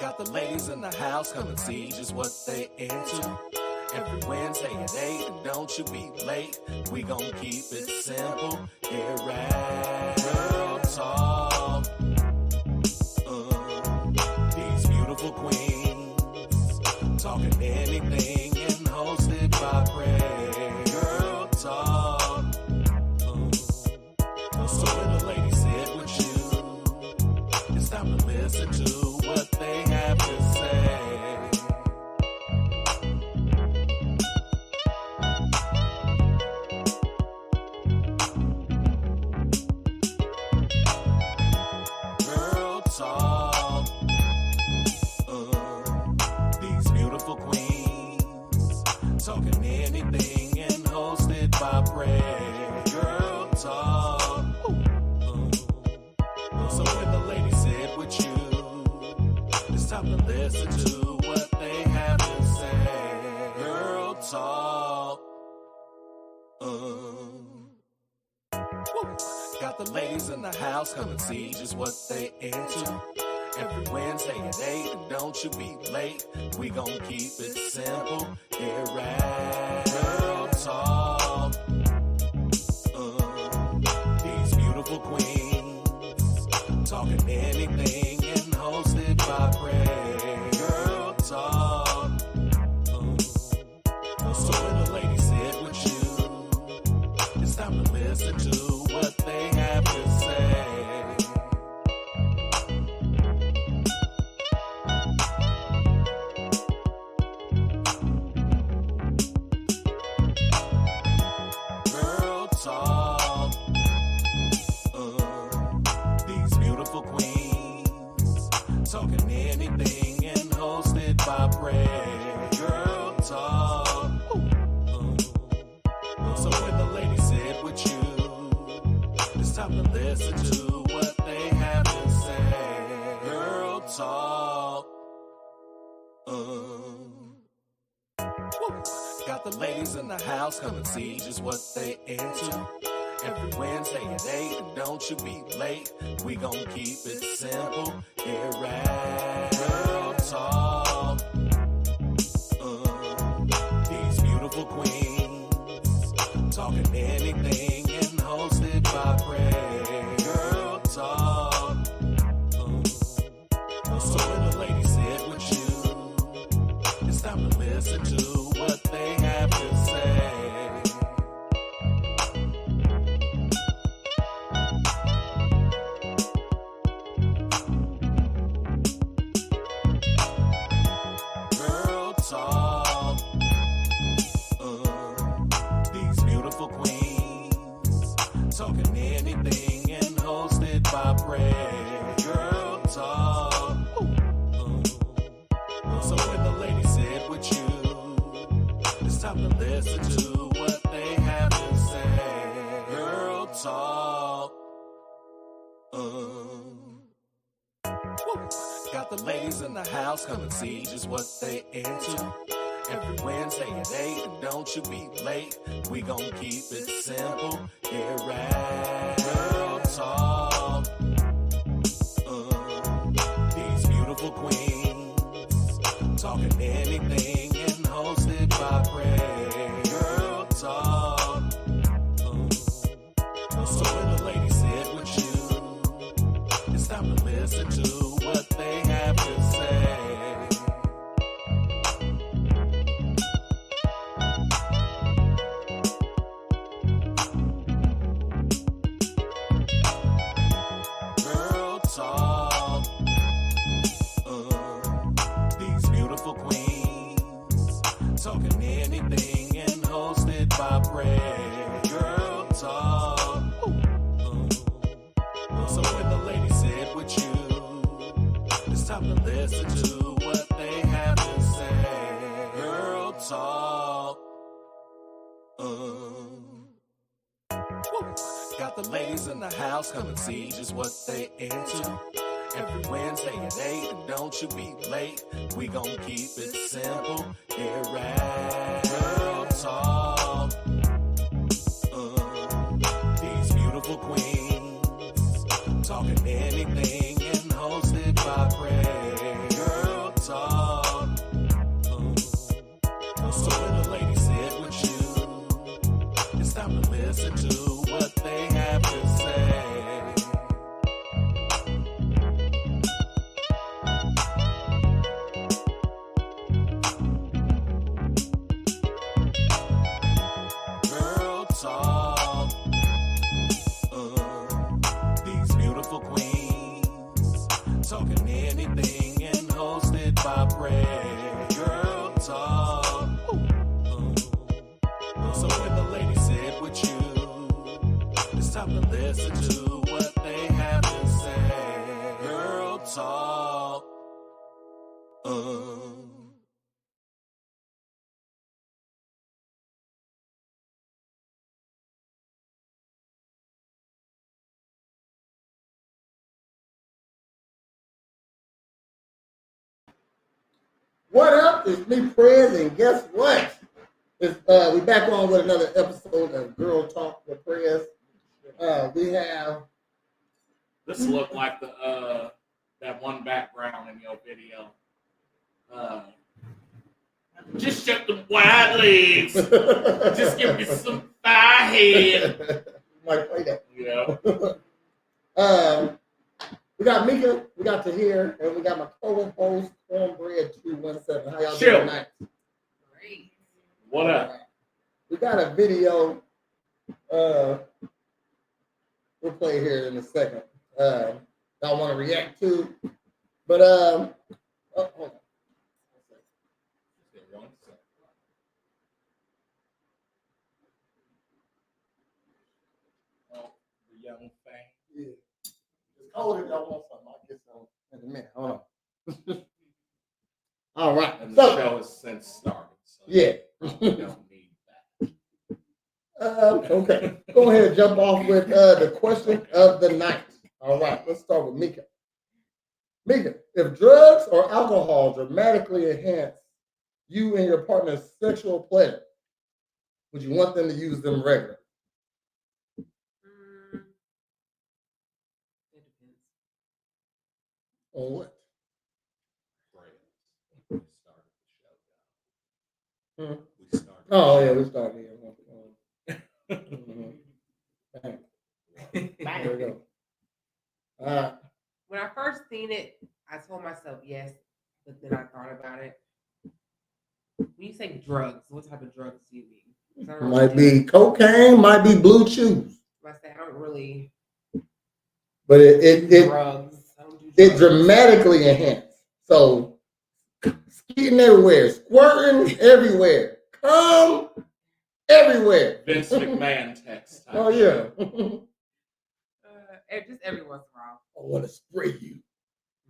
Got the ladies in the house, come and see just what they into. Every Wednesday at 8, and don't you be late. We gon' keep it simple here at Girl Talk. These beautiful queens talking anything and hosted by Prez. Girl Talk. So when the ladies sit with you, it's time to listen to what they have to say. Girl Talk. These beautiful queens talking anything and hosted by Prez. Girl Talk. So when the ladies sit with you, it's time to listen to what they have to say. Girl Talk. Got the ladies in the house, come and see just what they into. Every Wednesday at 8, and don't you be late. We gon' keep it simple here at Girl Talk. These beautiful queens talking anything and hosted by Prez. Girl Talk. So when the ladies sit with you, it's time to listen to what they have to say. Girl Talk. These beautiful queens talking anything and hosted by Prez. Girl Talk. So when the ladies sit with you, it's time to listen to what they have to say. Girl Talk. Got the ladies in the house, come and see just what they into. Every Wednesday at 8, and don't you be late. We gon' keep it simple here at Girl Talk. These beautiful queens talking anything and hosted by Prez. Girl Talk. So when the ladies sit with you, it's time to listen to what they have to say. Girl Talk. These beautiful queens talking anything and hosted by Prez. Girl Talk. So when the ladies sit with you, it's time to listen to what they have to say. Girl Talk. Got the ladies in the house, come and see just what they into. Every Wednesday at 8, and don't you be late. We gon' keep it simple here at Girl Talk. These beautiful queens talking anything and hosted by Prez. Girl Talk. So when the ladies sit with you, it's time to listen to what they have to say. Girl Talk. These beautiful queens talking anything and hosted by Prez. Girl Talk. So when the ladies sit with you, it's time to listen to what they have to say. Girl Talk. Got the ladies in the house, come and see just what they into. Every Wednesday at 8, and don't you be late. We gon' keep it simple here at Girl Talk. These beautiful queens talking anything and hosted by Prez. listen to what they have to say. Girl talk. What up? It's me, Prez, and guess what? We back on with another episode of Girl Talk with Prez. We have This looked like the that one background in your video. Just shut the wide legs. Just give me some thigh head. Might play that. Yeah. We got Mika, we got Tahir, and we got my co-host Cornbread 217. How y'all Chill. doing tonight? Great. What up? We got a video. We'll play here in a second. I want to react to, but hold on. Oh, the young thing. Yeah. Just hold it. Y'all want something? I'll get some in a minute. Hold on. All right. And the So, show has since started. So yeah. we don't need that. Okay. Go ahead and jump off with the question of the night. All right. Let's start with Mika. Mika, if drugs or alcohol dramatically enhance you and your partner's sexual pleasure, would you want them to use them regularly? It depends. On what? We started the show. Hmm. We started. Oh, yeah, we started here. Bang. There we go. When I first seen it, I told myself yes, but then I thought about it. When you say drugs, what type of drugs do you mean? 'Cause I don't Might really be cocaine, might be blue chews. I say I don't really But do it drugs. I don't do it drugs. dramatically enhanced. So skeeting everywhere, squirting everywhere, come everywhere. Vince McMahon text. Oh yeah. Just every once in a while. I want to spray you.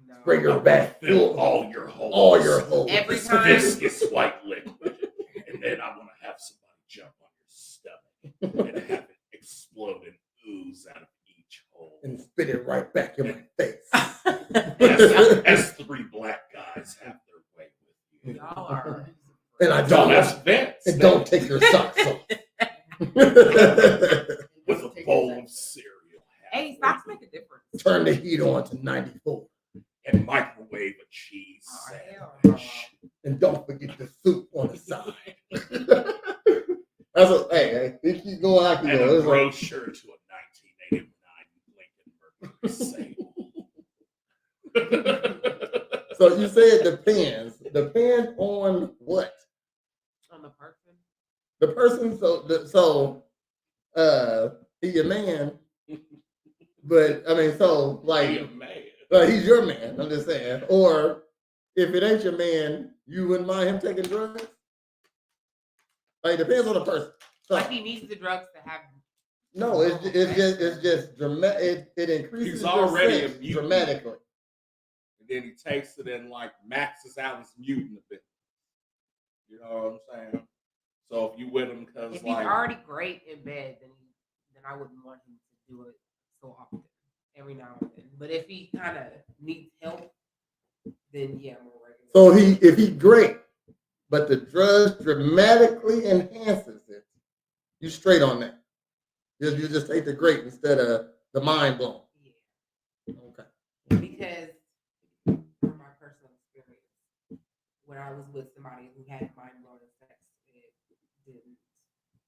No. Spray your back. Fill all your holes. All your holes. Every This time. viscous white liquid. And then I want to have somebody jump on your stomach and have it explode and ooze out of each hole. And spit it right back in my face. As three black guys have their way with you. Y'all are. And I No, don't. that's Vince. And don't take your socks off. With a bowl of cereal. Hey, socks make a difference. Turn the heat on to 94. And microwave a cheese Oh, hell sandwich. And don't forget the soup on the side. That's a hey, you keep going, I keep And going. a brochure to a 1989 Lincoln Mercury sale. So you say it depends. Depends on what? On the person. The person, he's your man. But I mean, so like, Be a man. he's your man. I'm just saying. Or if it ain't your man, you wouldn't mind him taking drugs. Like, it depends on the person. So, Like he needs the drugs to have. no, it's just dramatic. It increases He's your already sex a mutant. dramatically. And then he takes it and like maxes out his mutant a bit. You know what I'm saying? So if you with him because If he's like already great in bed, then I wouldn't want him to do it so often, every now and then. But if he kind of needs help, then yeah, more regular. So if he's great, but the drugs dramatically enhances it, you straight on that. You just take the great instead of the mind blown. Yeah, Okay. because from my personal experience, when I was with somebody who had mind blowing sex, it didn't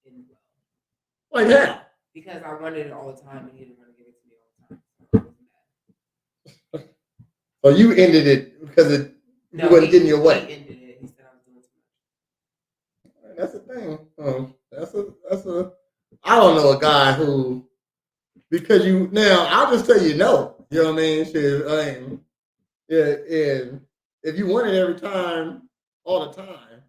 end well. Like that. Because I wanted it all the time, and he didn't want to give it to me all the time. So I was mad. So you ended it because you wasn't getting your way. He ended it. He said I was doing too much. That's the thing. That's a. I don't know a guy who, because I'll just tell you no. You know what I mean? Shit, and if you want it every time, all the time,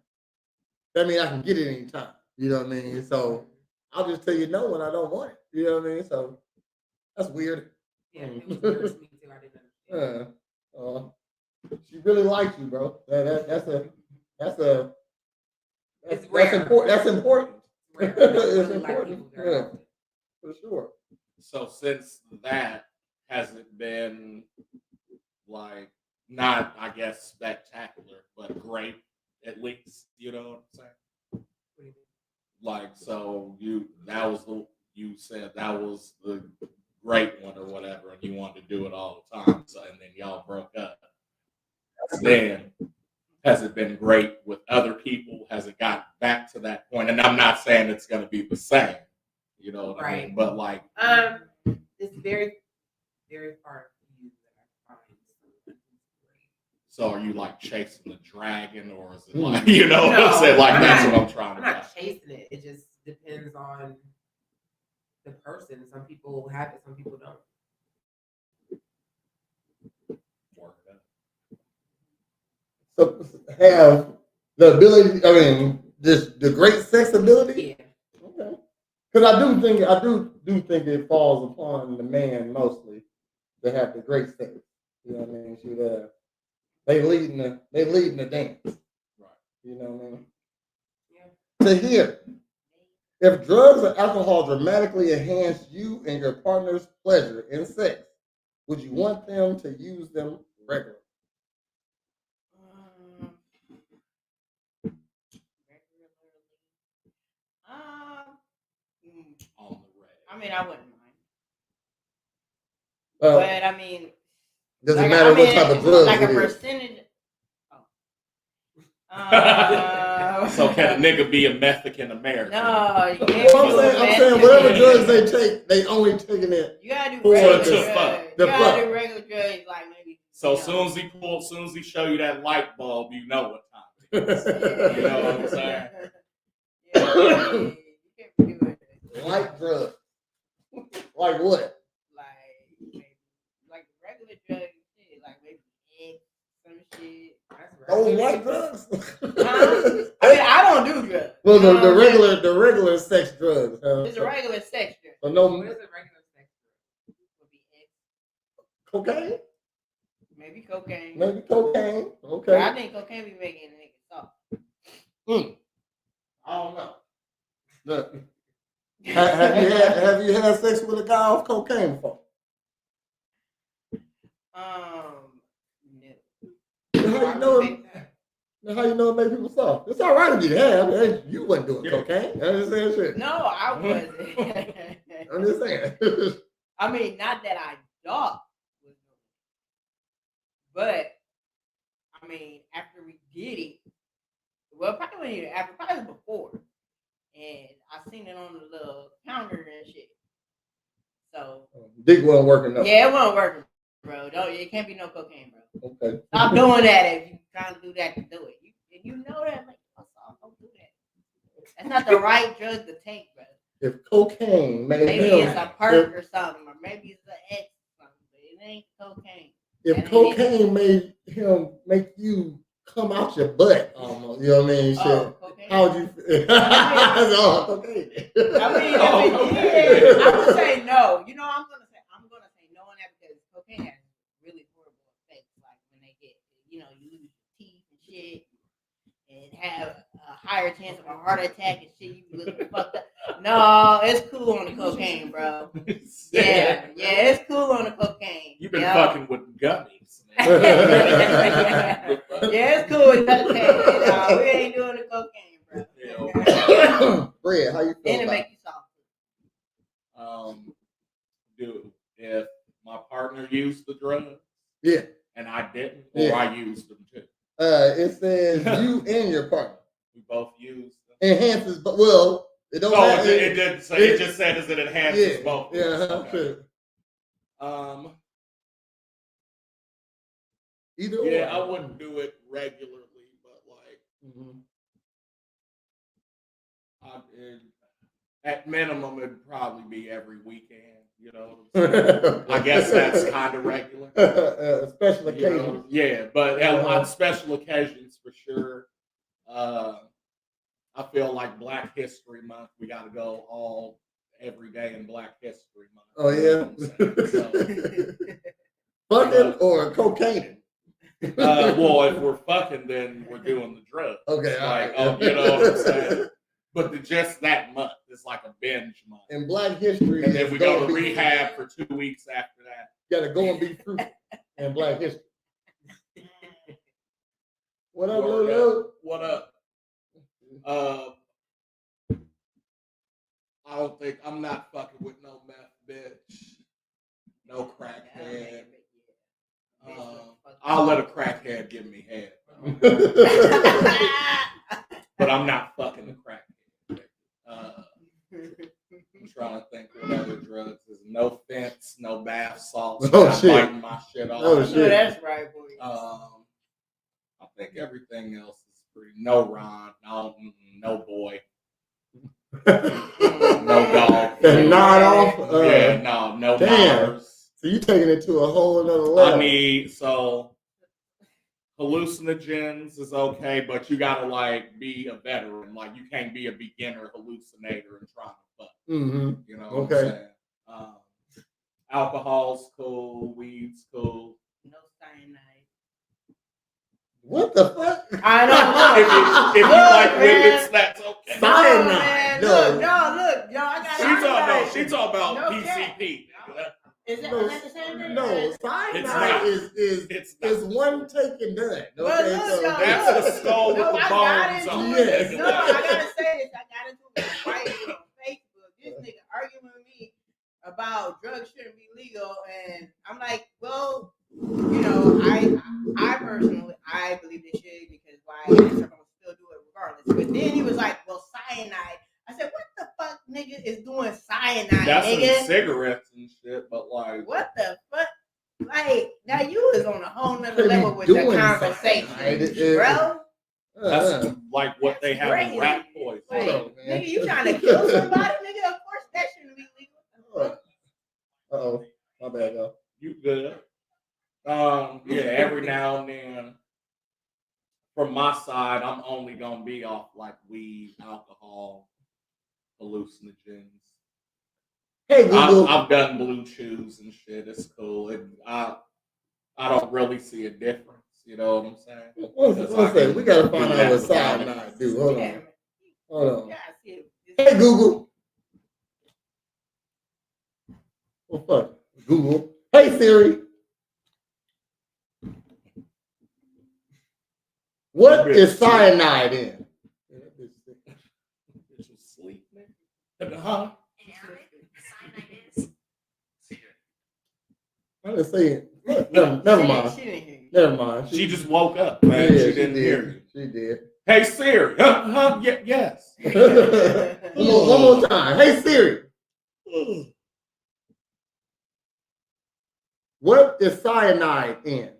that means I can get it anytime. You know what I mean? So I'll just tell you no when I don't want it. You know what I mean? So That's weird. Yeah, it was weird to me too. I didn't understand. She really likes you, bro. That's It's rare. important. That's important. It's rare. I don't It's really like important. people very Yeah, often. for sure. So since that, has it been like not, I guess, spectacular, but great at least? You know what I'm saying? What do you think? Like, so you said that was the great one or whatever, and you wanted to do it all the time. So and then y'all broke up. Then has it been great with other people? Has it got back to that point? And I'm not saying it's going to be the same, you know what I mean? But like, it's very, very far few that I find something great. so are you like chasing the dragon, or is it like, you know what I'm saying? Like that's what I'm trying to. I'm not chasing it. It just depends on the person. Some people have it, some people don't. So have the ability. I mean, just the great sex ability. Yeah. Okay. Because I do think it falls upon the man mostly to have the great sex. You know what I mean? They leading the dance. Right. You know what I mean? Yeah. To hear, if drugs or alcohol dramatically enhance you and your partner's pleasure in sex, would you want them to use them regularly? On the red. I mean, I wouldn't mind. Well, but I mean, does like, it matter what type of drugs like a it is? percentage. So can a nigga be a Mexican American? No, you can't. Well, I'm saying whatever drugs they take, they only taking it. You gotta do for regular the drugs. fuck. You gotta do regular drugs, like maybe. So soon as he show you that light bulb, you know what time it is. Yeah. You know what I'm saying? Yeah, you can't do it. Light drugs. Like what? Like regular drugs, shit. Like maybe eggs, some shit. Oh, white drugs. I mean, I don't do drugs. Well, the regular sex drugs. It's a regular sex drug. So no. What is a regular sex drug? Would be eggs. Cocaine. Maybe cocaine. Maybe cocaine. Okay. But I think cocaine be making a nigga soft. I don't know. Look, have you had sex with a guy off cocaine before? No. How you know it? How you know it made people soft? It's all right if you have. You wasn't doing cocaine. I'm just saying shit. No, I wasn't. I'm just saying. I mean, not that I thought was doing it, but I mean, after we did it, well, probably before, and I seen it on the little counter and shit. So dick wasn't working though. Yeah, it wasn't working, bro. It can't be no cocaine, bro. Okay. Stop doing that if you trying to do that to do it. You know that, like, don't do that. That's not the right drug to take, bro. If cocaine made maybe him, it's a perk or something, or maybe it's an X or something, but it ain't cocaine. If cocaine made him make you come out your butt almost, you know what I mean? Shit. How would you feel? That's all cocaine. I mean, if it did, I would say no. You know, I'm gonna say no on that because cocaine has really horrible effects. Like when they get, you lose your teeth and shit, and have a higher chance of a heart attack and shit. You look fucked up. No, it's cool on the cocaine, bro. Yeah, it's cool on the cocaine. You've been fucking with gummies. Yeah, it's cool with cocaine. No, we ain't doing the cocaine, bro. Yeah. Prez, how you feel? Then it make you soft. Dude, if my partner used the drug, yeah, and I didn't, or I used them too. It says you and your partner. We both used them. Enhances, but well, it don't. Oh, it didn't say. It just said as it enhances both. Yeah. Okay. Either or. Yeah, I wouldn't do it regularly, but like, at minimum, it'd probably be every weekend. You know, I guess that's kind of regular. Special occasions. Yeah, but on special occasions for sure. I feel like Black History Month, we got to go all every day in Black History Month. Oh, You know what I'm saying? Fucking or cocaine? Well, if we're fucking, then we're doing the drugs. Okay, all like, right. you know what I'm saying? But just that month, it's like a binge month. In Black History, And then we go to rehab for 2 weeks after that. You gotta go and be fruitful in Black History. What up, Lulu? What up? I don't think I'm not fucking with no meth, bitch. No crackhead. I'll let a crackhead give me head. But I'm not fucking the crackhead. I'm trying to think what other drugs is. No fence, no bath salts. Oh, shit. Biting my shit off. Oh, shit. That's right, boy. I think everything else is pretty. No Ron, no boy, no dog. And nod off. Yeah, no damn. nodders. So you taking it to a whole other level. So hallucinogens is okay, but you gotta like be a veteran. Like you can't be a beginner hallucinator and try to fuck. Mm-hmm. You know what I'm saying? Alcohol's cool, weed's cool. No cyanide. What the fuck? I know. if you like whippets, that's okay. Cyanide. Look, yo, I got She talking about No PCP. Is that No, the same thing? no, It's cyanide not. is one take and done. Okay, But look, so y'all, That's the skull No, with the I got bones into on it. it. Yes. No, I gotta say this. I got into it with a fight on Facebook. This nigga arguing with me about drugs shouldn't be legal, and I'm like, well, you know, I personally, I believe they should because why? I'm gonna still do it regardless. But then he was like, well, cyanide. I said, what the fuck, nigga, is doing cyanide, That's nigga? in cigarettes and shit, but like, What the fuck? Like, now you is on a whole nother They be level with the doing conversation, cyanide. bro. that's like what they have in crazy. rat poison. Like, Hold on, man. nigga, you trying to kill somebody, nigga? Of course that shouldn't be legal. Uh-oh. My bad, though. You good? Yeah, every now and then. From my side, I'm only gonna be off like weed, alcohol, hallucinogens. Hey, Google. I've done blue chews and shit. It's cool. I don't really see a difference. You know what I'm saying? One second. We gotta find out what cyanide do. Hold on. Hold on. Hey, Google. Well, fuck. Google. Hey, Siri. What is cyanide in? Bitch was sleep, nigga. Huh? I didn't say it. Never mind. Never mind. She just woke up, man. Yeah, she didn't hear you. She did. Hey Siri. Yes. One more time. Hey Siri. What is cyanide in?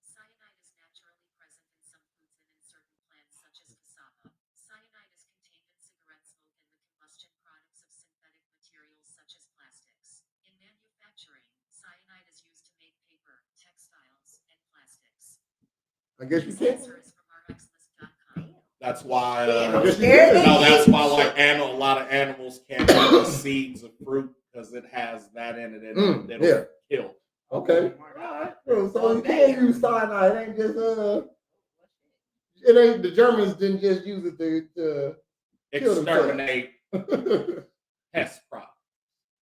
Cyanide is naturally present in some foods and in certain plants such as cassava. Cyanide is contained in cigarette smoke and the combustion products of synthetic materials such as plastics. In manufacturing, cyanide is used to make paper, textiles, and plastics. I guess you This can. answer is from rxlist.com. That's why. That's why like a lot of animals can't eat the seeds of fruit because it has that in it and it'll kill. Okay. All right. So you can use cyanide. It ain't just it ain't the Germans didn't just use it to Exterminate pest crops.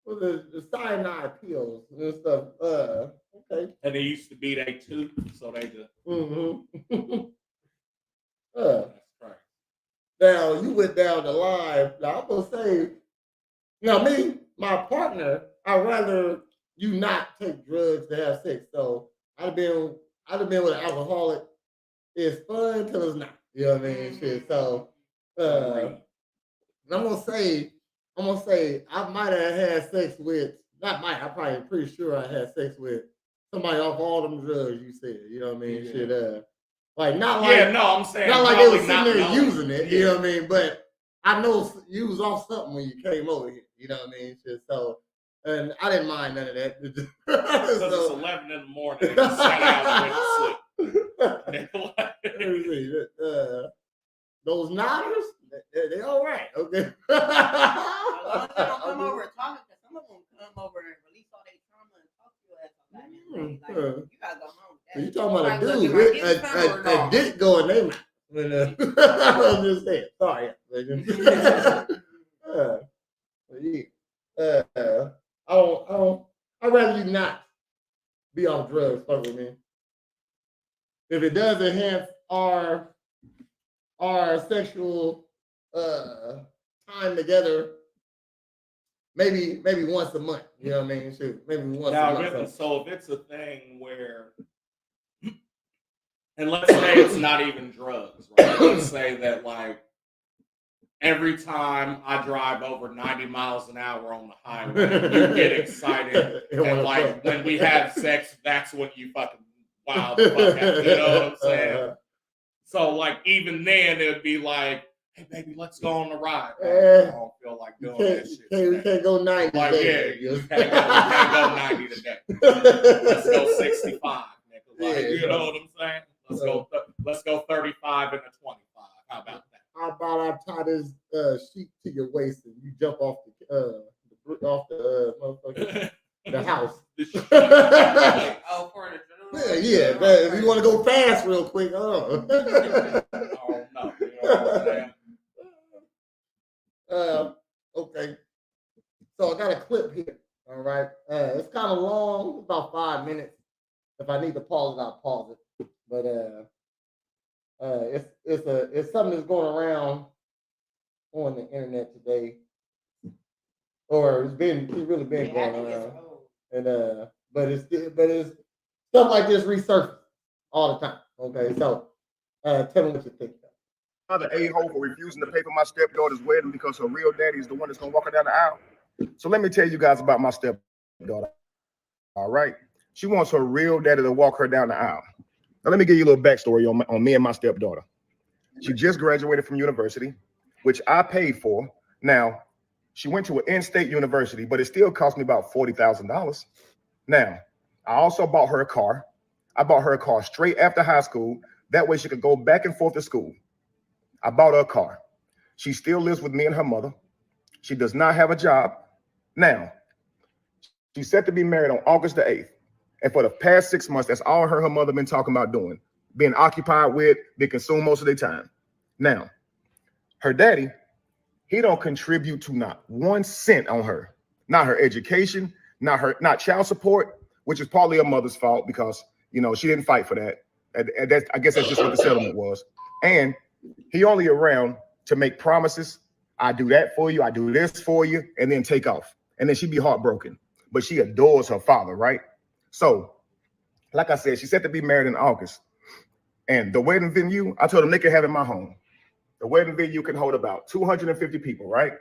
well, the cyanide pills and stuff. Okay. And they used to be their tooth, so they just. Mm-hmm. That's right. Now you went down the line. Now I'm gonna say, now me, my partner, I'd rather you not take drugs to have sex. So I'd have been with an alcoholic. It's fun till it's not. You know what I mean? Shit. So I'm gonna say I might have had sex with, not might, I'm probably pretty sure I had sex with somebody off all them drugs you said. You know what I mean? Yeah. Shit. Like not like I'm saying not like they was probably sitting there knowing. using it, you know what I mean? But I know you was off something when you came over here, you know what I mean? Shit, so, and I didn't mind none of that. Because it's 11 in the morning and you sat out and went to sleep. Let me see. Those nodders, They all right. Okay. As long as they don't come over and talk, because some of them come over and release all their trauma and talk to your ass on that. Like, you gotta go home. You talking about Like, a look, dude? am I getting some or A no? dick going in their mouth. I'm just saying. Sorry. I'd rather you not be on drugs. Fuck with me. If it does enhance our sexual time together, maybe once a month. You know what I mean? Shoot, maybe once a month. So if it's a thing where, and let's say it's not even drugs, right? Let's say that like every time I drive over 90 miles an hour on the highway, you get excited, and like when we have sex, that's when you fucking wild the fuck out. You know what I'm saying? So like even then it'd be like, hey baby, let's go on the ride. I don't feel like doing that shit. We can't go 90. Like you can't go 90 today. Let's go 65, nigga. Like, you know what I'm saying? Let's go 35 and a 25. How about that? How about I tie this sheet to your waist and you jump off the motherfucker, the house. Oh, for an adrenaline. Yeah. If you want to go fast real quick, Oh no, you know what I'm saying? Okay. So I got a clip here. All right. It's kind of long, about 5 minutes. If I need to pause it, I'll pause it. But it's something that's going around on the internet today, or it's really been going around. And but it's stuff like this resurface all the time. Okay, so tell me what you think. Another a-hole for refusing to pay for my stepdaughter's wedding because her real daddy is the one that's gonna walk her down the aisle. So let me tell you guys about my stepdaughter. All right, she wants her real daddy to walk her down the aisle. Now let me give you a little backstory on me and my stepdaughter. She just graduated from university, which I paid for. Now she went to an in-state university, but it still cost me about $40,000. Now I also bought her a car. I bought her a car straight after high school. That way she could go back and forth to school. I bought her a car. She still lives with me and her mother. She does not have a job. Now, she's set to be married on August the 8th. And for the past 6 months, that's all her mother been talking about doing, being occupied with, being consumed most of their time. Now, her daddy, he don't contribute to not 1 cent on her. Not her education, not child support, which is partly her mother's fault because, you know, she didn't fight for that. And that's, I guess that's just what the settlement was. And he only around to make promises. I do that for you. I do this for you, and then take off. And then she'd be heartbroken. But she adores her father, right? So, like I said, she's set to be married in August. And the wedding venue, I told them they could have it in my home. The wedding venue can hold about 250 people, right?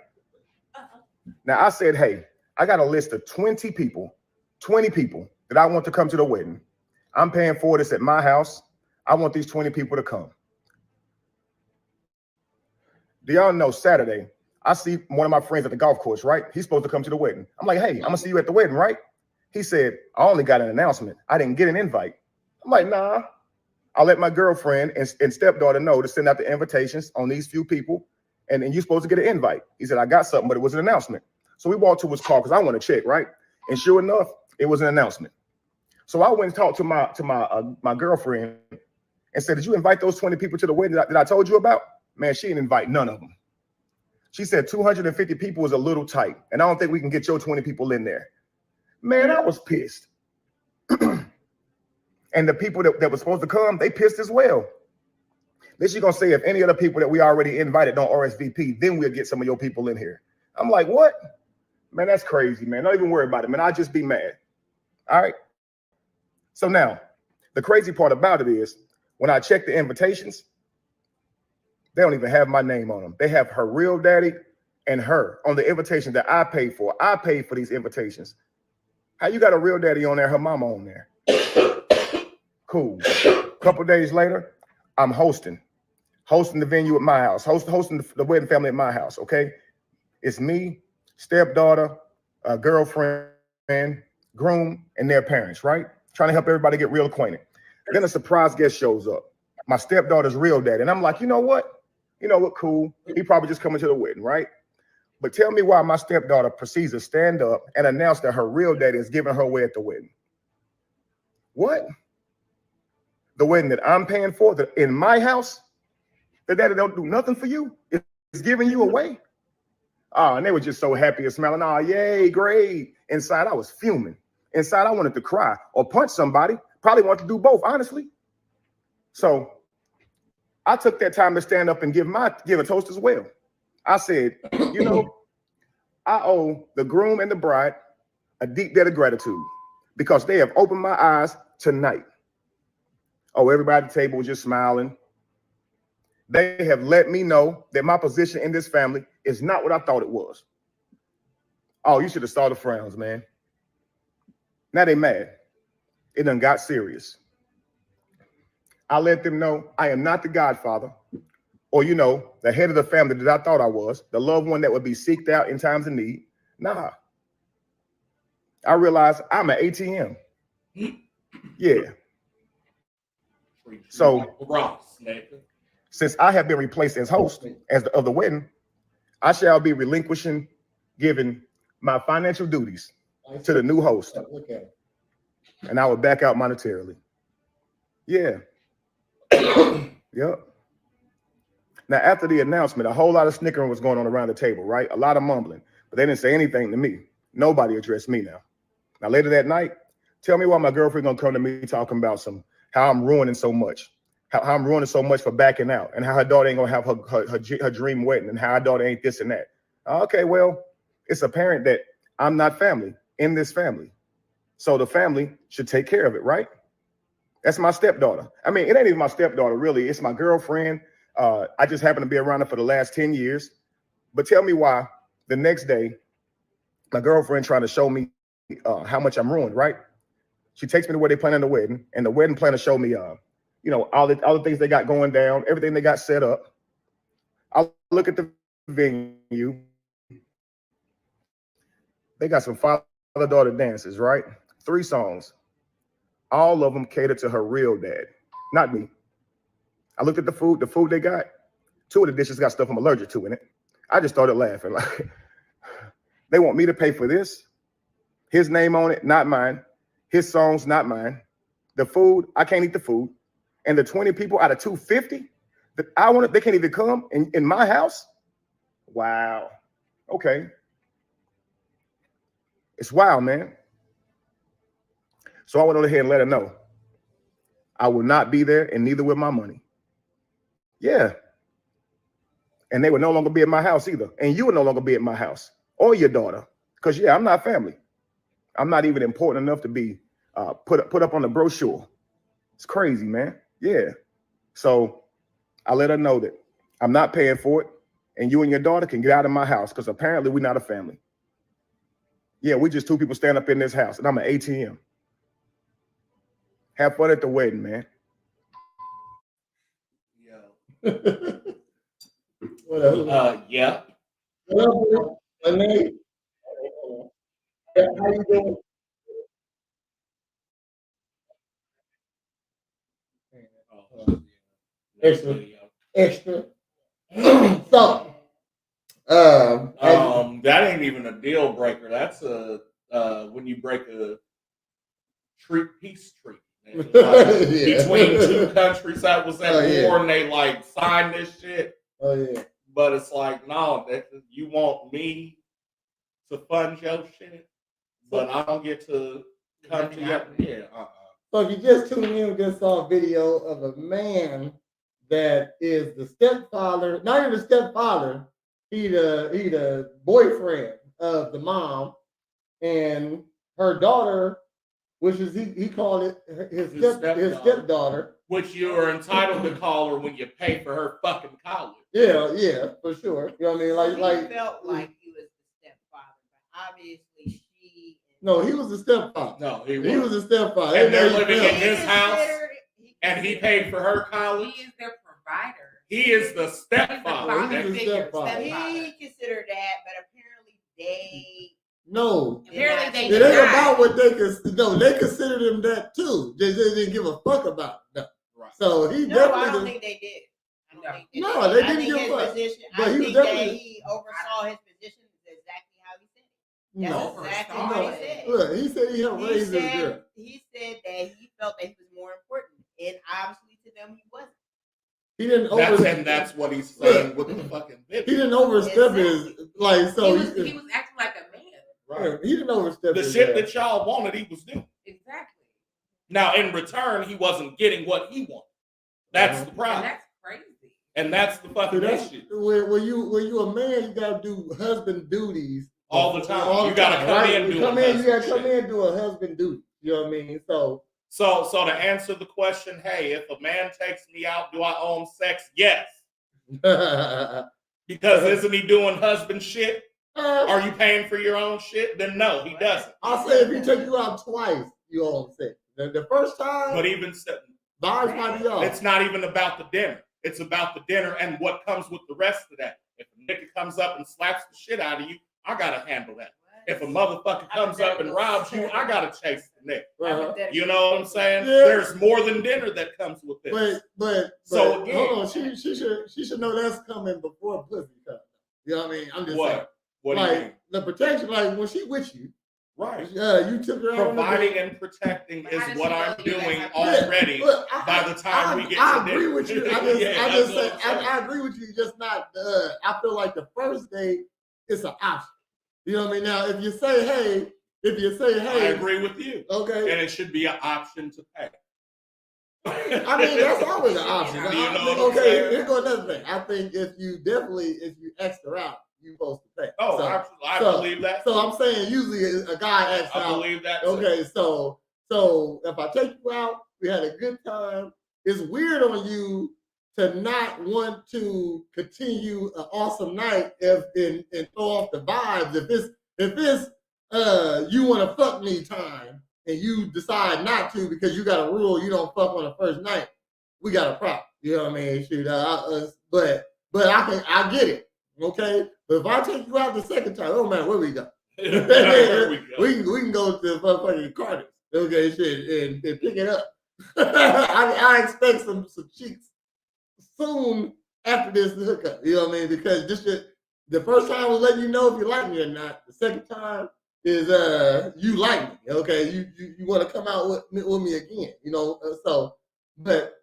Now, I said, hey, I got a list of 20 people that I want to come to the wedding. I'm paying for this at my house. I want these 20 people to come. Do y'all know Saturday, I see one of my friends at the golf course, right? He's supposed to come to the wedding. I'm like, hey, I'm gonna see you at the wedding, right? He said, I only got an announcement. I didn't get an invite. I'm like, nah. I'll let my girlfriend and stepdaughter know to send out the invitations on these few people, and you're supposed to get an invite. He said, I got something, but it was an announcement. So we walked to his car because I want to check, right? And sure enough, it was an announcement. So I went and talked to my girlfriend and said, did you invite those 20 people to the wedding that I told you about? Man, she didn't invite none of them. She said 250 people is a little tight, and I don't think we can get your 20 people in there. Man, I was pissed. And the people that were supposed to come, they pissed as well. Then she's going to say if any other people that we already invited don't RSVP, then we'll get some of your people in here. I'm like, what? Man, that's crazy, man. Don't even worry about it, man. I'll just be mad. All right? So now, the crazy part about it is when I check the invitations, they don't even have my name on them. They have her real daddy and her on the invitation that I paid for. I paid for these invitations. How you got a real daddy on there, her mama on there? Cool. A couple days later, I'm hosting the venue at my house, hosting the wedding family at my house, okay? It's me, stepdaughter, girlfriend, groom, and their parents, right? Trying to help everybody get real acquainted. Then a surprise guest shows up, my stepdaughter's real daddy. And I'm like, you know what? You know what? Cool. He probably just coming to the wedding, right? But tell me why my stepdaughter proceeds to stand up and announce that her real daddy is giving her away at the wedding. What? The wedding that I'm paying for, in my house, the daddy don't do nothing for you? It's giving you away? Oh, and they were just so happy and smiling. Oh, yay, great. Inside, I was fuming. Inside, I wanted to cry or punch somebody. Probably wanted to do both, honestly. So I took that time to stand up and give a toast as well. I said, you know, I owe the groom and the bride a deep debt of gratitude because they have opened my eyes tonight. Oh, everybody at the table was just smiling. They have let me know that my position in this family is not what I thought it was. Oh, you should have saw the frowns, man. Now they mad. It done got serious. I let them know I am not the godfather or, you know, the head of the family that I thought I was, the loved one that would be seeked out in times of need. Nah. I realized I'm an ATM. Yeah. So since I have been replaced as host of the wedding, I shall be relinquishing, giving my financial duties to the new host. And I will back out monetarily. Yeah. Yep. Now, after the announcement, a whole lot of snickering was going on around the table, right? A lot of mumbling, but they didn't say anything to me. Nobody addressed me now. Now, later that night, tell me why my girlfriend gonna come to me talking about how I'm ruining so much, how I'm ruining so much for backing out, and how her daughter ain't gonna have her dream wedding, and how her daughter ain't this and that. Okay, well, it's apparent that I'm not family in this family. So the family should take care of it, right? That's my stepdaughter. I mean, it ain't even my stepdaughter, really. It's my girlfriend. I just happen to be around her for the last 10 years. But tell me why the next day, my girlfriend trying to show me how much I'm ruined, right? She takes me to where they planning the wedding, and the wedding planner showed me, you know, all the things they got going down, everything they got set up. I look at the venue. They got some father-daughter dances, right? 3 songs. All of them cater to her real dad, not me. I looked at the food they got. 2 of the dishes got stuff I'm allergic to in it. I just started laughing. Like, they want me to pay for this? His name on it, not mine. His songs, not mine. The food, I can't eat the food. And the 20 people out of 250 that I wanted, they can't even come in my house? Wow. Okay. It's wild, man. So I went on ahead and let her know I will not be there, and neither will my money. Yeah. And they would no longer be at my house either. And you would no longer be at my house or your daughter. Because, yeah, I'm not family. I'm not even important enough to be put up on the brochure. It's crazy, man. Yeah. So I let her know that I'm not paying for it. And you and your daughter can get out of my house because apparently we're not a family. Yeah, we just 2 people stand up in this house, and I'm an ATM. Have fun at the wedding, man. Yo. What else? Yeah. What up, my name? How you doing? Extra. So, that ain't even a deal breaker. That's when you break a peace treaty. Like, yeah. Between 2 countries that was at war, yeah. and they like signed this shit. Oh yeah. But it's like, no, you want me to fund your shit, but I don't get to come to your. Yeah. So if you just tuned in, we just saw a video of a man that is the stepfather, not even the stepfather, he the boyfriend of the mom, and her daughter, which is he called it his stepdaughter. Which you are entitled to call her when you pay for her fucking college. Yeah, for sure. You know what I mean? Like he felt like he was the stepfather, but obviously she. No, he was the stepfather. No, he was the stepfather. And they're living in his house, and he paid for her college. He is their provider. He is the stepfather. He considered that, but apparently they. No. Apparently it ain't about what they consider. No, they considered him that too. They didn't give a fuck about it. No. Right. So he No, definitely. I don't think they did. I don't No. think No, that they I didn't think give his a fuck. position. But I he was think that definitely- he oversaw his position exactly how he said it. That's No. exactly Oversaw what it. he said. Look, he said he helped He raise his girl. said that he felt that he was more important, and obviously to them he wasn't. He didn't That's what he's saying with the fucking He video. didn't overstep his like so. He was acting like a man. Right. He didn't overstep The his shit that y'all wanted, he was doing. Exactly. Now, in return, he wasn't getting what he wanted. That's the And problem. that's crazy. And that's the See, fucking that's issue. when you a man, you gotta do husband duties All the time. All You the gotta time, come right? in You doing come in, you gotta husband come shit. in doing husband duty. You know what I mean? So So to answer the question, hey, if a man takes me out, do I owe him sex? Yes. Because isn't he doing husband shit? Are you paying for your own shit? Then no, he doesn't. I'll say if he take you out twice, you owe him sex. The first time, But even still, vibes might be off. it's not even about the dinner. It's about the dinner and what comes with the rest of that. If a nigga comes up and slaps the shit out of you, I gotta handle that. If a motherfucker comes up and robs you, I gotta chase the nigga. Uh-huh. You know what I'm saying? Yeah. There's more than dinner that comes with this. But So again- hold on, she should know that's coming before pussy comes. You know what I mean? I'm just saying. What do you Like mean? the protection, like when she with you, Right. you took her out on the Providing date. and protecting But is how does what she I'm know you doing have- already. Look, by the time we get to I agree dinner. with you. Yeah, I that's just what say I'm saying. I agree with you. Just not. I feel like the first date is an option. You know what I mean? Now, if you say, hey, I agree with you. okay. And it should be an option to pay. I mean, that's always an option. You know what I'm Okay, saying? here goes another thing. I think if you ask her out, you're supposed to pay. Oh, So- I so- believe that. So I'm saying usually a guy asks I out. believe that. Too. Okay, so if I take you out, we had a good time. It's weird on you to not want to continue an awesome night and throw off the vibes. If it's you want to fuck me time and you decide not to because you got a rule you don't fuck on the first night, we got a problem. You know what I mean? Shoot, but I get it. Okay, but if I take you out the second time, it don't matter where we go. There we go. We can go to motherfucking Carter's, okay, shit, and pick it up. I expect some cheeks soon after this hookup. You know what I mean? Because this shit, the first time was letting you know if you like me or not. The second time is you like me, okay? You want to come out with me again, you know? So, but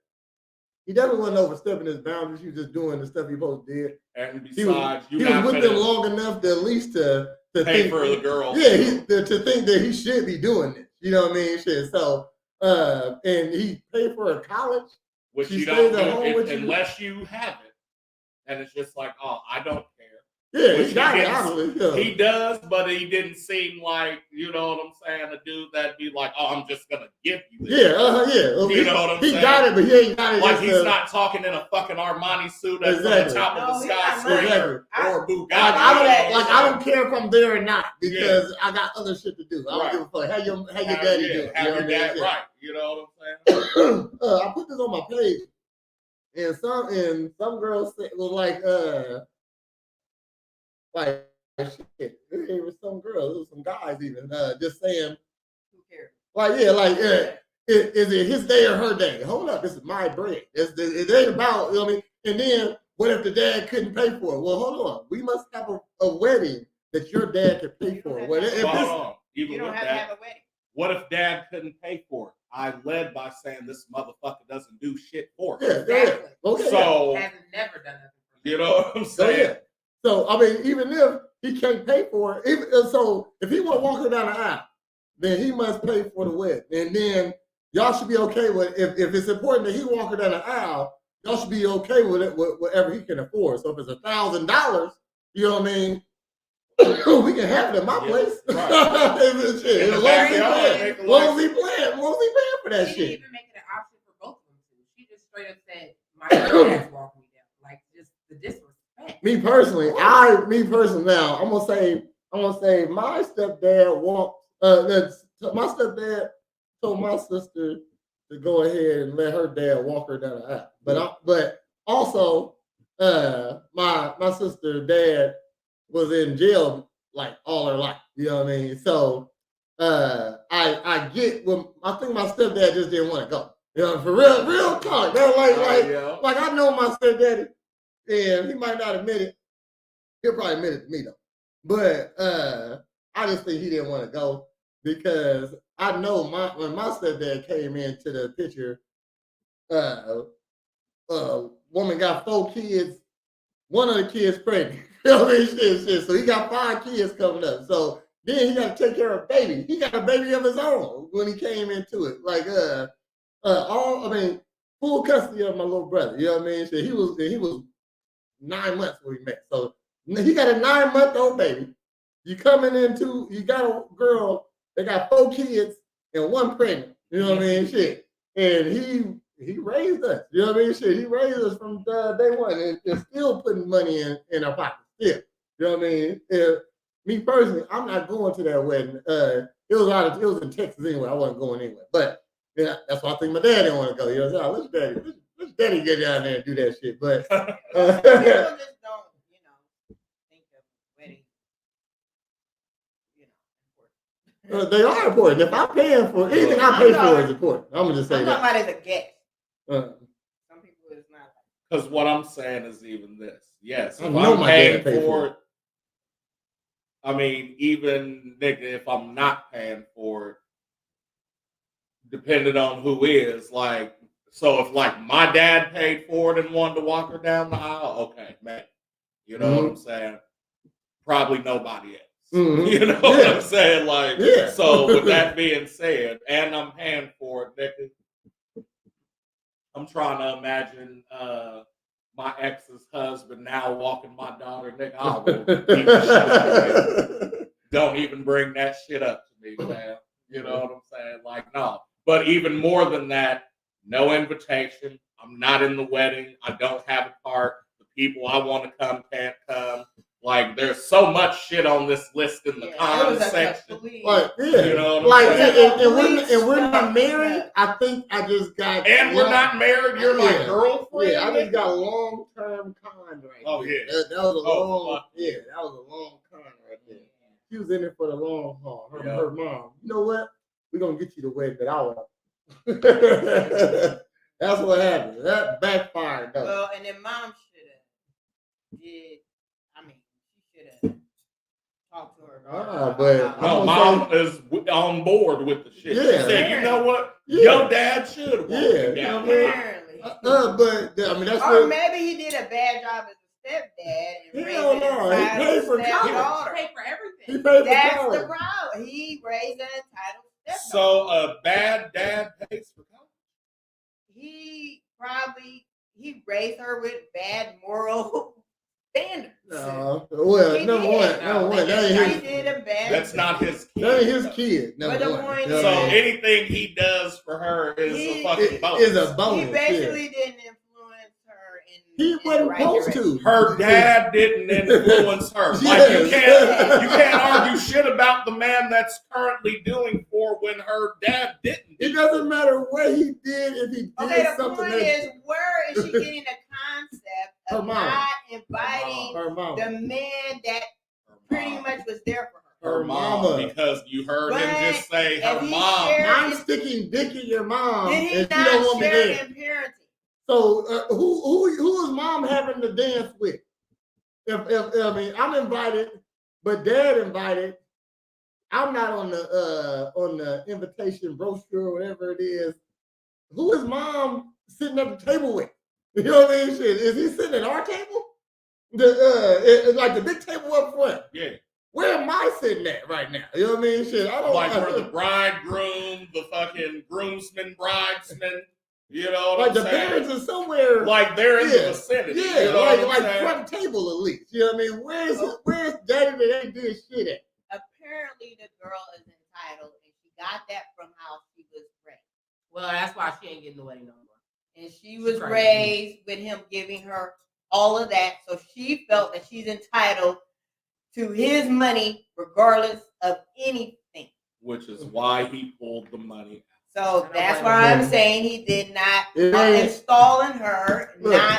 he definitely wasn't overstepping his boundaries. He was just doing the stuff he supposed to did. And He was, besides, he was with them long enough to at least to pay think, for the girl. yeah, to think that he should be doing this. You know what I mean? Shit. So, and he paid for her college. Which She you stays don't at home do with you? unless you have it. And it's just like, oh, I don't care. Yeah, Which he got it. didn't- Obviously, yeah. He does, but he didn't seem like, you know what I'm saying, a dude that'd be like, oh, I'm just gonna give you this. Yeah, yeah. You know what I'm he saying? got it, but he ain't got it. Like just, he's not talking in a fucking Armani suit at Exactly. the top No, of the he's not skyscraper right. or Bugatti. I don't care if I'm there or not because I got other shit to do. I don't Right. give a fuck. How your daddy yeah, do it? have You know your what I mean? dad Yeah. right. You know what I'm saying? I put this on my page, and some girls say, was like shit. It was some girls, it was some guys even just saying Who cares? like is it his day or her day? Hold up, this is my bread. It ain't about, you know what I mean? And then what if the dad couldn't pay for it? Well, hold on, we must have a wedding that your dad can pay for. Well, if But this, hold on. Even You don't with have to that, have a wedding. what if dad couldn't pay for it? I led by saying this motherfucker doesn't do shit for it. yeah, Exactly. okay, So, Has never done nothing for me. you know what I'm so saying? yeah. So I mean, even if he can't pay for it, so if he want to walk her down the aisle, then he must pay for the wedding, and then y'all should be okay with if it's important that he walk her down the aisle. Y'all should be okay with it, whatever he can afford. So if it's $1,000, you know what I mean, we can have it at my Yeah, place. right. Shit, In the as long as he backyard, paying, make a as long as life- he paying, as long as he paying for that She shit. didn't even make it an option for both of them too. She just straight up said, "My dad's walking me down." Like just the disrespect. Me personally, now, I'm gonna say my stepdad walked. My stepdad told my sister to go ahead and let her dad walk her down the aisle. But also, my sister dad was in jail like all her life. You know what I mean? So I get when I think my stepdad just didn't want to go. You know, for real talk. They're Yeah. like I know my stepdaddy, and he might not admit it. He'll probably admit it to me though. But I just think he didn't want to go because I know when my stepdad came into the picture, woman got 4 kids, one of the kids pregnant. You know what I mean? Shit. So he got 5 kids coming up. So then he got to take care of a baby. He got a baby of his own when he came into it. Like full custody of my little brother. You know what I mean? So he was 9 months when we met. So he got a 9-month-old baby. You got a girl that got 4 kids and 1 pregnant. You know what I mean? Shit. And he raised us. You know what I mean? Shit. He raised us from day one and still putting money in our pockets. Still. You know what I mean? Me personally, I'm not going to that wedding. It was in Texas anyway. I wasn't going anywhere. But yeah, that's why I think my dad didn't want to go. You know what I'm saying? Let's daddy get down there and do that shit. But People just don't, think of weddings, important. they are important. If I'm paying for anything I pay for is important. I'm gonna just say I'm that. talking about as a guest. Some people it's not. Because what I'm saying is even this. Yes, I if know I'm my paying dad paid for for it, I mean, even nigga, if I'm not paying for it, depending on who is, like, so if like my dad paid for it and wanted to walk her down the aisle, okay, man. You know what I'm saying? Probably nobody else. You know what I'm saying? Like, so with that being said, and I'm paying for it, nigga, I'm trying to imagine my ex's husband now walking my daughter, nigga. I will beat the shit out of him. Don't even bring that shit up to me, man. You know what I'm saying? Like, no. But even more than that, no invitation. I'm not in the wedding. I don't have a part. The people I want to come can't come. Like, there's so much shit on this list in the comment section. Like, yeah. You know what I'm saying? And we're not married. I think I just got. And we're not married. You're my girlfriend. Yeah, I just got a long-term con right Oh, there. yeah. That was a long. Yeah, that was a long con right there. She was in it for the long haul. Her mom. You know what? We're gonna get you the wedding that I want. That's what happened. That backfired though. Well, and then mom should have talked to her. But no, mom is on board with the shit. Yeah. She said, you know what? Your dad should have. Yeah. Apparently. But I mean that's or what. maybe he did a bad job as a stepdad. And Hell no, he paid for college. He paid for everything. He paid for That's college. the problem. He raised an entitled stepdaughter. So a bad dad pays for college? He raised her with bad moral standards. No, well, number one, that ain't He did a bad. That's not his kid. That ain't his kid. But the point So anything he does for her is a fucking bonus. Is a bonus. He basically didn't influence her in. He in wasn't the right supposed direction. to. Her dad didn't influence her. Like you can't argue shit about the man that's currently doing for when her dad didn't. It doesn't matter what he did if he did Okay, the something. point is, where is she getting the concept of not inviting the man that pretty much was there for her? Her mama. Because you heard him just say her mom. I'm sticking dick in your mom. Did he and she don't want not me share there. in parenting? So who is mom having to dance with? If I mean I'm invited, but dad invited. I'm not on the invitation brochure or whatever it is. Who is mom sitting at the table with? You know what I mean? Shit. Is he sitting at our table? Like the big table up front. Yeah. Where am I sitting at right now? You know what I mean? Shit. I don't like for the bridegroom, the fucking groomsmen, bridesmen. You know what like I'm the saying? parents are somewhere. Like they're in the vicinity. Yeah, you know like front table at least. You know what I mean? Where's daddy that ain't did shit at? Apparently the girl is entitled and she got that from how she was raised. Well, that's why she ain't getting the wedding no more. And she was raised with him giving her all of that. So she felt that she's entitled to his money regardless of anything. Which is why he pulled the money. So that's why I'm saying he did not install in her.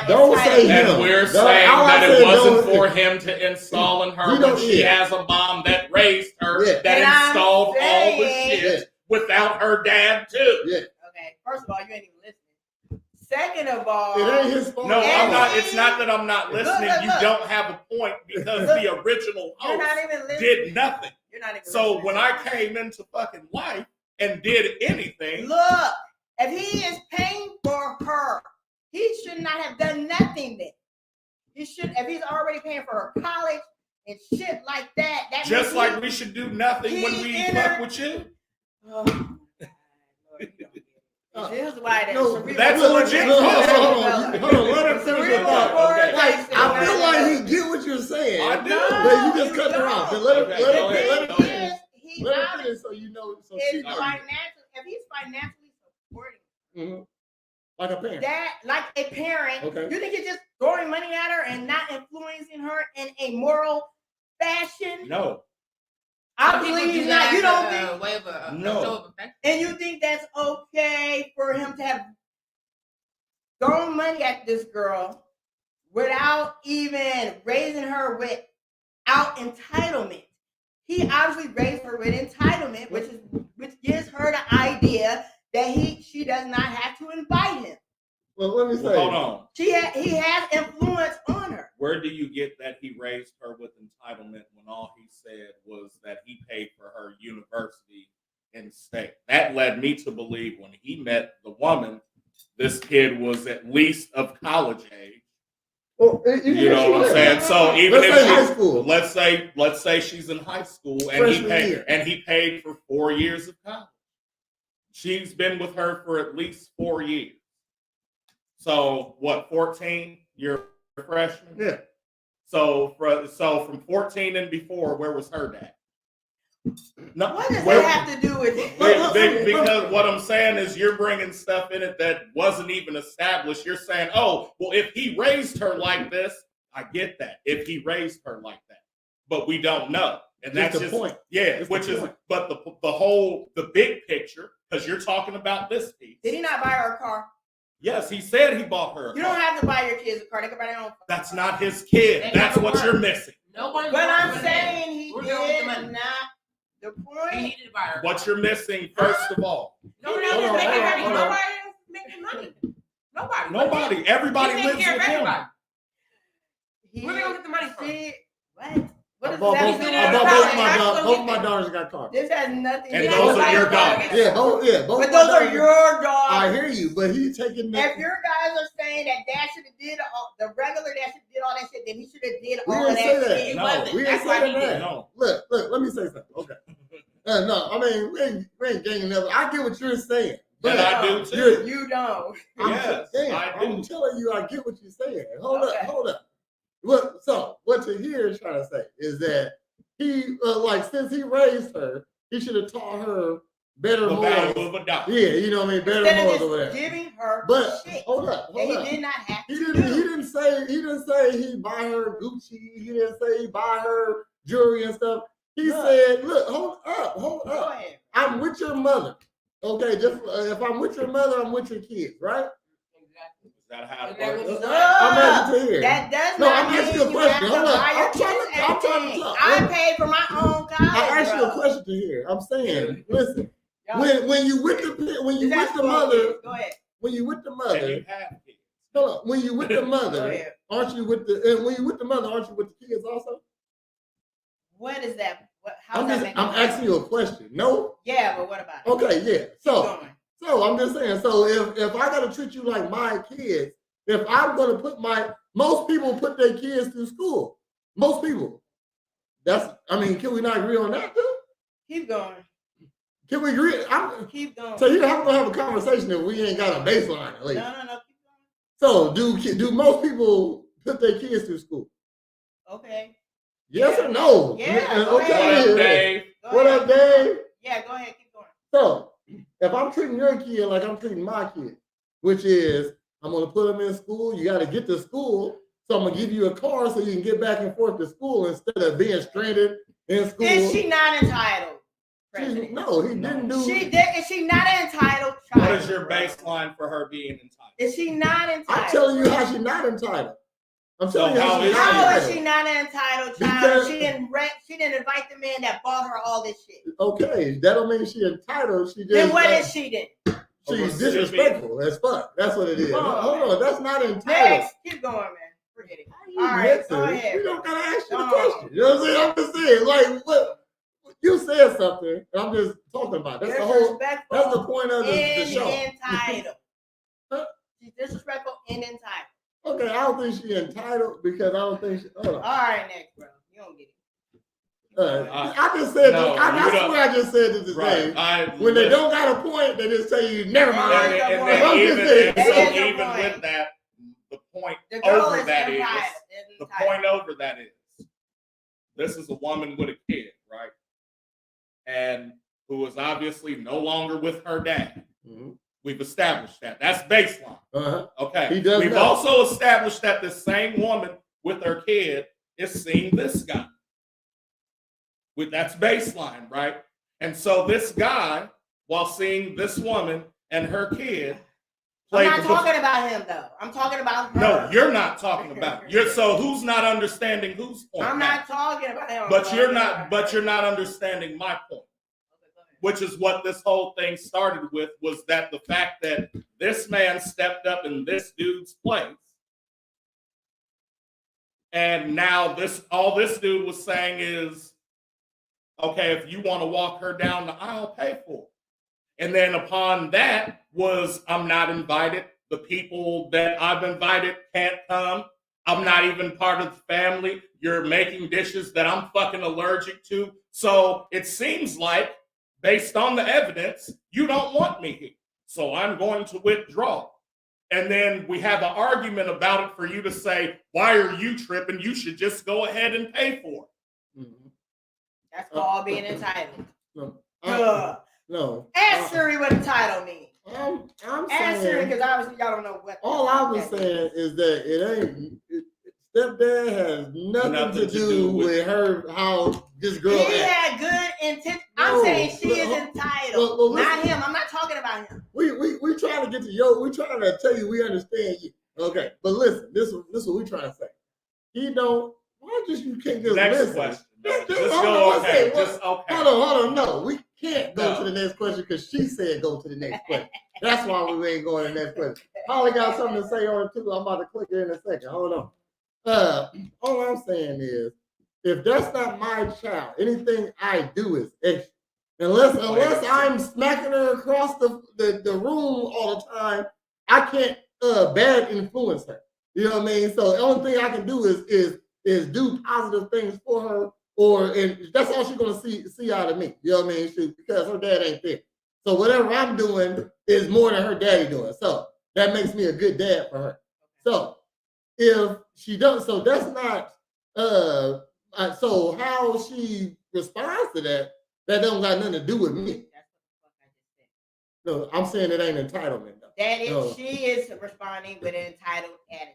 Don't say him. And we're saying that it wasn't for him to install in her when she has a mom that raised her that installed all the shit without her dad too. Yeah. Okay, first of all, you ain't even listening. Second of all, It ain't his fault. No, I'm And not. he- It's not that I'm not listening. Look. You don't have a point because Look, the original you're not host even listening. did nothing. You're not even So listening. when I came into fucking life and did anything, Look, if he is paying for her, he should not have done nothing then. He should, if he's already paying for her college and shit like that. That just means like we should do nothing when we fuck with you. Oh, God, Lord, you don't get it. This is why No, cerebral that's look, legit. look, hold cortex on. development. Hold on, let him finish his thought. Cerebral Okay. cortex I feel like development. he get what you're saying. I do. But you just No, cut you her off. don't. Then let him, Okay, let go him, ahead, let him go finish. He Let him obviously finish so you know. So is she knows. financial. If he's financially supporting Mhm. Like a parent. that, like a parent, Okay. you think you're just throwing money at her and not influencing her in a moral fashion? No, I Some people believe do not. that You as don't a think, way of a No. show of affection. and you think that's okay for him to have thrown money at this girl without even raising her without entitlement. He obviously raised her with entitlement, which gives her the idea that she does not have to invite him. Well, let me say. well, hold on. He has influence on her. Where do you get that he raised her with entitlement when all he said was that he paid for her university in state? That led me to believe when he met the woman, this kid was at least of college age. Well, You know what I'm saying? So even Let's if say she- high school. let's say she's in high school and Freshman year. he paid for 4 years of college. She's been with her for at least 4 years. So what? 14? You're a freshman. Yeah. So from 14 and before, where was her dad? No, What does where- that have to do with it? because what I'm saying is you're bringing stuff in it that wasn't even established. You're saying, oh, well, if he raised her like this, I get that. If he raised her like that, but we don't know, and that's the just point. yeah. That's which the is, point. but the big picture, because you're talking about this piece. Did he not buy her a car? Yes, he said he bought her. You don't have to buy your kids a car. They can buy their own car. That's not his kid. They That's never what were. you're missing. Nobody. But I'm wanted saying he We're going with the did money. not. The He point. needed to buy her. What you're missing, first of all, Nobody Hold is on, making hold on, money. hold on. Nobody is making money. Nobody. nobody, everybody He's lives taking care with of him. everybody. He, Where they gonna get the money from? What? What I does bought that both, have to do I with bought both my college? daughters. Both my daughters got cars. This has nothing. And to do those with are your college. daughters. Yeah, both But my those are daughters. your dogs. I hear you, but he's taking that. If your guys are saying that Dad should have did the regular Dad should have did all that shit, then he should have did We all didn't say that that. shit. He No, wasn't. we ain't That's why saying he that. did. No, Look, let me say something. Okay. No, I mean, we ain't ganging up. I get what you're saying. but But I do too. You don't. Yes, I do. I'm telling you, I get what you're saying. Hold Okay. up. So what Tahir is trying to say is that he, since he raised her, he should have taught her better The value morals. of a dollar. Yeah, you know what I mean, better Instead morals or of whatever. just giving her But shit hold up. that he did not have He to didn't. do. He didn't say he buy her Gucci. He didn't say he buy her jewelry and stuff. He Look. said, "Look, hold Go up. ahead. I'm with your mother. Okay, just if I'm with your mother, I'm with your kids, right? Exactly. Is that how it Is that works? what Look, I'm asking to hear. that does No, not I'm mean asking you a you have question. to Hold up. buy your I'm trying kids to everything. talk. I paid for my own college. I asked you a bro. question to hear. I'm saying, listen, Y'all- when you with the Just ask mother, Go ahead. when you with the And mother, you have kids. hold on, when you with the Go mother, ahead. aren't you with the and when you with the mother, aren't you with the kids also? What is that? How does that make I'm sense? asking you a question. No? Yeah, but what about it? Okay, yeah. Keep So going. I'm just saying, so if I gotta treat you like my kids, if I'm gonna put most people put their kids through school. Most people. Can we not agree on that too? Keep going. Can we agree? Keep going. So you have to have a conversation if we ain't got a baseline at No, least. no. Keep So do most people put their kids through school? going. Okay. Yes or no? Yeah, go What ahead. up, Dave? Go What ahead. up, Dave? Yeah, go ahead. Keep going. So if I'm treating your kid like I'm treating my kid, which is I'm gonna put them in school, you gotta get to school. So I'm gonna give you a car so you can get back and forth to school instead of being stranded in school. Is she not entitled? He President? didn't do. She did. Is she not entitled? What Child? is your baseline for her being entitled? Is she not entitled? I'm telling you how she's not entitled. I'm telling you how how she's is not she? How entitled. is she not entitled, child? Because- She didn't invite the man that bought her all this shit. Okay, that don't mean she entitled. She just. Then what is she then? She's recipient. disrespectful as fuck. That's what it is. Come on, Hold on, that's not entitled. Next, keep going, man. Forget it. All right, go ahead. We don't gotta ask you the No. question. You know what I'm saying? I'm just saying, like, what you said something, and I'm just talking about. That's the whole. Disrespectful That's the point of the and show. entitled. Huh? She's disrespectful and entitled. Okay, I don't think she's entitled because I don't think she. Hold on. All right, next, bro. You don't get it. I just said. No, I you don't- swear I just said this today. Right. When they don't got a point, they just tell you never mind. Right. And I'm then just even, saying. and That so is your even point. with that, the point The girl over is that is entitled. the point over that is this is a woman with a kid, right? And who is obviously no longer with her dad. Mhm. We've established that. That's baseline. Uh-huh. Okay. He does We've know. also established that the same woman with her kid is seeing this guy. That's baseline, right? And so this guy, while seeing this woman and her kid, I'm played not the talking about him though. I'm talking about her. No, you're not talking about it. So who's not understanding whose point? I'm now? not talking about him. But you're not understanding my point, which is what this whole thing started with, was that the fact that this man stepped up in this dude's place. And now all this dude was saying is, okay, if you want to walk her down the aisle, pay for it. And then upon that was, I'm not invited. The people that I've invited can't come. I'm not even part of the family. You're making dishes that I'm fucking allergic to. So it seems like, based on the evidence, you don't want me here. So I'm going to withdraw. And then we have an argument about it for you to say, why are you tripping? You should just go ahead and pay for it. Mhm. That's called being entitled. No. Duh. No. Ask Siri what entitled means. I'm Ask Siri saying. because obviously y'all don't know what. All I was saying is that it ain't. Stepdad has nothing to do with her. How this girl He acts. had good intent. No, I'm saying she is look, entitled, well, not listen. him. I'm not talking about him. We trying to get to yo. We trying to tell you we understand you. Okay, but listen. This is what we trying to say. He don't. Why just you can't just Next listen? question. Just Just hold on, go let's okay. say, Just okay. Hold on. No, we can't go No. to the next question because she said go to the next question. That's why we ain't going to the next question. Holly got something to say on it too. I'm about to click it in a second. Hold on. All I'm saying is, if that's not my child, anything I do is extra. Unless I'm smacking her across the room all the time, I can't bad influence her. You know what I mean? So the only thing I can do is do positive things for her, and that's all she's gonna see out of me. You know what I mean? Because her dad ain't there. So whatever I'm doing is more than her daddy doing. So that makes me a good dad for her. So if she does, so that's not so how she responds to that don't got nothing to do with me. That's what the fuck I just said. No, I'm saying it ain't entitlement though. That is, No. she is responding with an entitled attitude.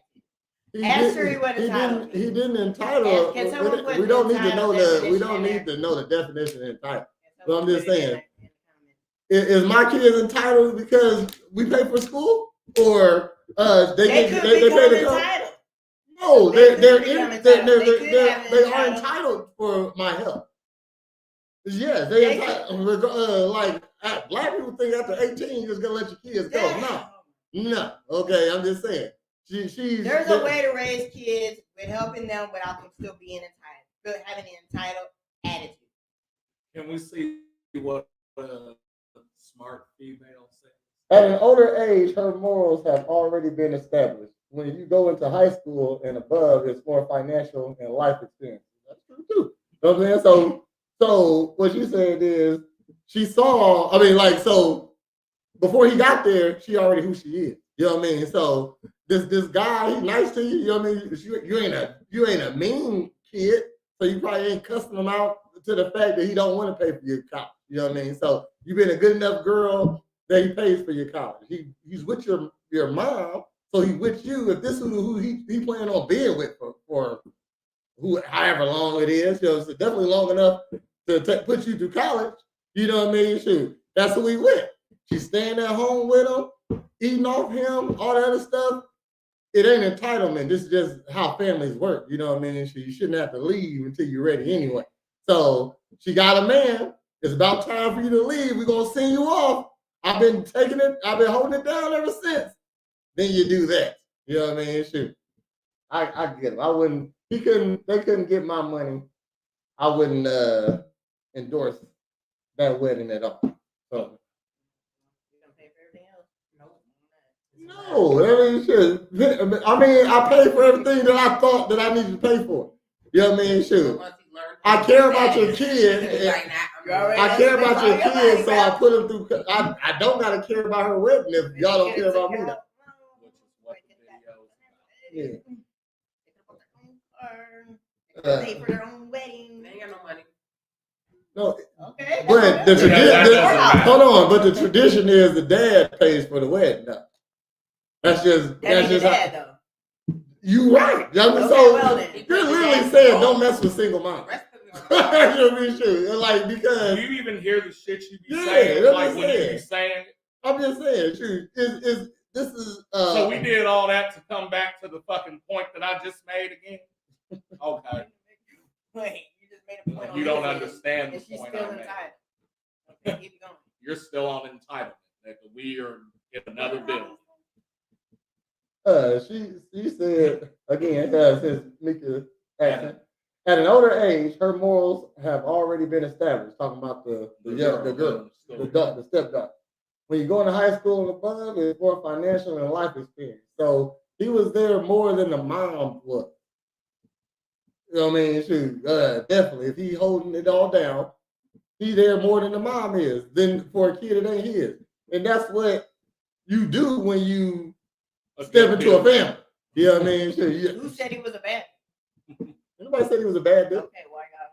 He Ask didn't- her what he entitled didn't. He didn't entitle. Can someone put We don't need to entitled know the. We definition don't in need there? to know the definition of entitled. And Well, I'm someone just put it in saying. the comments. Is my kids entitled because we pay for school, or They they could pay become to come? entitled. No, They could they're become in, entitled. They could have they are entitled. entitled for my help. Yes, they They entitled. Like black people think after 18 you're just gonna let your kids go. Damn. No. Okay, I'm just saying. She's There's a way to raise kids with helping them without them still being entitled, having an entitled attitude. Can we see what a smart female says? At an older age, her morals have already been established. When you go into high school and above, it's more financial and life experience. That's true too. You know what I'm saying? So what you said is she saw. I mean, like, so before he got there, she already who she is. You know what I mean? So this guy, he's nice to you. You know what I mean? You ain't a mean kid, so you probably ain't cussing him out to the fact that he don't want to pay for your college. You know what I mean? So you've been a good enough girl that he pays for your college. He's with your mom, so he with you. If this is who he planning on being with for however long it is, you know, it's definitely long enough to put you through college. You know what I mean? Shoot, that's who he with. She's staying at home with him, eating off him, all that other stuff. It ain't entitlement. This is just how families work. You know what I mean? You shouldn't have to leave until you're ready anyway. So she got a man. It's about time for you to leave. We're gonna send you off. I've been taking it, I've been holding it down ever since. Then you do that. You know what I mean? Shoot. I get it. I wouldn't, they couldn't get my money. I wouldn't endorse that wedding at all. So You gonna pay for everything else? no, I mean, shit. I mean, I paid for everything that I thought that I needed to pay for. You know what I mean? Shoot. I care about your kid. I care about your kids, so I put them through. I don't gotta care about her wedding if y'all don't care about me. Though. Yeah. Pay for their own wedding. They ain't got no money. No, Okay. but the that tradition. doesn't matter. Hold on, but the tradition is the dad pays for the wedding. No. That's just dad, how. though. You right. I mean, Okay, so well then. you're literally saying don't mess with single moms. You know what I mean? Sure. Like because Do you even hear the shit you be Yeah, saying? that's Like what when I'm you be saying it? I'm just saying, shoot, this is So we did all that to come back to the fucking point that I just made again? Okay. Wait, you just made a point. You on don't this end, understand and the she's point still I made. entitled. Okay, keep going. You're still on entitlement, nigga. We are in another bill. she said again, since Mika accent, at an older age, her morals have already been established. Talking about the girl, the stepdaughter. When you go into high school and above, it's more financial and life experience. So he was there more than the mom was. You know what I mean? Shoot, definitely. If he holding it all down, he's there more than the mom is. Then for a kid, it ain't his. And that's what you do when you step into a family. You know what I mean? Shoot, Who said he was a bad? Nobody said he was a bad dude. Okay, why not?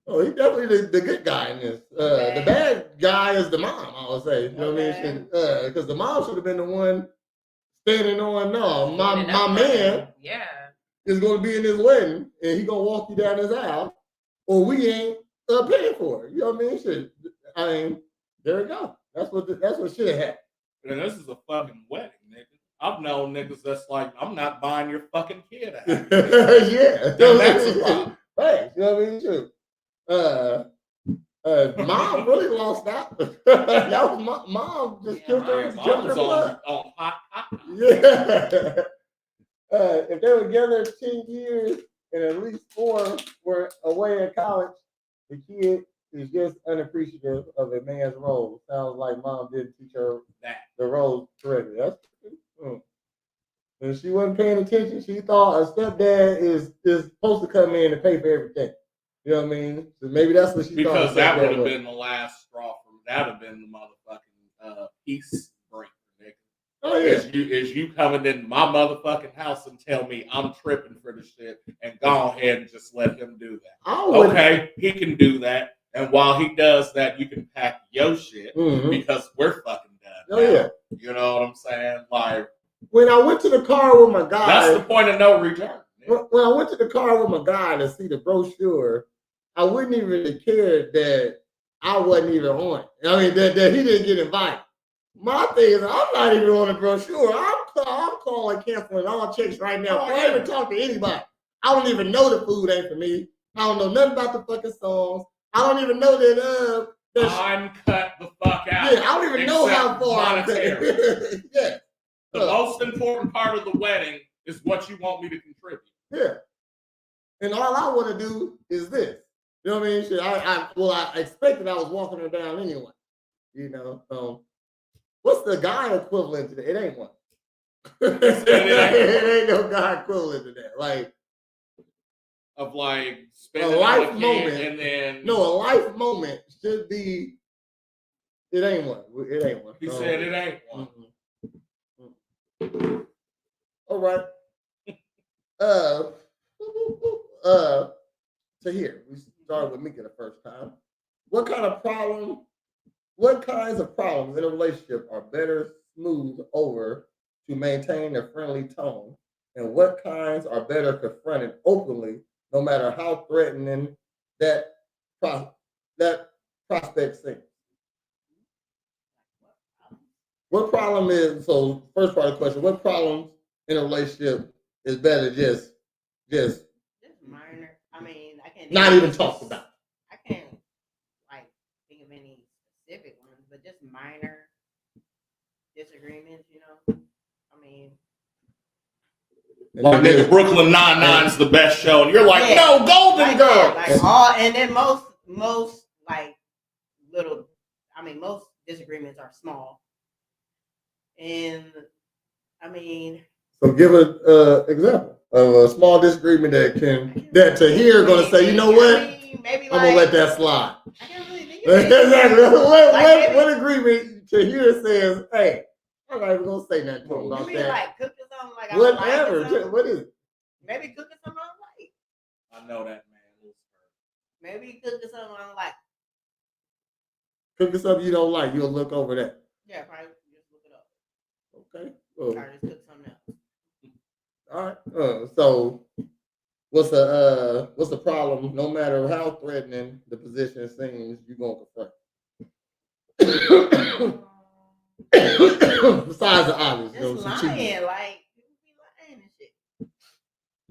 Oh, he's definitely the good guy in this. The bad guy is the mom, I would say. You know what I mean? Because the mom should have been the one standing on, no, my man is going to be in his wedding, and he going to walk you down his aisle, or we ain't paying for it. You know what I mean? Shit. I mean, there we go. That's what should happen. And this is a fucking wedding, nigga. I've known niggas that's like, I'm not buying your fucking kid out. Yeah. That's a problem. Right. You know what I mean? Shoot. Mom really lost out. That was mom just killed her blood. On hot. Yeah. If they were together 10 years and at least 4 were away at college, the kid is just unappreciative of a man's role. Sounds like mom didn't teach her the role correctly. That's and she wasn't paying attention. She thought a stepdad is supposed to come in and pay for everything. You know what I mean? So maybe that's what she thought. Because that would have been the last straw for me. That would have been the motherfucking peace breaker, nigga. Oh, yeah. Is you coming in my motherfucking house and tell me I'm tripping for the shit and go ahead and just let him do that. Okay, he can do that. And while he does that, you can pack your shit because we're fucking done. Oh, yeah. You know what I'm saying? Like, when I went to the car with my guy. That's the point of no return. When I went to the car with my guy to see the brochure, I wouldn't even care that I wasn't even on it. I mean, that he didn't get invited. My thing is, I'm not even on the brochure. I'm calling canceling all checks right now. Before I even talk to anybody. I don't even know the food ain't for me. I don't know nothing about the fucking songs. I don't even know that. I'm cut the fuck out. Yeah, I don't even know how far I'm cut. Yeah. The most important part of the wedding is what you want me to contribute. Yeah. And all I want to do is this. You know what I mean? Shit, I expected I was walking her down anyway. You know, what's the guy equivalent to that? It ain't one. It ain't no guy equivalent to that. Like of like spending a life moment, and then a life moment should be. It ain't one. It ain't one. He said it ain't one. All right. So here we started with Mika the first time. What kinds of problems in a relationship are better smoothed over to maintain a friendly tone, and what kinds are better confronted openly, no matter how threatening that prospect seems? What problem is, so first part of the question, what problems in a relationship is better just minor? I mean, I can't not even talk about? I can't like think of any specific ones, but just minor disagreements, you know. I mean, Like nigga, Brooklyn Nine-Nine's the best show, and you're like, Yeah. no, Golden like Girls. that, like all, and then most like little, I mean, most disagreements are small, and I mean, So give an example of a small disagreement that Tahir gonna say, you know what? I mean, maybe I'm gonna let that slide. I can't really think of anything. Exactly. Like What agreement Tahir says, hey, I'm not even gonna say nothing to him about Maybe that. like cooking something like I don't like or Whatever. something. What is it? Maybe cooking something I don't like. I know that man was hurt. Maybe cooking something I don't like. Cooking something you don't like, you'll look over that. Yeah, probably just look it up. Okay. Or just cook something else. All right. So what's the problem? No matter how threatening the position seems, you're gonna confront. Besides the obvious, you know, Just some lying, cheating. like people be lying and shit.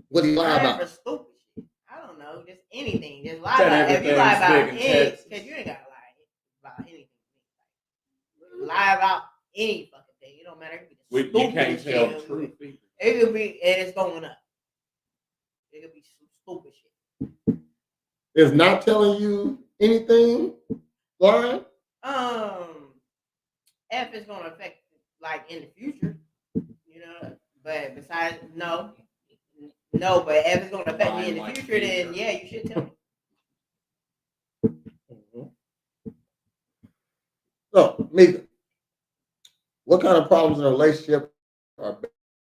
What do you lie Lying about? for stupid shit. I don't know, just anything. Just lie Said about if you lie everything's about big in anything, Texas. because you ain't gotta lie about anything. Lie about any fucking thing. It don't matter. It could be the You can't stupidest tell shit. the truth either. It could be, and it's going up. It could be some stupid shit. Is not telling you anything lying? If it's gonna affect like in the future, you know. But besides, no. But if it's gonna affect me in the future, then yeah, you should tell me. So, Mika, what kind of problems in a relationship are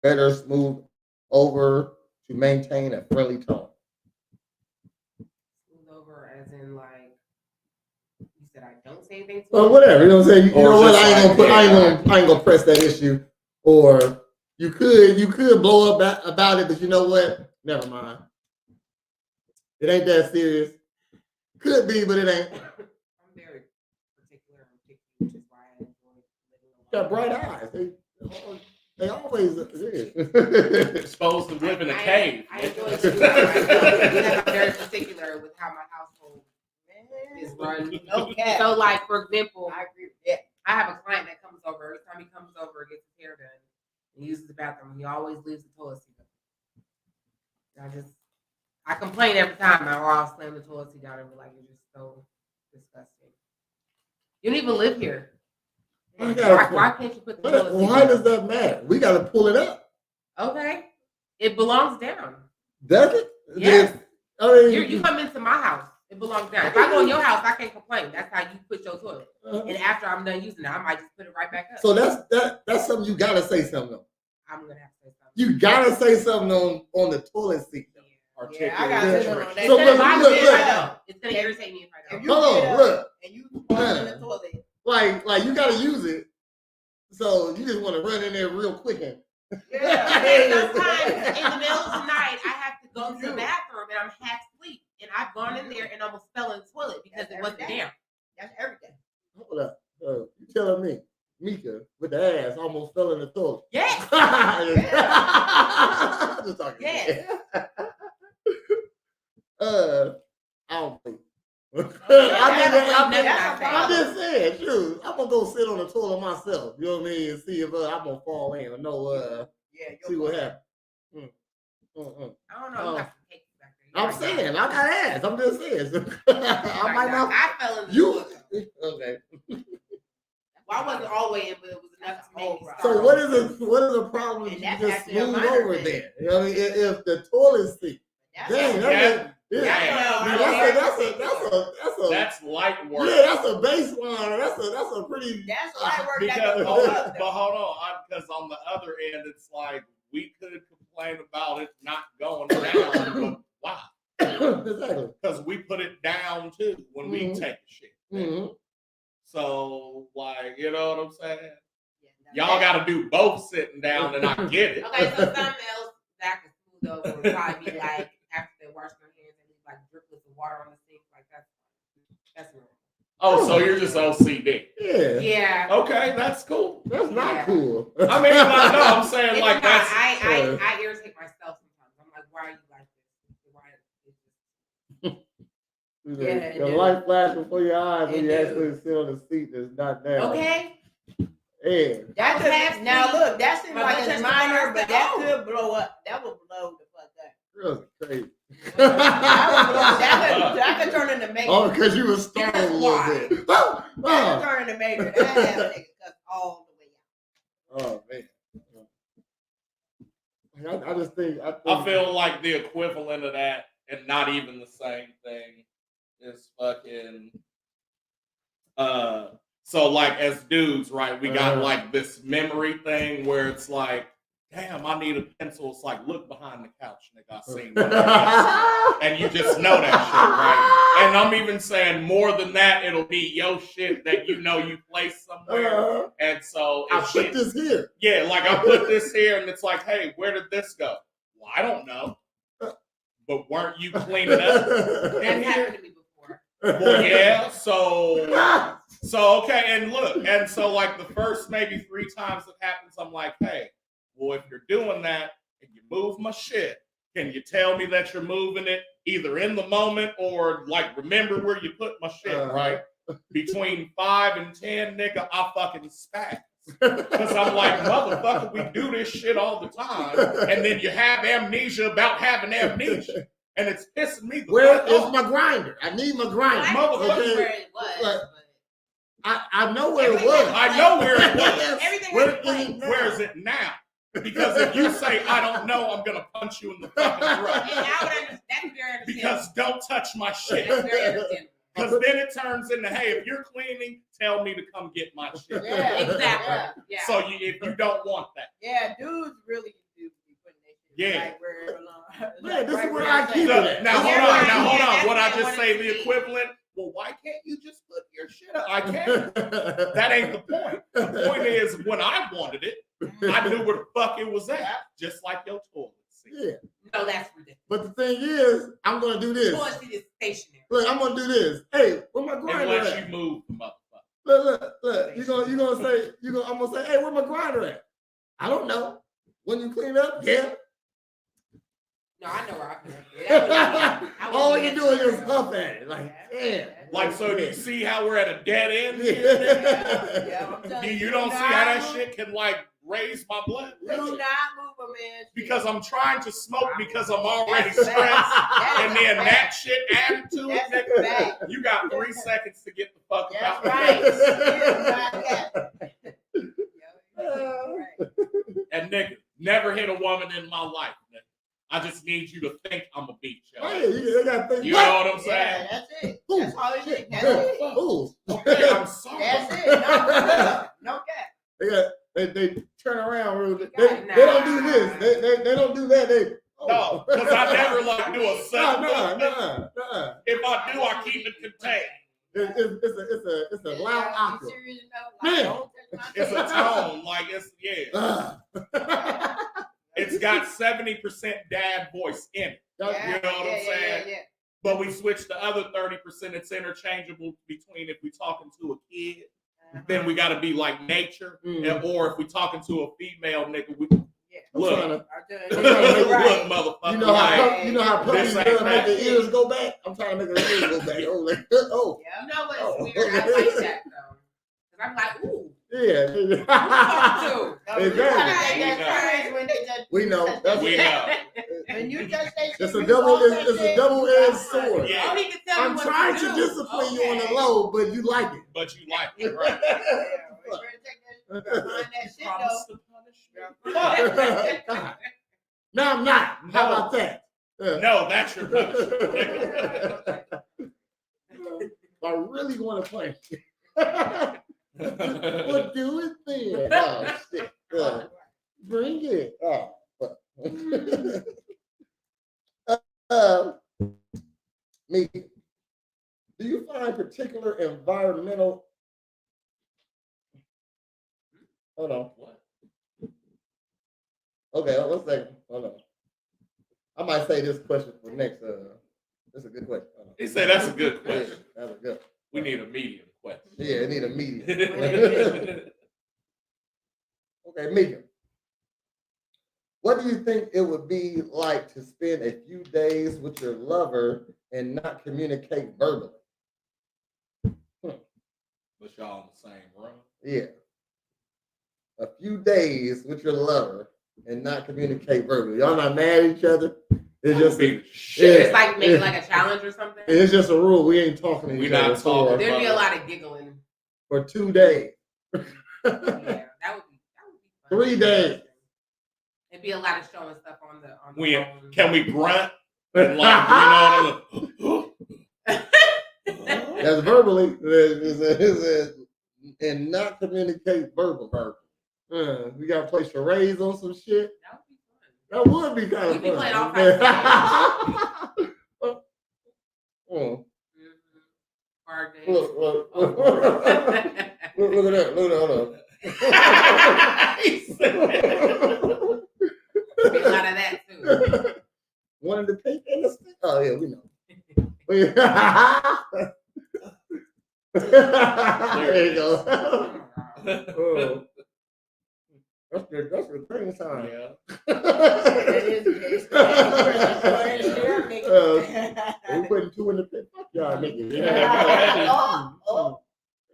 better smoothed over to maintain a friendly tone? Smooth over as in like you said I don't say anything to Well, him. whatever. You know what I'm saying? You Or know what? just I ain't like, gonna press that issue. Or you could blow up about it, but you know what? Never mind. It ain't that serious. Could be, but it ain't. I'm very particular and picky, which is why I enjoy living alone. Got bright eyes. They always You're supposed to live in a cave. I enjoy living by myself because I'm very particular with how my household is run. Okay. So, like for example, I agree with that. I have a client that comes over. Every time he comes over, gets his hair done, and uses the bathroom. He always leaves the toilet seat up. I complain every time. I'll slam the toilet seat down and be like, "You're just so disgusting. You don't even live here. Why can't you put the toilet seat Why down?" does that matter? We got to pull it up. Okay, it belongs down. Does it? Yes. I mean, You come into my house, it belongs down. If I go in your house, I can't complain. That's how you put your toilet. And after I'm done using it, I might just put it right back up. So that's something you gotta say something on. I'm gonna have to say something. You gotta say something on the toilet seat. Yeah, I got Yeah. to on that. So It's look, gonna irritate me if I If don't. you Hold get on, up look. and you fall in the toilet. Like you gotta use it. So you just want to run in there real quick and Okay, sometimes in the middle of the night, I have to go to the bathroom and I'm half asleep, and I've gone in there and almost fell in the toilet because it wasn't down. That's everything. hold up. You telling me Mika with the ass almost fell in the toilet? Yes. Just talking. Yes. I don't think. I'm I'm just saying, true. I'm gonna go sit on the toilet myself. You know what I mean? And see if I'm gonna fall in or no. See what happens. I don't know. Oh. You got some cakes back there. I'm saying, I got ass. I'm just saying. I might not. I fell in the You toilet. okay? Well, I wasn't all the way in, but it was enough to make me start. So what is a problem if And you that's just actually a smooth minor over thing. there? You know what I mean? If the toilet seat, dang, That's light work. yeah, that's a baseline. That's a pretty. That's light work. That Because, goes hold up, on, but hold on, because on the other end, it's like we could complain about it not going down, but why? Exactly. Because we put it down too when we Mhm. take a shit. Mm-hmm. So, like, you know what I'm saying? Yeah, Y'all got to do both sitting down, and I get it. Okay, so something else that I can smooth over would probably be like after they wash their hands and leave like driplets of water on the sink, like that's normal. Oh, so you're just OCD. Yeah. Yeah. Okay, that's cool. That's not Yeah. cool. I mean, like, no, I'm saying It's like not. that's. I irritate myself sometimes. I'm like, why are you like this? Why? Yeah, the it light flash before your eyes when It you do. actually sit on the seat that's not down. Okay. Yeah. That I was could, half now asleep. look, that seems My like blood it's pressure minor, started but to- that oh. could blow up. That would blow the fuck up. Girls are crazy. That could turn into major. Oh, because you were startled a little why? bit. That could turn into major. That have a nigga cuss all the way out. Oh man. I just think I feel like the equivalent of that, and not even the same thing, is fucking. So like as dudes, right? We got like this memory thing where it's like, damn, I need a pencil. It's like, look behind the couch, nigga. I seen one. And you just know that shit, right? And I'm even saying more than that, it'll be your shit that you know you placed somewhere. And so I if put shit, this here. yeah, like I put this here, and it's like, hey, where did this go? Well, I don't know. But weren't you cleaning up? That happened to me before. Well, yeah. So okay, and look, and so like the first maybe 3 times it happens, I'm like, hey, well, if you're doing that and you move my shit, can you tell me that you're moving it either in the moment or like remember where you put my shit, right? Between 5 and 10, nigga, I fucking spaz. Because I'm like, motherfucker, we do this shit all the time. And then you have amnesia about having amnesia. And it's pissing me the Where fuck is off. my grinder? I need my grinder. I Motherfucker. know where it was. Like, but I know where it Everything was. I know where it was. everything Where has a is place. it now? Where is it now? Because if you say I don't know, I'm gonna punch you in the fucking And throat. I would understand. That's very understandable. Because don't touch my shit. That's very understandable. Because then it turns into, hey, if you're cleaning, tell me to come get my shit. Yeah, Exactly. Yeah. So if you don't want that, Yeah, dudes really do be putting that shit Yeah. right where it belongs. Man, this is where where I it's keep at. it at. now hold Yeah, on, now hold yeah, on. What I that's just what I say wanted the to see. equivalent? Well, why can't you just put your shit up? I can't. That ain't the point. The point is when I wanted it, I knew where the fuck it was at, just like your toilet seat. Yeah. No, that's ridiculous. But the thing is, I'm gonna do this. Toilet seat is stationary. Look, I'm gonna do this. Hey, where my grinder Unless at? you move the motherfucker. Look. You gonna say I'm gonna say, hey, where my grinder at? I don't know. When you clean up, yeah. No, I know where I put it. That wouldn't be- I All wouldn't you be doing is answering. huff at it. Like, damn. Like, so do you see how we're at a dead end here? Yeah, yeah, I'm telling You don't see how that shit can like raise my blood Do pressure? not move a man's shit. Because I'm trying to smoke because I'm already That's stressed. fact. And then that shit added to it, That's nigga. fact. You got 3 seconds to get the fuck That's out. right. Yeah, right. And nigga, never hit a woman in my life, nigga. I just need you to think I'm a beach. Hey, you gotta think. You know what I'm saying? Yeah, that's it. Ooh, That's all it is. shit. That's it. Ooh. Okay, I'm sorry. That's it. No cap. They turn around. They Nah. don't do this. They don't do that. They No, because I never like do a second. No. If I do, I keep it contained. It's a loud You octave. serious enough? Man. Don't touch my It's a tone, like it's It's got 70% dad voice in it. You know what I'm saying? Yeah. But we switch the other 30%. It's interchangeable between if we're talking to a kid, then we got to be like nature, and, or if we're talking to a female nigga, we look, Look, Right. motherfucker. you know how like, you know how puppies this ain't make that. their ears go back. I'm trying to make their ears go back. Oh, You know what's Oh. weird? I like that though. Cause I'm like, ooh, yeah. too. Exactly. We know. That's we know. When you touch that shit, It's a you double. walk that It's a shit, double-edged you sword. Yeah. Don't even tell me I'm what trying to to do. discipline you on the Okay. low, but you like it. But you like it, right? Yeah, we better take that behind that shit Promise though. to punish me. God. No, I'm not. How about that? No, that's your punishment. I really want to play. Well, do it then. Oh, shit. Bring it. Oh, fuck. Me. Do you find particular environmental? Hold on. What? Okay, one second. Hold on. I might say this question for next. That's a good question. Hold on. He said that's a good Yeah, question. that's a good. We need a medium question. Yeah, it need a medium. Okay, Mika. What do you think it would be like to spend a few days with your lover and not communicate verbally? But y'all in the same room. Yeah. A few days with your lover and not communicate verbally. Y'all not mad at each other. It's just be a, shit. It's like maybe like a challenge or something. it's just a rule. We ain't talking to We each not other talking. There'd be a lot of giggling. for 2 days. Yeah, that would be fun. 3 days. It'd be a lot of showing stuff on the phone. Can we grunt? And like, you know, That's verbally. And not communicate verbal. We gotta play charades on some shit. That would be fun. That would be kind of We'd be fun. playing all kinds Oh, Card games. look, look at that. Look at that. Hold on. Be a lot of that too. One of the pink and the stick. Oh yeah, we know. There you go. Oh. That's the thing time. yeah. We putting 2 in the pit. Fuck y'all niggas.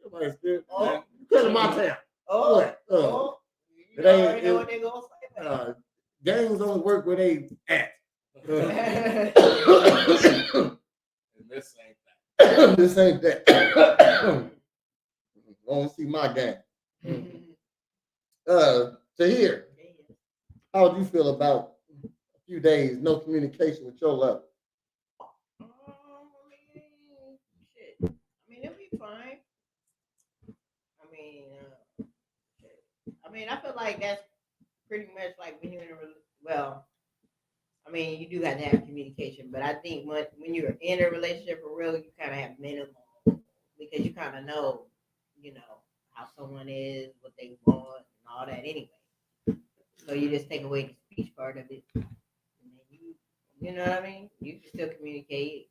Everybody's good. Cut my town. You already know what they gonna say. Gangs only work where they at. And this ain't that. This ain't that. Don't see my gang. Tahir, how would you feel about a few days no communication with your lover? Shit. I mean, it'll be fine. I feel like that's pretty much like when you're in a you do have to have communication, but I think when you're in a relationship for real, you kind of have minimal because you kind of know, how someone is, what they want, and all that anyway. So you just take away the speech part of it, and then you know what I mean? You can still communicate,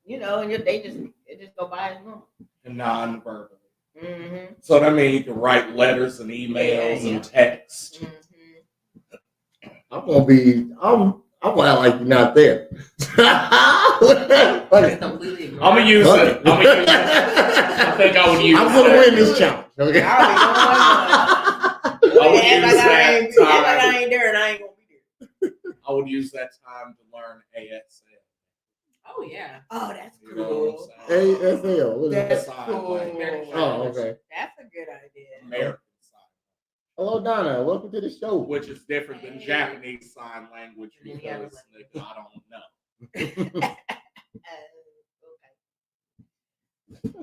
and it just go by as normal. And non-verbally. Mm-hmm. So that means you can write letters and emails and texts. Mm-hmm. I'm gonna act like you're not there. Completely ignored. I'm gonna use it. I think I would use I'm gonna win this challenge. Okay. I I would use that I time. ain't there and I ain't gonna be there. I would use that time to learn ASL. Oh yeah. Oh, that's You know cool. what I'm saying? ASL. What is That's that? cool. Oh, okay. That's a good idea. American Sign, Hello, Donna. Welcome to the show. which is different than Japanese Sign Language And then the other because nigga, I don't know. Okay.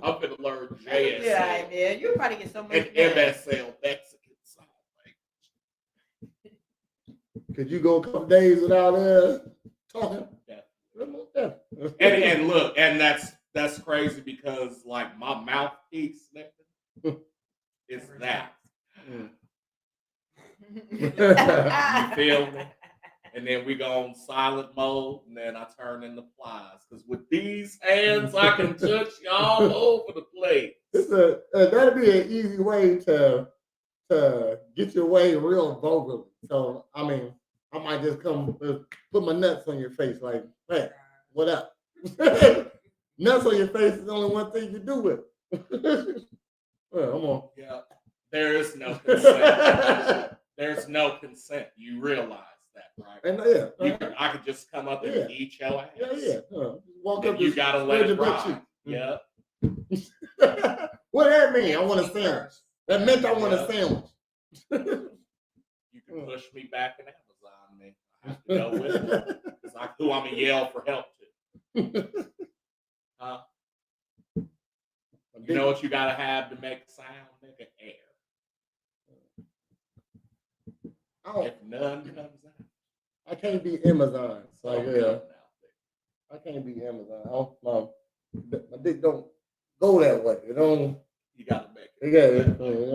I'm gonna learn That's a good JSL idea. You'll probably get so much. and MSL Mexican Sign Language. Could you go a couple days without talking? Yeah. And look, and that's crazy because like my mouthpiece, nigga, is that. You feel me? And then we go on silent mode, and then I turn into plies. Because with these hands, I can touch y'all over the place. That'd be an easy way to get your way real vocally. So I mean, I might just come put my nuts on your face, like, hey, what up? Nuts on your face is the only one thing you do with. Well, come on. Yeah, there is no consent. There's no consent. You realize that, right? And I could just come up and eat your ass. Yeah. Walk And up. you gotta let it butt ride. Yeah. cheek. What that mean? I want a sandwich. That meant I want a sandwich. You can push me back in Amazon, man. I have to go with it. It's like who I'm gonna yell for help to. Huh? You know what you gotta have to make a sound, nigga? Air. If none comes out, I can't be Amazon. So something yeah, comes out there. I can't be Amazon. My dick don't go that way. It don't. You gotta make it. Yeah,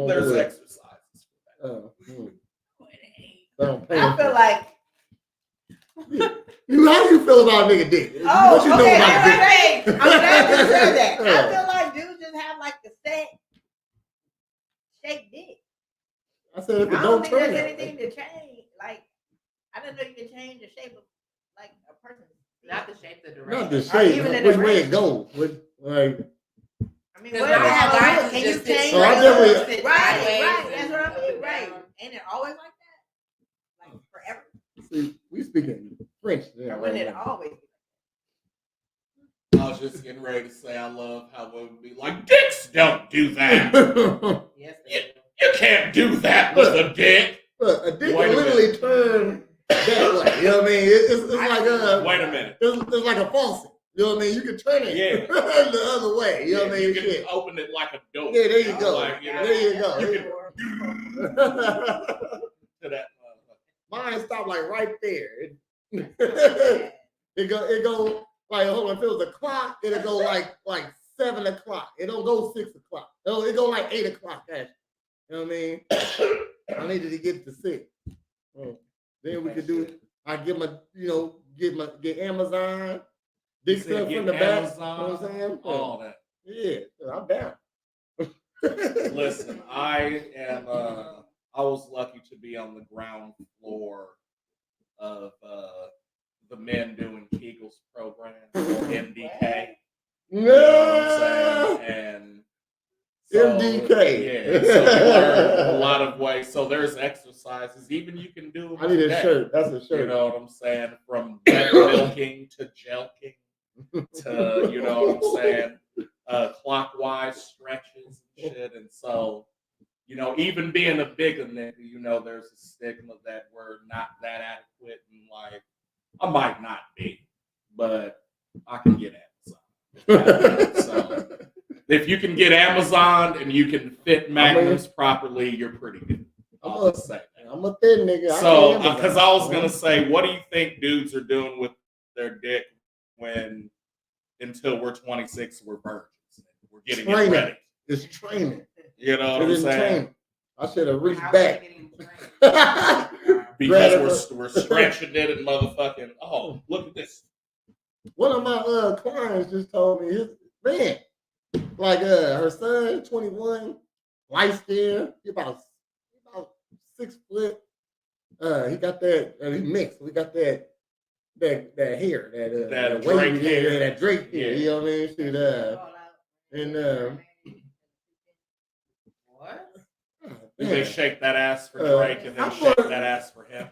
There's exercises for that. I feel like. How you feel about nigga dick? Oh, What you know okay. about dick? I'm glad you said that. I feel like dudes just have like the set shaped dick. I said if I it don't don't think turn there's that anything way. to change. I didn't know you could change the shape of like a person. Not the shape, the direction. Not the Or shape, even the which way it direction. goes. Like, I mean, Because what I have guys can who you just sit change? Oh, I the- definitely- sit right, sideways right. and That's what I up mean. and Right. down. Ain't it always like that? Like forever? see, we speaking French. Or when it always? I was just getting ready to say I love how women be like, dicks don't do that. Yes, Yeah. You can't do that with a dick. Look, a dick Wait can a literally turn that way. You know what I mean? It's like Wait a minute. it's like a faucet. You know what I mean? You can turn it Yeah. the other way. You know what I mean? You can Shit. open it like a door. Yeah, there you go. Like, you know, There you go. to that. Mine stopped like right there. It go like, hold on, if it was a clock, it'll go like 7 o'clock. It don't go 6 o'clock. It go like 8 o'clock actually. You know what I mean? I needed to get to 6. Then we could do. I get my, get Amazon. Dick You said stuff get from the back. Amazon, You know what I'm saying? all that. Yeah, I'm down. Listen, I am. I was lucky to be on the ground floor of the Men Doing Kegels program, or MDK. You know what I'm saying? And so, MDK. Yeah, so we learned a lot of ways. So there's exercises, even you can do. I need a today. shirt. That's a shirt. You know what I'm saying? From wet milking to jelking to, you know what I'm saying, clockwise stretches and shit. And so, even being a bigger nigga, there's a stigma that we're not that adequate, and like, I might not be, but I can get Amazon. So if you can get Amazon and you can fit magnums properly, you're pretty good. I'll just say that. I'm a thin nigga. So, because I was gonna say, what do you think dudes are doing with their dick until we're 26, we're virgins, we're getting it ready? It's training. You know what It I'm is saying? training. I should have reached How are back. they getting trained? Because we're stretching it and motherfucking. Oh, look at this. One of my clients just told me, her son, 21, light skin, he about 6 foot. He got that. He mixed. We got that hair, that Drake wavy hair. that Drake hair. Yeah. You know what I mean? Shit, What? Do they shake that ass for Drake and then shake that ass for him?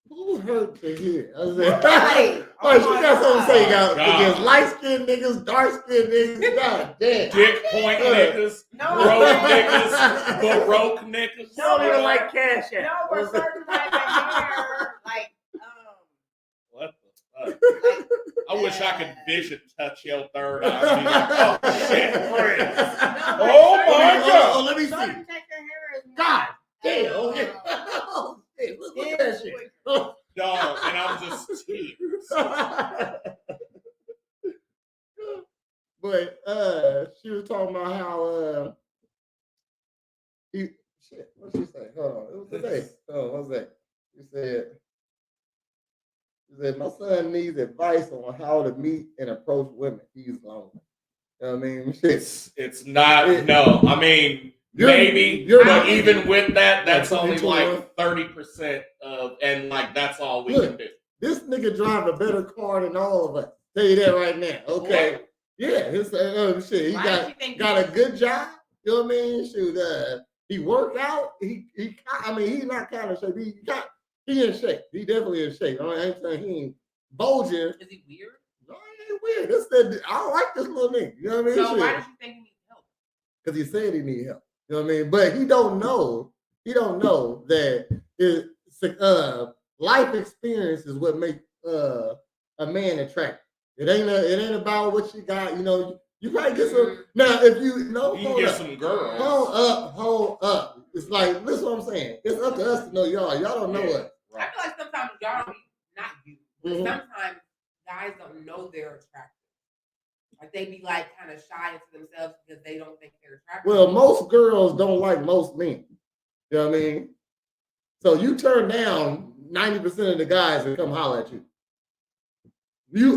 Who hurt to hear? I said, Right. like, she got something to say, God. against light skinned niggas, dark skinned niggas. God damn. Dick point niggas, broke niggas. No, you know? like cash No, we're certain type of hair, like What the fuck? I wish I could vision touch your third eye and be like, oh shit, Prez. Oh my God. Oh, let me see. certain type of hair is God damn. Okay. Oh, hey, look at that shit. Oh. Dog, and I'm just tears. But she was talking about how what she say? Hold on. It was today. Oh, what's that? She said, my son needs advice on how to meet and approach women. He's lonely. You know what I mean? Shit. It's not, no. I mean, maybe, but even with that, that's only like 30% of, and like, that's all we can do. This nigga drive a better car than all of us. Tell you that right now. Okay. What? Yeah, his shit. He got a good job. You know what I mean? Shoot, he worked out. He's not kind of shape. He in shape. He definitely in shape. I ain't saying he ain't bulging. Is he weird? No, he ain't weird. I don't like this little nigga. You know what I mean? So why does you think he needs help? Because he said he need help. You know what I mean? But he don't know that life experience is what makes a man attractive. It ain't about what you got. You probably get some. Now, if you can get some girls. Hold up. It's like, listen what I'm saying. It's up to us to know y'all. Y'all don't know us. I feel like sometimes y'all don't, not you, but Mhm. sometimes guys don't know they're attractive. Like they be like kind of shy into themselves because they don't think they're attractive. Well, most girls don't like most men. You know what I mean? So you turn down 90% of the guys that come holler at you.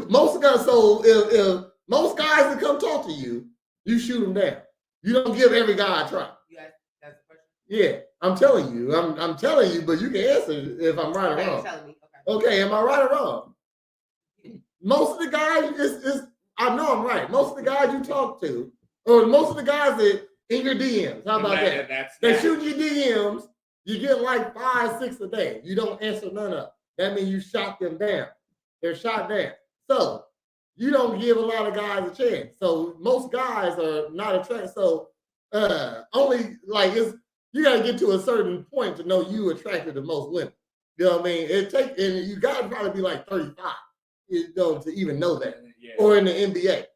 Most guys. So if most guys that come talk to you, you shoot them down. You don't give every guy a try. You guys, that's the question. Yeah, I'm telling you. I'm telling you, but you can answer if I'm right or Okay, wrong. you're telling me. Okay. Okay, am I right or wrong? Most of the guys I know I'm right. Most of the guys you talk to, or most of the guys that in your DMs, how about that? They shoot your DMs, you get like 5, 6 a day. You don't answer none of them. That means you shot them down. They're shot down. So you don't give a lot of guys a chance. So most guys are not attracted. So only like you gotta get to a certain point to know you attracted to most women. You know what I mean? And you gotta probably be like 35, to even know that. Yeah. Or in the NBA.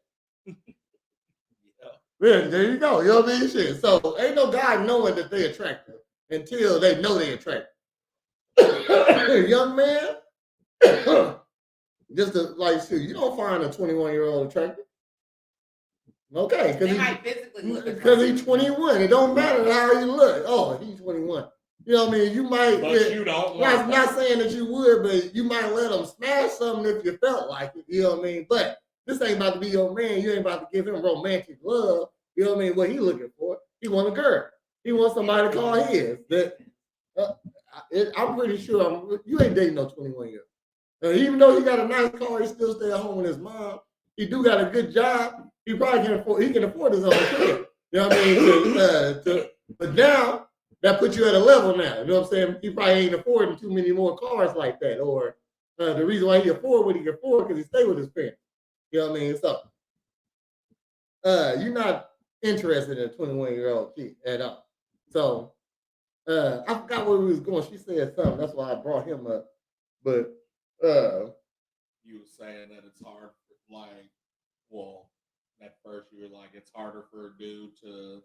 Yeah, there you go. You know what I mean? Shit. So ain't no guy knowing that they attractive until they know they attractive. Young man, just to, like, shoot, you don't find a 21-year-old attractive. Okay, They might physically look because he's 21. It don't matter how he look. Oh, he's 21. You know what I mean? You might. But you don't want not saying that you would, but you might let him smash something if you felt like it. You know what I mean? But this ain't about to be your man. You ain't about to give him romantic love. You know what I mean? What he looking for? He want a girl. He wants somebody to call his. I'm pretty sure you ain't dating no 21-year-old. Even though he got a nice car, he still stay at home with his mom. He do got a good job. He probably can afford his own kid. You know what I mean? But now that puts you at a level now. You know what I'm saying? He probably ain't affording too many more cars like that. Or the reason why he afford what he can afford because he stay with his parents. You know what I mean? So you're not interested in a 21-year-old kid at all. So I forgot where we was going. She said something. That's why I brought him up. But you were saying that it's hard, that first you were like, it's harder for a dude to,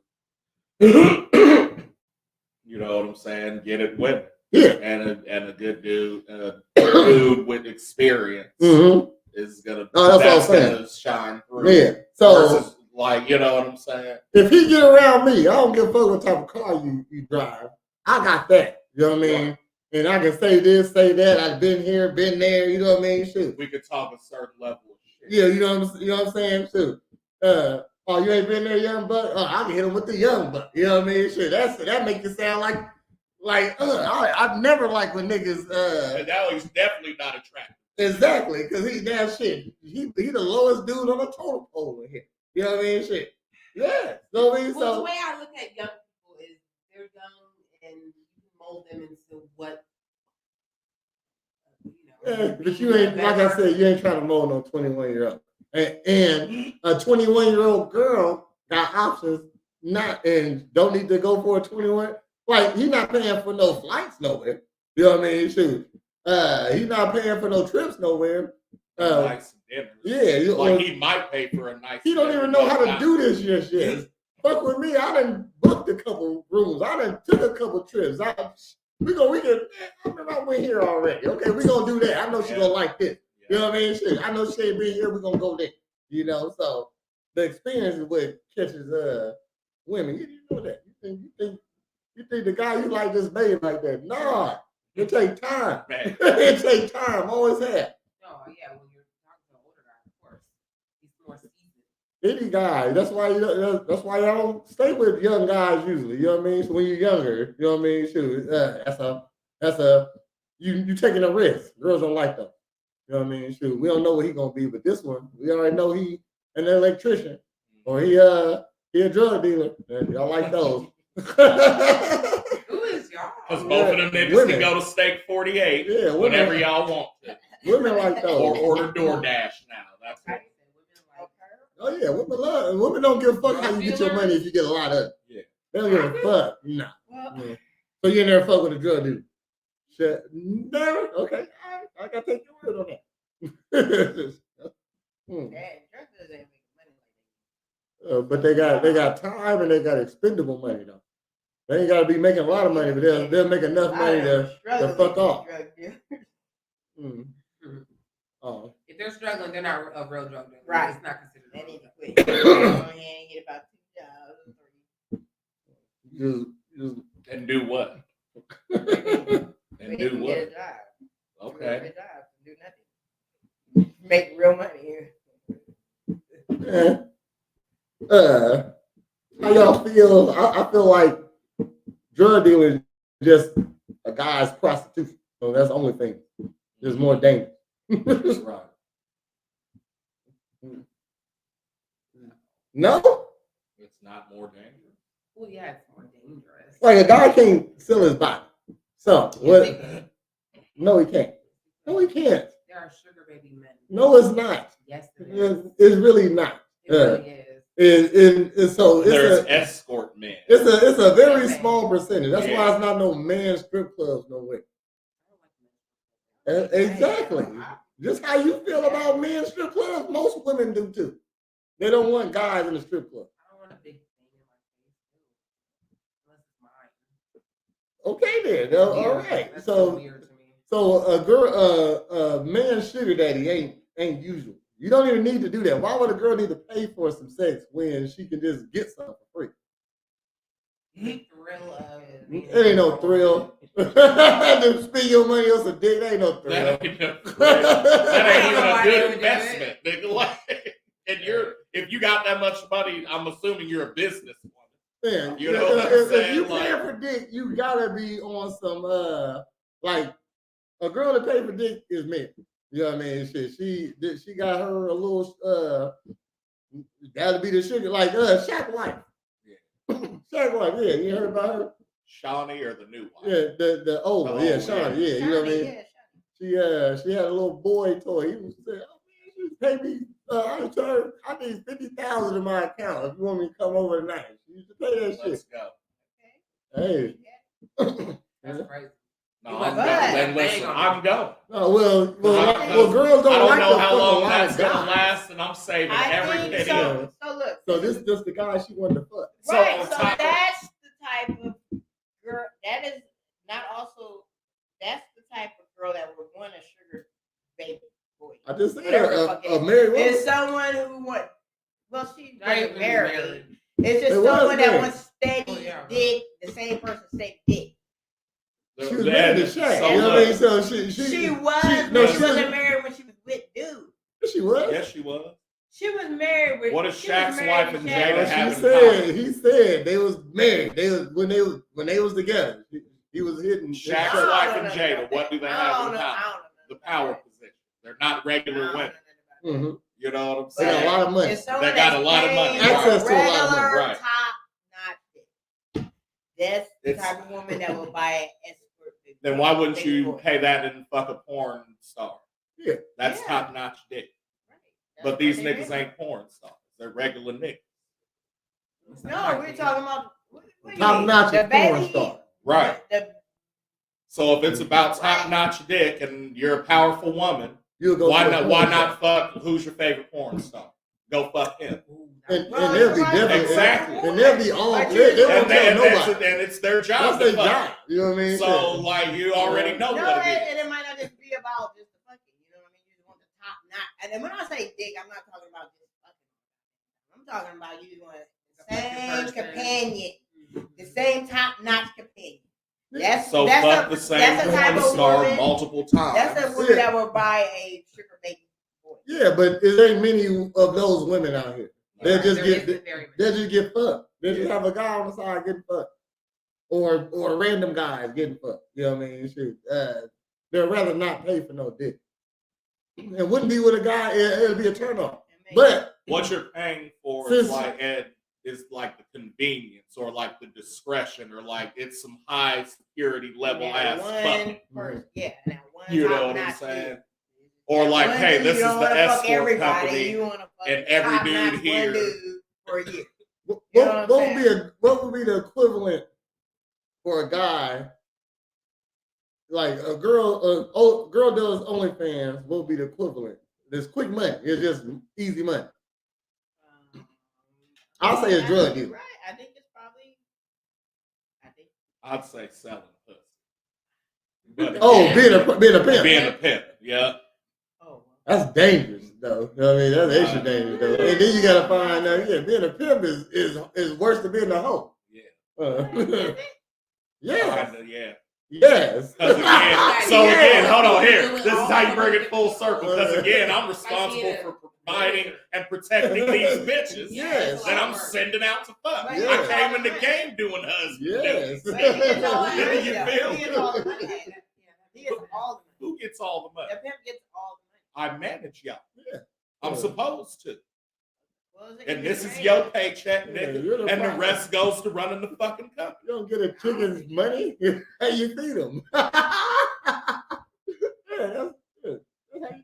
you know what I'm saying, get it women. Yeah. And a good dude, dude with experience is gonna gonna shine through. Yeah. So versus, like, you know what I'm saying? If he get around me, I don't give a fuck what type of car you drive. I got that. You know what I mean? Right. And I can say this, say that. I've been here, been there. You know what I mean? Shoot. We could talk a certain level of shit. Yeah, you know what I'm saying? Shoot. Oh, you ain't been there, young buck? Oh, I can hit him with the young buck. You know what I mean? Shit, that make it sound like I never like when niggas. That was definitely not attractive. Exactly, because he damn shit. He the lowest dude on the totem pole in here. You know what I mean? Shit. Yeah. So I mean, the way I look at young people is they're young and you can mold them into what but you ain't, like I said, you ain't trying to mold no 21-year-old. And a 21-year-old girl got options, and don't need to go for a 21. Like, he's not paying for no flights nowhere. You know what I mean? Shoot. He's not paying for no trips nowhere. Nice dinners. Yeah. Like, he might pay for a nice He don't even know how to do this shit. Fuck with me, I done booked a couple rooms. I done took a couple trips. We went here already. Okay, we gonna do that. I know she gonna like this. You know what I mean? Shit, I know she ain't been here. We gonna go there. You know, so the experience is what catches women. You know that. You think the guy you like just made like that? Nah, it take time. It take time. Always have. Oh yeah, when you're talking to an older guy, of course, he's more seasoned. Any guy. That's why y'all don't stay with young guys usually. You know what I mean? So when you're younger, you know what I mean? Shoot, that's a you taking a risk. Girls don't like them. You know what I mean? Shoot, we don't know what he gonna be, but this one, we already know he an electrician or he a drug dealer. Y'all like those. Who is y'all? Because both of them niggas can go to Steak 48 whenever y'all want to. Women like those. Or order DoorDash now. That's it. Oh yeah, women don't give a fuck how you get your money if you get a lot of it. Yeah. They don't give a fuck. Nah. Yeah. So you never fuck with a drug dealer? Shit. Never? Okay. I gotta take your word on that. But they got time and they got expendable money though. They ain't gotta be making a lot of money, but they'll make enough money to fuck off. Oh. If they're struggling, they're not a real drug dealer. Right. It's not considered. They need to quit. Get about 2 jobs. Just and do what? And do what? Get a job. Okay. Get a job. Do nothing. Make real money. How y'all feel? I feel like drug dealing is just a guy's prostitution. So that's the only thing. You is more dangerous. Right. No, It's not more dangerous. Well, yeah, it's more dangerous. like a guy can't sell his body. So Yes, what? they can. No, he can't. No, he can't. There are sugar baby men. No, it's not. Yes, it is. It's really not. It really is. So There's it's escort men. it's a very Okay. small percentage. That's why it's not no man strip clubs nowhere. Exactly. Just how you feel about men strip clubs, most women do too. They don't want guys in the strip club. I don't want a big thing in my face, unless it's mine. Okay then. All Weird. right. That's So weird to me. so a man sugar daddy ain't usual. You don't even need to do that. Why would a girl need to pay for some sex when she can just get something for free? The thrill of It ain't no thrill. To spend your money on some dick, that ain't no thrill. That ain't no thrill. That ain't even a Nobody good would do investment, nigga. Like, and if you got that much money, I'm assuming you're a businesswoman. Man, You know what I'm if saying? you Like- pay for dick, you gotta be on some like a girl that pay for dick is married. You know what I mean? She got her a little gotta be the sugar like Shaq wife. Yeah. Shaq wife, yeah, you heard about her? Shawnee or the new one? Yeah, the old one, The yeah, old, Sean, yeah, you know what I mean? She had a little boy toy. He was saying, "Oh man, you pay me. I need 50,000 in my account if you want me to come over tonight." She used to pay that Let's shit. go. Hey. That's crazy. No, You I'm must going. have Then a listen, thing on I'm you. going. Oh, well, Because girls don't I don't like know to how fuck a long lot that's of gonna guys. last, and I'm saving I every think penny. so. So look. So this is just the guy she wanted to fuck. So Right. on So top of- that's the type of girl. That is not also. That's the type of girl that would want a sugar baby boy. I just said Whatever the fuck it a is. married woman. It's someone who want. Well, she Not wasn't even married. It's just They was someone that married. wants steady Oh, yeah. dick. The same person steady dick. She was married to Shaq. So You know what I mean? look, So She was. no, But she wasn't married when she was with dude. She was. yes, she was. She was married with. What does she was Shaq's married wife to and Shaq. Jada No, have in common? he said they was married. They was when they was together. He was hitting Shaq's I don't wife know and nothing Jada, about what that. do they I have don't in know- I common? don't know The nothing power about position. They're not that. I regular don't know women. nothing about that. You know what I'm They got saying? a lot of money. It's someone They got a that's lot of money. paying Access for to a lot of money, regular right. top-notch dick. That's the It's- type of woman that will buy an escort. baby Then why wouldn't baby you boy. pay that and fuck a porn star? Yeah. That's Yeah. top notch dick. Right. That's But what these they niggas do. ain't porn stars. They're regular niggas. No, we're talking about what do you Top mean? notch The porn baby- star. Right. The So if it's about top notch dick and you're a powerful woman, You'll go why to a not? porn Why star. not fuck? Who's your favorite porn star? Go fuck him. And Well, they'll be you're right. different. Exactly. And they'll be on. But They you- won't And, tell that's nobody. and it's their job. That's to their fuck. job. You know what I mean? So like you already know no, what it and is. it might not just be about just the fucking. You know what I mean? You just want the top notch. And then when I say dick, I'm not talking about just fucking. I'm talking about you just want the same companion, the same top notch companion. That's So that's fuck a, the same that's the type porn of star woman. multiple times. That's a woman that will buy a sugar baby boy. Yeah, but there ain't many of those women out here. They'll just There get isn't very many. they'll just get fucked. They just have a guy on the side getting fucked, or random guys getting fucked. You know what I mean? Shoot, they'd rather not pay for no dick. It wouldn't be with a guy. It'll be a turn off. But What you're paying for Since- is like the convenience or like the discretion or like it's some high security level ass fucking. Now one You know top what I'm notch saying? dude. Or like, One hey, dude, this you is don't the wanna fuck escort everybody, company, you wanna fuck and every top-notch dude here- one dude for a year. what, You know what I'm what would be the equivalent for a guy? Like a girl does OnlyFans. What would be the equivalent? There's quick money. It's just easy money. I'll say it's I drug think you're dealing. right. I think it's probably. I think. I'd say selling pussy. But Oh, again, being a pimp. being a pimp, yeah. Oh. That's dangerous, though. You know what I mean? That's extra dangerous, though. And then you gotta find out, being a pimp is worse than being a hoe. Yeah. Yes. Kinda, yeah. Yes. 'Cause again, Yes. hold on here. This is how you bring it full circle. Because again, I'm responsible for providing and protecting these bitches Yes. that I'm sending out to fuck. Yes. I came in the game doing husband. Yes. But he gets all the You money, feel? though. He gets all the money. He gets all the money. Who gets all the money? The pimp gets all the money. I manage y'all. Yeah. I'm supposed to. Well, it's And this is easy your trade. paycheck, Yeah, nigga. you're the And the problem. rest goes to running the fucking company. You don't get a chicken's money. How you feed them? Yeah, that's good. That's how you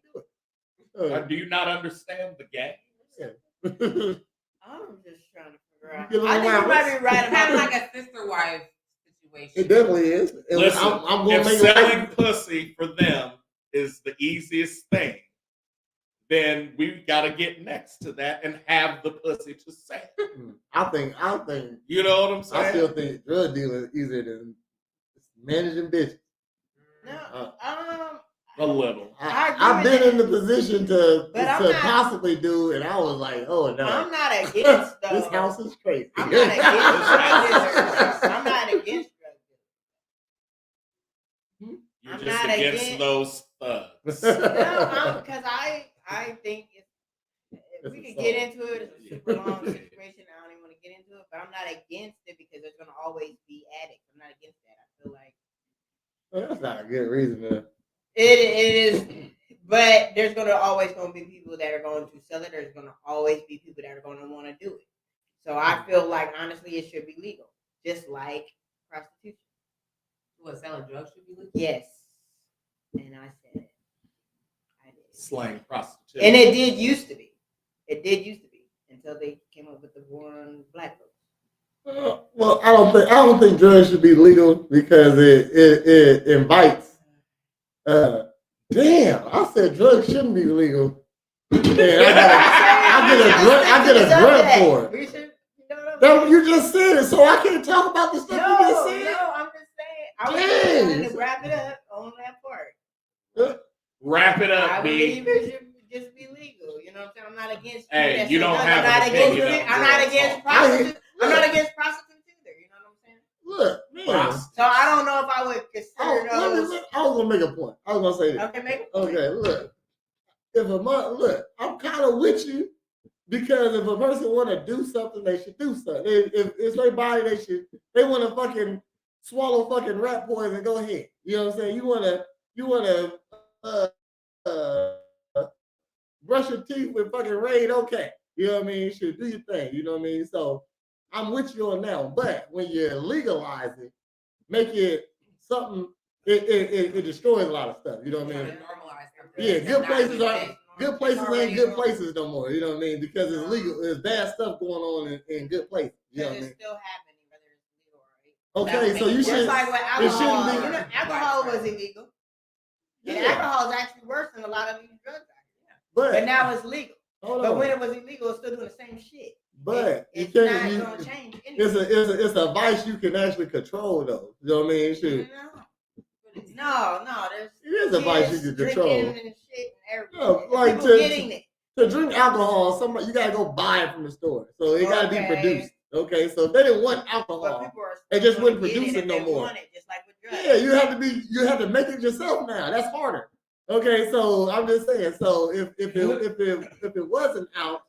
do it. Do you not understand the game? I'm just trying to figure out. You get I think you allowance. might be right It's kind of about like a sister wife situation. It definitely is. And Listen, I'm going if to make selling it. pussy for them is the easiest thing, then we got to get next to that and have the pussy to sell. I think. You know what I'm I saying? still think drug dealing is easier than managing bitches. No, A little. I agree I've with been in that. the position to But I'm not- possibly do, and I was like, oh no, I'm not against though. this house is crazy. I'm not against drug dealers. This I'm not against drug dealers. You're I'm just not against against- those thugs. No, because I think if It's we a could get song. into it, it's a super long situation. I don't even want to get into it, but I'm not against it because there's gonna always be addicts. I'm not against that. I feel like Well, that's not a good reason to. it is, but there's always gonna be people that are going to sell it. There's gonna always be people that are gonna want to do it. So I feel like honestly, it should be legal, just like prostitution. What, selling drugs should be legal? Yes, and I said it. I did. Slang prostitution. And it did used to be. It did used to be until they came up with the war on black folks. Well, I don't think drugs should be legal because it invites. Damn, I said drugs shouldn't be legal. And I get a grunt for it. We should, No, you just said it, so I can't talk about the stuff no, you just said. no, I'm just saying. I was Dang. just trying to wrap it up on that part. Wrap it I up, B. believe it should just be legal. You know what I'm saying? I'm not against. Hey, that you sell don't drugs. have I'm not an against. opinion it. on I'm not drugs. against prostitutes. I'm not against prostitutes either. You know what I'm saying? Look, man. So I don't know if I would consider those. I was gonna make a point. I was gonna say this. Okay, make it. Okay, look. Look, I'm kind of with you because if a person want to do something, they should do something. If it's their body, they want to fucking swallow fucking rat poison. Go ahead. You know what I'm saying? You want to brush your teeth with fucking Raid. Okay. You know what I mean? You should do your thing. You know what I mean? So I'm with you on that one. But when you legalize it, make it something. It destroys a lot of stuff. You know what I mean? Yeah, good places ain't good places no more. You know what I mean? Because it's legal. There's bad stuff going on in good places. You know what I It's mean? still happening, whether it's legal or Okay, so you Just should. like with it shouldn't alcohol. be- You know, alcohol was illegal. And Yeah, alcohol is actually worse than a lot of these drugs. but But now it's legal. hold But on. when it was illegal, it's still doing the same shit. But you It's can't. not gonna change It's anything. it's a vice you can actually control though. You know what I mean? Shoot. No, there's It is a vice you kids can drinking control. and shit and everything. No, And like people to- getting it. To drink alcohol, somebody you gotta go buy it from the store. So it gotta be Okay. produced. Okay, so if they didn't want But alcohol, people are They just still wouldn't gonna get produce it if no they more. want it, just like with drugs. yeah, you have to make it yourself now. That's harder. Okay, so I'm just saying. So if it wasn't out,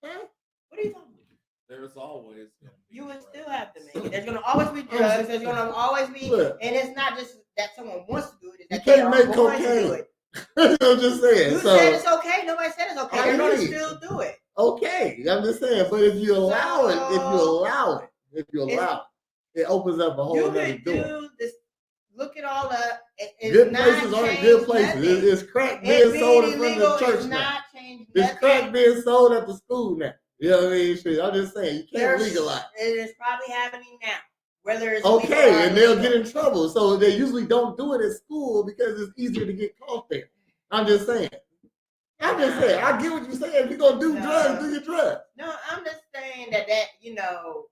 huh? What are you talking about? There's always gonna be You would drugs. still have to make it. There's gonna always be drugs. There's gonna always be, Look. and it's not just that someone wants to do it. It's You that they can't are make going to cocaine. do it. I'm just saying. You So said it's okay. Nobody said it's okay. I They're gonna agree. still do it. okay, I'm just saying. But if you allow it, it opens up a whole You other could door. do this. Look it all up. It's Good not places aren't changed good places. nothing. It's crack It being sold in being front illegal of the church is now. not changed It's nothing. crack being sold at the school now. You know what I mean? Shit, I'm just saying you can't There's- legalize. It is probably happening now. Whether it's Okay, legal or and they'll illegal. get in trouble. So they usually don't do it at school because it's easier to get caught there. I'm just saying. I get what you're saying. If you're gonna do No. drugs, do your drugs. No, I'm just saying that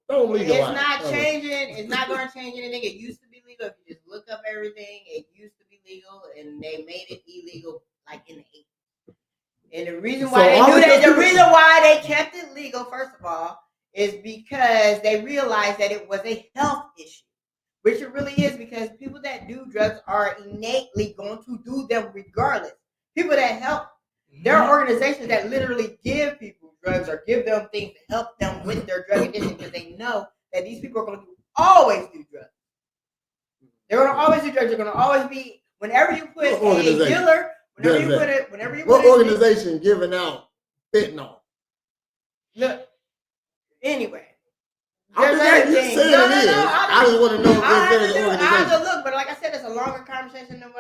Don't legalize. it's not it. changing. It's not going to change anything. It used to be legal. If you just look up everything, it used to be legal, and they made it illegal like in the 80s. And the reason why So all they do that, because the reason why they kept it legal, first of all, is because they realized that it was a health issue, which it really is, because people that do drugs are innately going to do them regardless. People that help, there are organizations that literally give people drugs or give them things to help them with their drug addiction because they know that these people are going to always do drugs. They're gonna always do drugs. They're gonna always be. Whenever you put What a organization dealer, whenever does you that? put it, whenever you What put it, organization giving out fentanyl? look. Anyway, I'm there's just other asking you things. saying No, it no, is. no. I just want to know if there's an I have organization. to look, but like I said, it's a longer conversation than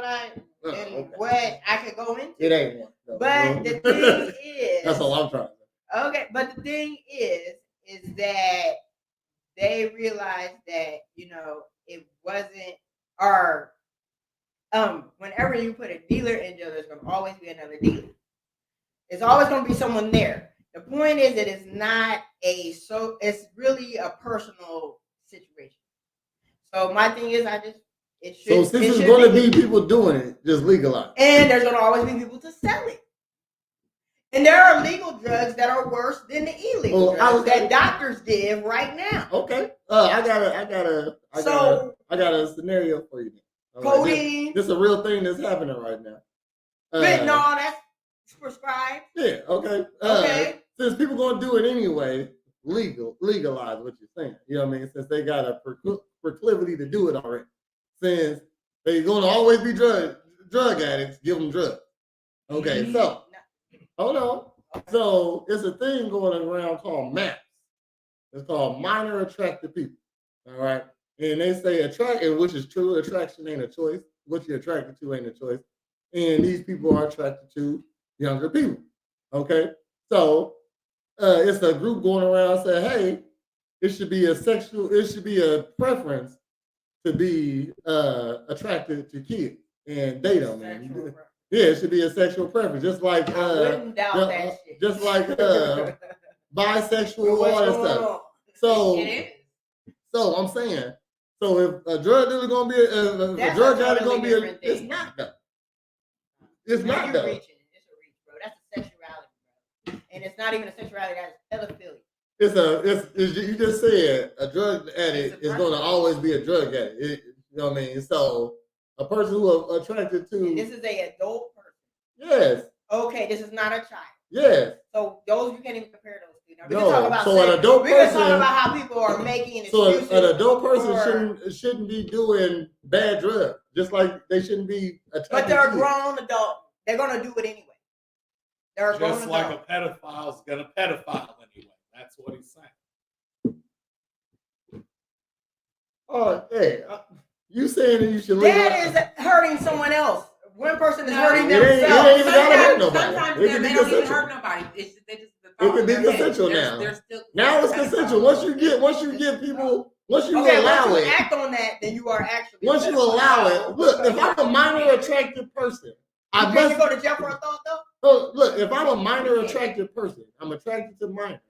Okay. what I could go into. It ain't one. No. But the thing is, That's all I'm trying to say. okay. But the thing is that they realized that it wasn't or whenever you put a dealer in jail, there's gonna always be another dealer. There's always gonna be someone there. The point is that it's really a personal situation. So my thing is it should. So since it's going to be people doing it, just legalize. And there's gonna always be people to sell it. And there are legal drugs that are worse than the illegal drugs that doctors give right now. Okay. I got a scenario for you. Codeine. This is a real thing that's happening right now. Fentanyl, that's prescribed. Yeah. Okay. Okay. Since people gonna do it anyway, legalize what you're saying. You know what I mean? Since they got a proclivity to do it already. Since they're gonna always be drug addicts, give them drugs. Okay. So hold on. So it's a thing going around called MAPS. It's called minor attracted people. All right. And they say which is true, attraction ain't a choice. What you're attracted to ain't a choice. And these people are attracted to younger people. Okay. So it's a group going around saying, hey, it should be a preference to be attracted to kids and date them. Man. Yeah, it should be a sexual preference, just like I wouldn't doubt that shit. Just like bisexual, all that stuff. So I'm saying, so if a drug dealer gonna be a drug addict gonna be it's not though. It's not though. It's a reach, bro. That's a sexuality, bro. And it's not even a sexuality, that's pedophilia. You just said a drug addict is gonna always be a drug addict. You know what I mean? So a person who are attracted to this is a adult person. Yes. Okay, this is not a child. Yes. So those you can't even compare those two. Now, we no. can talk about so an adult person. We can talk about how people are making excuses. So an adult person shouldn't be doing bad drugs, just like they shouldn't be. But they're a grown adult. They're gonna do it anyway. They're a grown just like adult. a pedophile's gonna pedophile anyway. That's what he's saying. Oh, hey, you saying that you should live? That is hurting someone else. One person is hurting It ain't themselves. even gotta hurt nobody. Sometimes It can they be don't even consensual. hurt nobody. It's just, It can be consensual now. Now it's consensual. Once you give people, once you allow once you it, act on that, then you are actually. once you allow it. Look, if I'm a minor attractive person, I must go to jail for a thought though. Oh, look, if I'm a minor attractive person, I'm attracted to minor.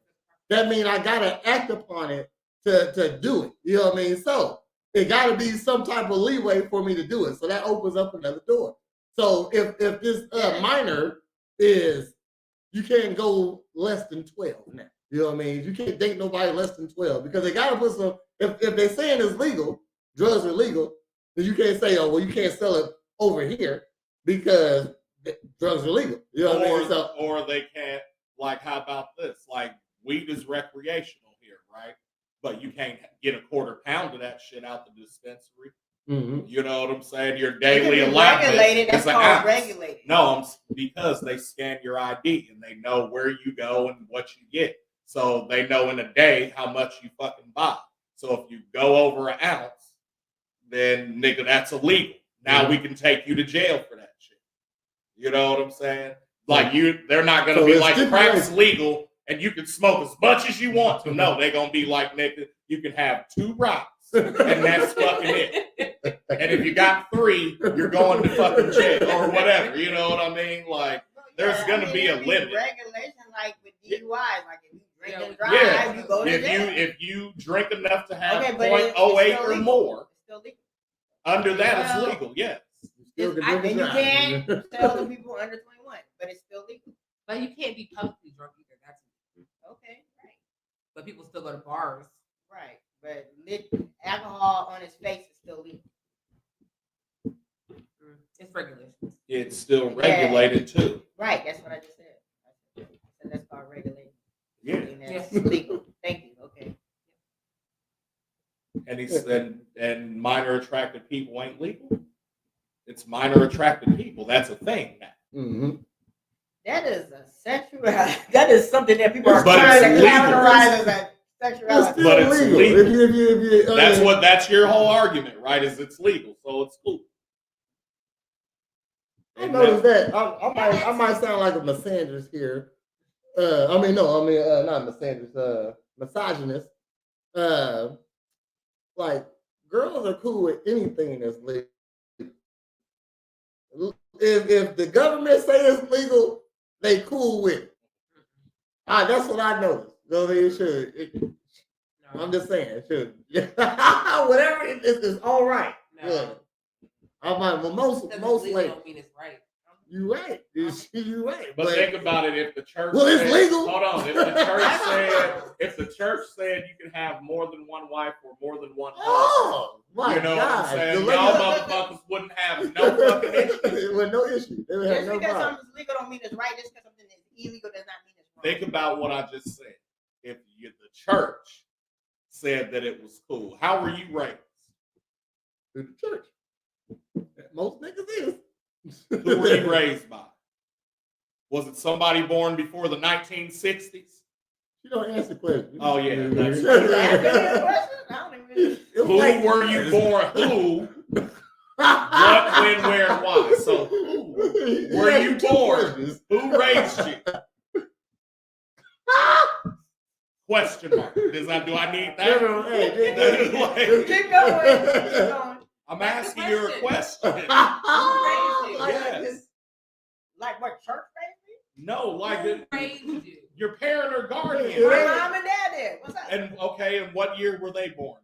That means I gotta act upon it to do it. You know what I mean? So it gotta be some type of leeway for me to do it. So that opens up another door. So if this minor is, you can't go less than 12 now. You know what I mean? You can't date nobody less than 12 because they gotta put some. If they're saying it's legal, drugs are legal, then you can't say, oh well, you can't sell it over here because drugs are legal. You know what I mean? So, or they can't. Like, how about this? Like, weed is recreational here, right? But you can't get a quarter pound of that shit out the dispensary. mm-hmm. You know what I'm saying? Your daily allowance. Regulated. That's called regulated. No, because they scan your ID and they know where you go and what you get. So they know in a day how much you fucking buy. So if you go over an ounce, then nigga, that's illegal. Now we can take you to jail for that shit. You know what I'm saying? Like they're not gonna be like crack's legal and you can smoke as much as you want to. No, they're gonna be like, nigga, you can have 2 rocks and that's fucking it. And if you got 3, you're going to fucking jail or whatever. You know what I mean? Like, there's gonna be a limit. Regulation, like with DUIs, like if you drink and drive, you go to jail. If you drink enough to have but 0.08 or more, it's still legal. under that it's legal. Yes. And you can't tell the people under 21, but it's still legal. But you can't be publicly drunk either. That's okay, right. But people still go to bars. Right. But alcohol on his face is still legal. It's regulations. It's still regulated too. Right. That's what I just said. So that's called regulated. Yeah. And that's legal. Thank you. Okay. And he said, And minor attracted people ain't legal. It's minor attracted people. That's a thing now. Mm-hmm. That is a sexuality. That is something that people are But trying it's to legal. categorize as a It's sexuality. still But it's legal. If you, That's your whole argument, right? Is it's legal, so it's cool. I noticed that. I might sound like a misandrist here. Not misandrist. Misogynist. Like girls are cool with anything that's legal. If the government say it's legal, they cool with it. That's what I noticed. No, it should. I'm just saying, it should. Whatever it is, it's all right. No. Yeah. I'm like, well, most legal ladies. don't mean it's right. You're right. You're right. But think about it. If the church it's said, legal. Hold on. If the church said you can have more than one wife or more than one husband, Oh my you know God! what I'm saying? The Y'all lady- motherfuckers wouldn't have no fucking issue. With no issue. They would have Just no because problem. something's legal don't mean it's right. Just because something is illegal does not mean it's wrong. Think about what I just said. If the church said that it was cool, how were you raised? To the church. Most niggas is. Who were you raised by? Was it somebody born before the 1960s? You don't answer questions. Oh, yeah, that's Is that really a question? I don't even. Who were you born? Who? What, when, where, and why? So who were you born? Who raised you? Question mark. Do I need that? Keep going. Keep going. I'm asking you a question. Yes. Like what, church raised me? No, like Who raised you? your parent or guardian. My mom and dad did. What's up? And okay, and what year were they born?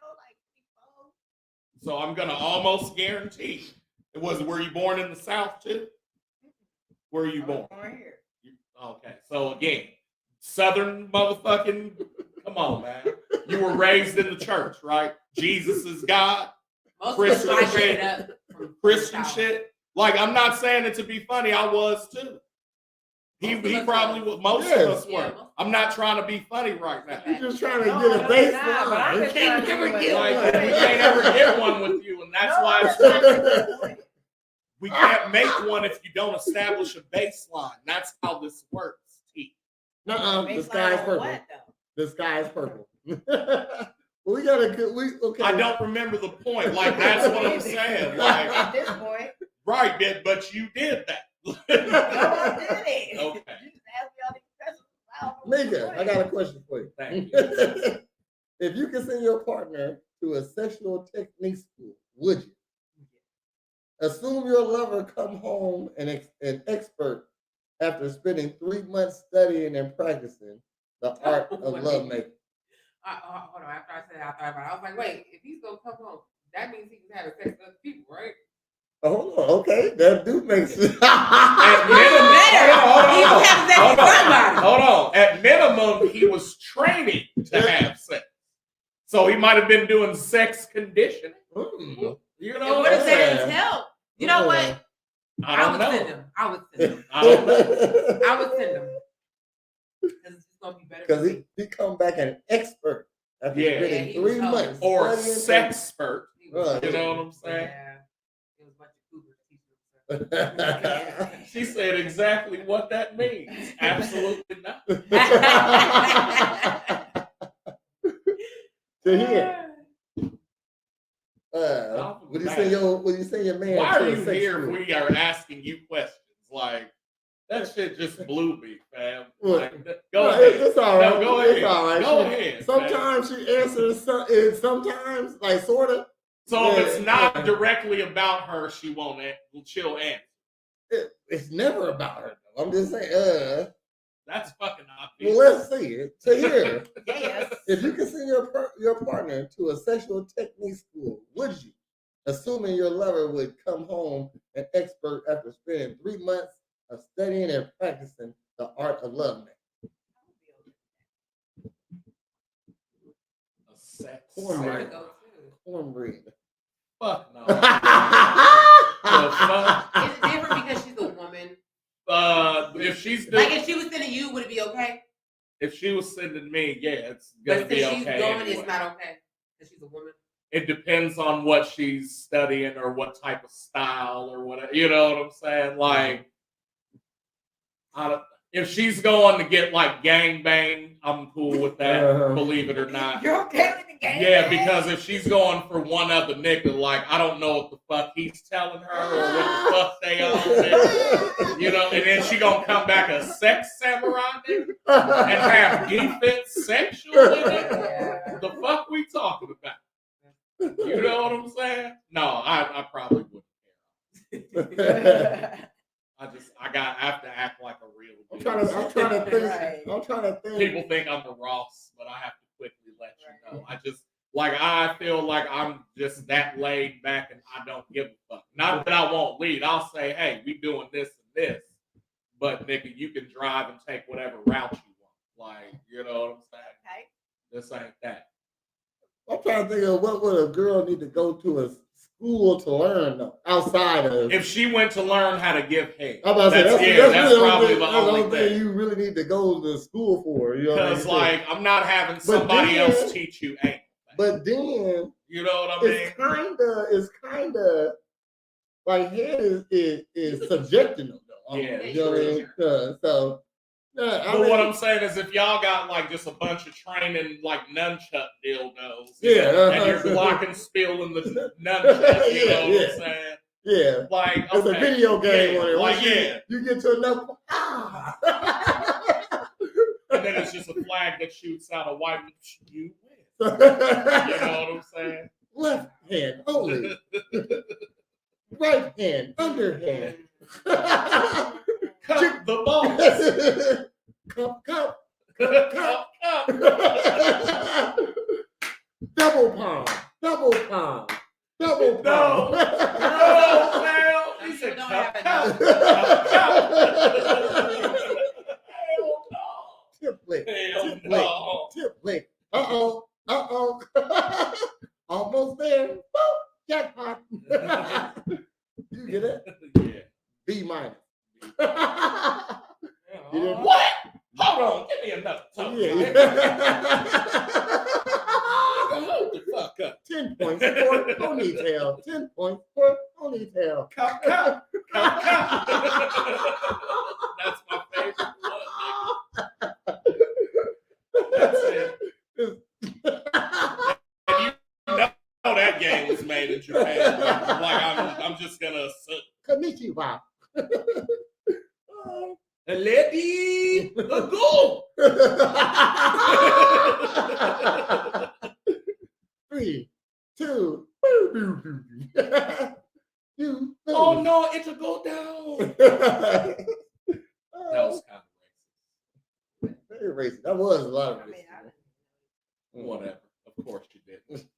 Like before. So I'm gonna almost guarantee. Were you born in the South too? Where are you I was born? born here. Okay, so again, Southern motherfucking. Come on, man. You were raised in the church, right? Jesus is God. Most Christian of us migrated shit. up from Christian South. shit. Like, I'm not saying it to be funny. I was too. He Most of us probably are. was. Most Yes. of us Yeah, were. most of I'm not trying to be funny right now. You're just trying to No, get a no, you're not, baseline. but I'm You just can't trying to never do get it. Like, one. we can't ever get one with you, and that's why I'm it's trying to do the point. we can't make one if you don't establish a baseline. That's how this works, T. Nuh-uh, the Baseline sky is on purple. what, though? The sky is purple. Well, okay. I don't remember the point. Like, that's what I'm saying. Like, At this point, right, but you did that. no, I did it. Okay. You just asked me all these questions. I don't know Nigga, what I got a question for you. Thank If you could send your partner to a sexual technique school, would you? Assume your lover come home an expert after spending 3 months studying and practicing the art of lovemaking. Hold on. After I said that, I thought about it. I was like, wait, if he's gonna come home, that means he can have sex with other people, right? Oh, hold on. Okay, that do make sense. At minimum, He was having sex with somebody. hold on. At minimum, he was training to have sex. So he might have been doing sex conditioning. Mm. You And know what if what? that didn't help? You know what? I don't Send know. him. I would send him. I don't know. I would send him. Because it's just gonna be better. Because for me. he come back an expert after Yeah. spending Yeah, he was 3 told. months. Or a studying sexpert. He was- Right. You know what I'm saying? Yeah. It was a bunch of cougars teaching She said exactly what that means. Absolutely not. To hear. Would you say your man? Why to are a you sex here if school? we are asking you questions? Like, that shit just blew me, fam. What? Like, go No, ahead. It's all right. No, go ahead. It's all right. Go ahead. Sometimes she answers. Sometimes, like sort of. So if it's not Yeah. directly about her, she'll answer. It's never about her. Though. I'm just saying. That's fucking obvious. Well, let's see it. To hear. Yes. If you could send your partner to a sexual technique school, would you? Assuming your lover would come home an expert after spending 3 months of studying and practicing the art of lovemaking. A sex. Cornbread. Go too. Cornbread. Fuck no. Well, The fuck? Is it different because she's a woman? If she's Like if she was sending you, would it be okay? if she was sending me, yeah, it's But gonna be since she's okay. going, anyway. it's not okay. Because she's a woman. It depends on what she's studying or what type of style or whatever. You know what I'm saying? Like, if she's going to get like gangbang, I'm cool with that. Believe it or not. You're okay with the game? Yeah, because if she's going for one other nigga, like I don't know what the fuck he's telling her or what the fuck they on, you know, and then she gonna come back a sex samurai nigga and have defense sexually. Nigga. The fuck we talking about? You know what I'm saying? No, I probably wouldn't care. I have to act like a real dude. I'm trying to think. I'm trying to think. People think I'm the Ross, but I have to quickly let you know. I feel like I'm just that laid back and I don't give a fuck. Not that I won't lead. I'll say, hey, we doing this and this. But nigga, you can drive and take whatever route you want. Like, you know what I'm saying? Okay. This ain't that. I'm trying to think of what would a girl need to go to a school to learn though, outside of. If she went to learn how to give head, I'm about to say, that's really probably the only thing you really need to go to school for. You know, because like I'm not having somebody else teach you ain't. But then you know what I mean? It's kinda like head is subjective though. Yeah, you know what I mean? So. But what I'm saying is, if y'all got like just a bunch of training like nunchuck dildos, and you're glockenspiel in the nunchuck, you know what I'm saying? Yeah, like it's a video game on it. Like you get to enough, and then it's just a flag that shoots out a white. You win. You know what I'm saying? Left hand only, right hand underhand. Cut the balls. Cup. Double palm. No, he said cup. Tip. Uh-oh. Almost there. Boom. Jackpot. You get it? Yeah. B minus. What? Hold on, give me another toe. Hold the fuck up. 10 points for ponytail. 10 points for ponytail. Cup. That's my favorite one. That's it. And you know that game was made in Japan. Like I'm just gonna assume. Konnichiwa. Lady, go. 3, 2. Oh no, it'll go down. That was kind of racist. Very racist. That was a lot of racist. Whatever. Of course you didn't.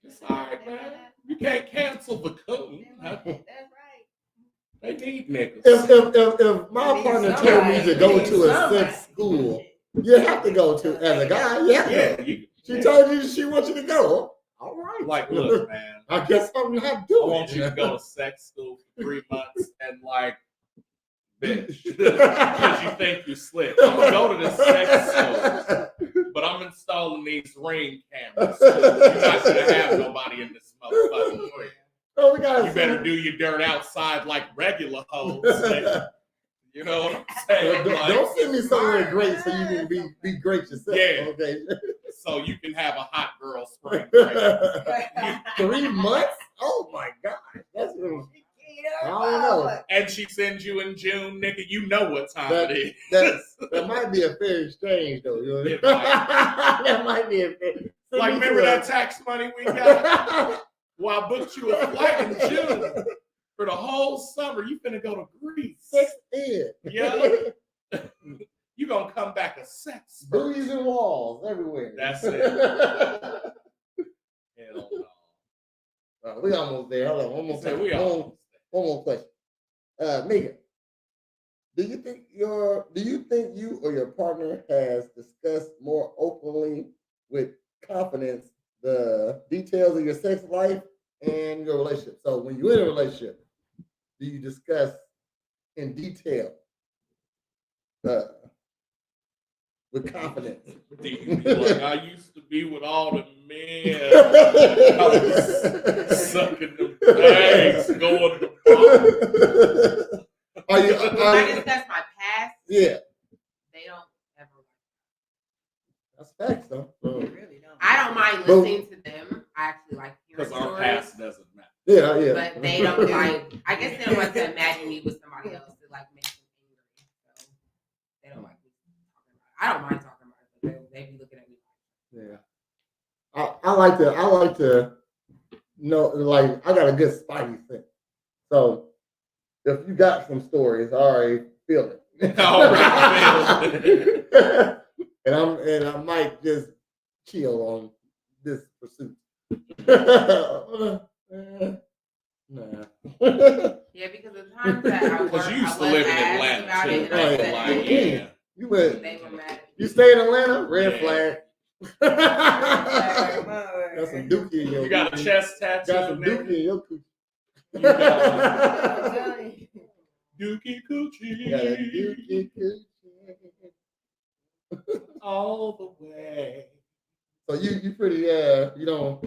It's all right, man. You can't cancel the coon. That's right. They need niggas. If my partner told me to go to a sex school, you have to go to as a guy. Yeah. She told you she wants you to go. All right. Like, look, man. I guess I'm not doing. I want you to go to sex school for 3 months and like, bitch, because you think you slick. I'm gonna go to this sex school, but I'm installing these ring cameras. You're not gonna have nobody in this motherfucking room. Oh, you better do your dirt outside like regular hoes. You know what I'm saying? Don't send me somewhere great so you can be great yourself. Yeah. Okay. So you can have a hot girl spring break. 3 months? Oh my God. That's I don't know. And she sends you in June, nigga. You know what time it is. That might be a fair exchange, though. You know? That might be a fair. Like, remember that tax money we got? Well, I booked you a flight in June for the whole summer. You finna go to Greece. Sex ed. Yeah. You gonna come back a sex. Booties and walls everywhere. That's it. Hell no. We almost there. Hold on. One more question. Megan, do you think you or your partner has discussed more openly with confidence the details of your sex life and your relationship? So when you're in a relationship, do you discuss in detail with confidence. Like, I used to be with all the men. I was sucking them things, going to ball. Are you? When I discuss my past, Yeah, they don't ever. that's facts though. They really don't. I don't mind But- listening to them. I actually like hearing Because our stories. past doesn't matter. Yeah. But they don't like. I guess they don't like to imagine me with somebody else that like makes them angry. So they don't like me talking about it. I don't mind talking about it, but they be looking at me. Yeah. I like to know, like, I got a good spidey sense. So if you got some stories, I already feel it. and I might just chill on this pursuit. Nah. Yeah, because the times that I worked, Because you used to I was live in asked Atlanta about too. it, and Oh, I yeah. said, Like, yeah. You went. they were mad. You stay in Atlanta? Red Yeah. flag. Got some dookie in your You got a coochie. chest tattoo. Got some nigga? dookie in your coochie. You got Dookie Coochie. Got a dookie coochie. All the way. So you pretty you don't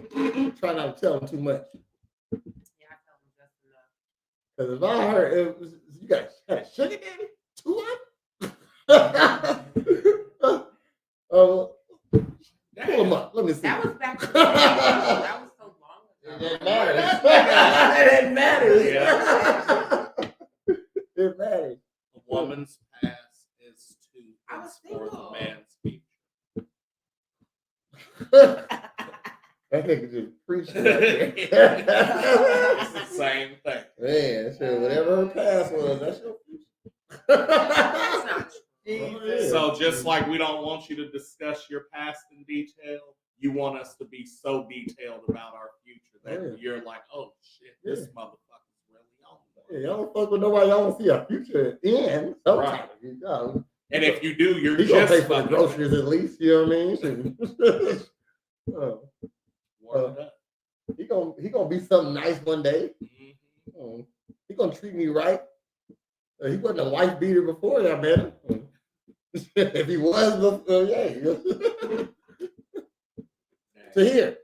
try not to tell them too much. Yeah, I tell them just enough. Because if I heard you got a sugar daddy, 2 of them. Pull them up. Let me see. That was back in the day. That was so long ago. It matters. It matters. A woman's past is too I was for the single. man's future. That nigga just preached right It's there. the same thing. Man, shit, whatever her past was, that's your That's future. not true. Yeah. So just like we don't want you to discuss your past in detail, you want us to be so detailed about our future that Yeah. you're like, oh shit, this motherfucker's really on. Yeah, y'all don't fuck with nobody. Y'all don't see a future in sometime. You know. And if you do, you're He gonna just pay for the fucking groceries at least. You know what I mean? Word up. He gonna be something nice one day. Mhm. He gonna treat me right. He wasn't a wife beater before I met him. If he was before, yeah. So here,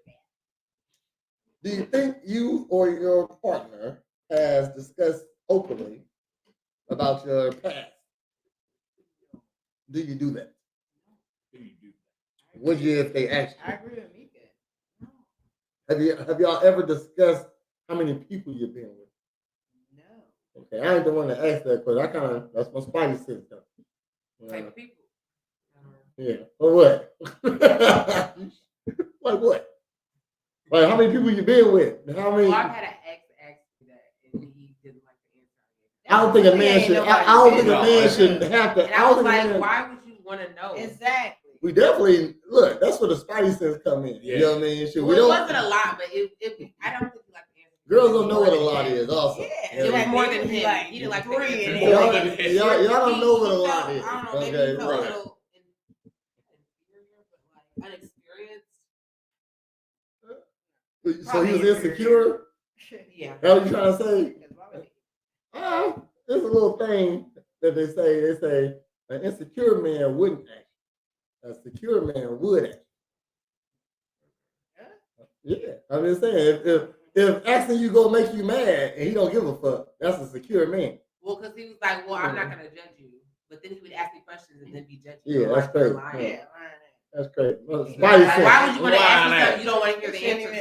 do you think you or your partner has discussed openly about your past? Do you do that? Do you do that? Would you if they asked I you? agree with Mika. Have y'all ever discussed how many people you've been with? No. Okay, I ain't the one to ask that because that's my spidey sense though. Type of people. Yeah. Or what? Like what? Like how many people you been with? How many? Well, I've had an ex ask me that, and he didn't like the answer I I don't think a Really man ain't should. I nobody don't think a been. man should have to. gave. And I I don't was think a like, man. why would you want to know? Exactly. We definitely look. That's where the spidey sense come in. You know what I mean? Shit, Well, we it don't. wasn't a lot, but it I don't think he liked the answer. Girls don't know what a lot is. Also, Yeah. It was Like, more they than would be him. like, He didn't like the three answer. and More y'all, than him. y'all don't know what a He lot felt- is. I don't know. Maybe Okay, he felt right. a little inferior, but like unexperienced. So he was insecure. Yeah. That's what you trying to say? There's a little thing that they say. They say an insecure man wouldn't act. A secure man would act. Yeah, I'm just saying. If asking you go make you mad and he don't give a fuck, that's a secure man. Well, because he was like, well, I'm not gonna judge you, but then he would ask me questions and then be judging. Yeah, you, that's like, you're crazy. lying. Yeah. That's crazy. Like, Spidey why would you want to ask me Lying. something you don't want to hear the answer to?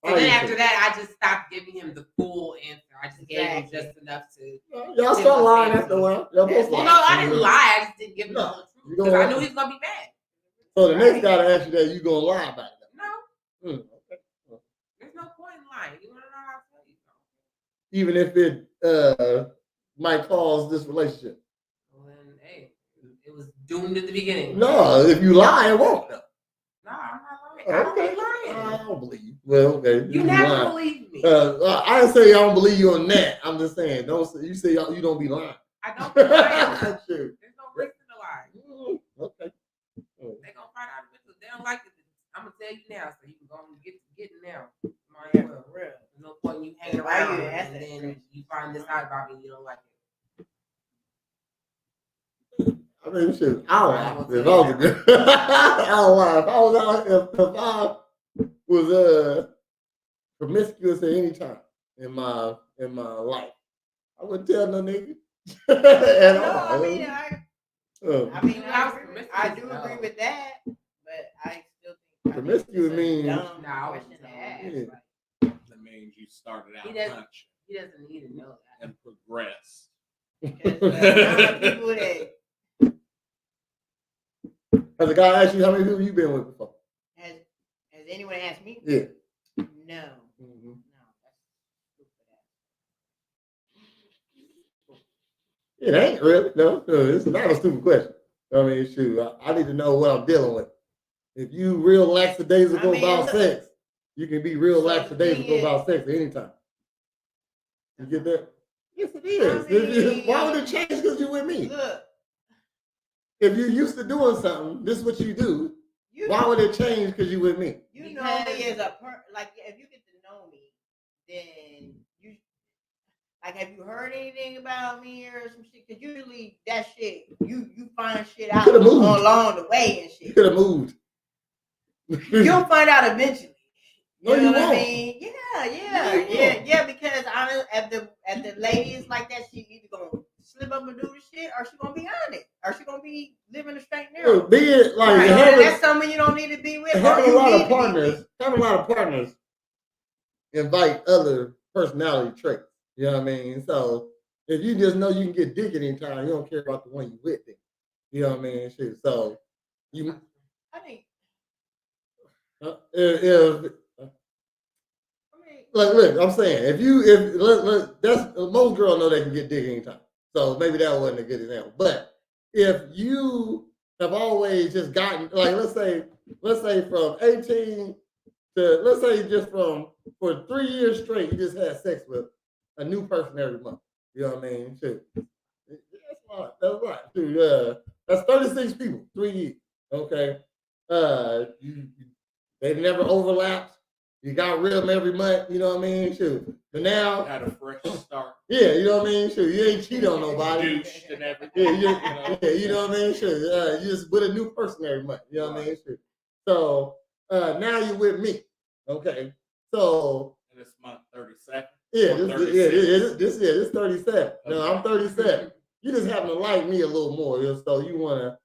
So then after that, I just stopped giving him the full answer. I just gave him Exactly. just enough to. Y'all start lying after a while. Y'all both Well, lie. no, I didn't lie. I just didn't give him the No, whole you truth don't because I have knew to. he was gonna be mad. So the next guy to ask you that, you gonna lie about it. No, Okay. there's no point in lying. You want to know how I tell you something? Even if it might cause this relationship. Well, then, hey, it was doomed at the beginning. No, if you lie, it won't. No, I'm not lying. I Okay. don't be lying. I don't believe you. Well, okay. You be never lying. believe me. I didn't say I don't believe you on that. I'm just saying, don't say you say you don't be lying. I don't be lying. True. There's no reason to lie. Okay. They gonna find out if they don't like it. I'm gonna tell you now, so you can go and get it now. Might as well. There's no point in you hanging Why around you ask and that then question? you find this out about me and you don't like it. I I mean, shit, I'll lie. If I was a girl, I'll lie. If I was out, if I was promiscuous at any time in my life, I wouldn't tell no nigga at No, all. I mean, I do No. agree with that, but I still think Promiscuous means- dumb No, question to ask. yeah. Like, That means you started out He doesn't- punching He doesn't need to know that. and progressed. because not people that Has a guy asked you how many people you been with before? has anyone asked me? Yeah. No. Mhm. No. It ain't really. No, it's not a stupid question. I mean, shoot, I need to know what I'm dealing with. If you real lackadaisical I mean, about look- sex, you can be real So the lackadaisical thing is- about sex at any time. You get that? Yes, it is. I mean- Why would it change because you with me? Look, If you're used to doing something, this is what you do. you Why would it change because you with me? you know me as a like if you get to know me, then you like have you heard anything about me or some shit? Because usually that shit you find shit out Coulda moved. along the way and You shit. could have moved. You'll find out eventually. No, you know what won't. I mean? Yeah, No, you won't. because if the ladies like that, she either gonna slip up and do the shit, or she gonna be on it, or she gonna be living a straight narrow. Look, be it like Right. So having, that's someone you don't need to be with. Or having a you lot need of to be partners. with. Having a lot of partners invite other personality traits. You know what I mean? So if you just know you can get dick at any time, you don't care about the one you with. Then. You know what I mean? Shit. So you I think. if look, I'm saying that's most girls know they can get dick anytime. So maybe that wasn't a good example. But if you have always just gotten like let's say from 18 to let's say just for 3 years straight, you just had sex with a new person every month. You know what I mean? Shit. That's a lot. That's a lot. Dude, that's 36 people, 3 years. Okay. They never overlapped. You got rid of them every month, you know what I mean? Shoot. But now, Had a fresh start. yeah, you know what I mean? Shoot, you ain't cheat on nobody. Douched and everything. Yeah, you know what I mean? Shoot, you just with a new person every month, you know what I mean? Shoot. So now you're with me, okay? So And it's month 32nd. yeah, Or this 37. No, I'm 37. You just happen to like me a little more, so you wanna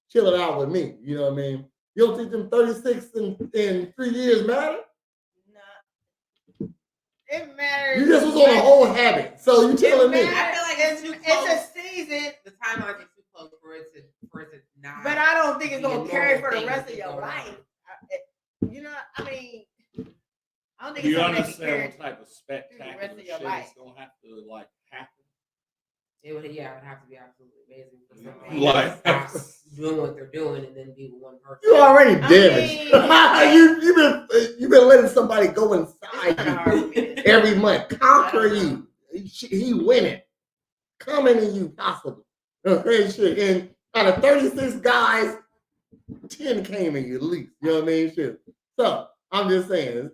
chill it out with me, you know what I mean? You don't think them 36 in 3 years matter? Nah. It matters. You just was on a whole habit. So you telling me? I feel like it's too it's close. a season, The timeline is too close for it to not. but I don't think it's be a gonna carry normal for the thing rest to of your go life. around. You know, I mean, I don't think Do it's you something that can carry. understand what type of spectacular rest of shit your is life. gonna have to like happen? It would have to be absolutely amazing for somebody Like- to stop doing what they're doing and then be with one person. You already I damaged. mean- you've been letting somebody go It's inside kinda hard for me you to- every month, conquer I don't you. He winning, coming in you possible. Okay, shit. And out of 36 guys, 10 came in you at least. You know what I mean? Shit. So I'm just saying,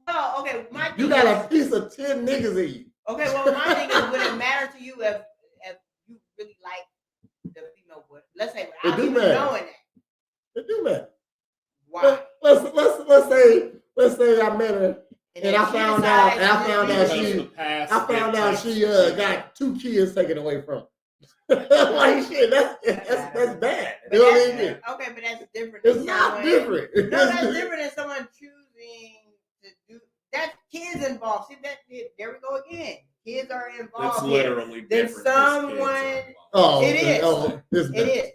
Well, okay, my thing you got is, a piece of 10 niggas in you. okay, well, my thing is, would it matter to you if you really like the female boy? Let's say without do even matter. knowing that. It do matter. Why? Let's say I met her and then I she found decides out- to found be out with she- you. I found out she got 2 kids taken away from her. Like shit, that's bad. But You know that's, what I mean? okay, but that's different. It's than not someone- different. No, that's different than someone choosing to do. That's kids involved. See that? There we go again. Kids are involved. It's here. literally Then different. 'cause kids are someone- involved. Oh, It is. Oh, it's It is.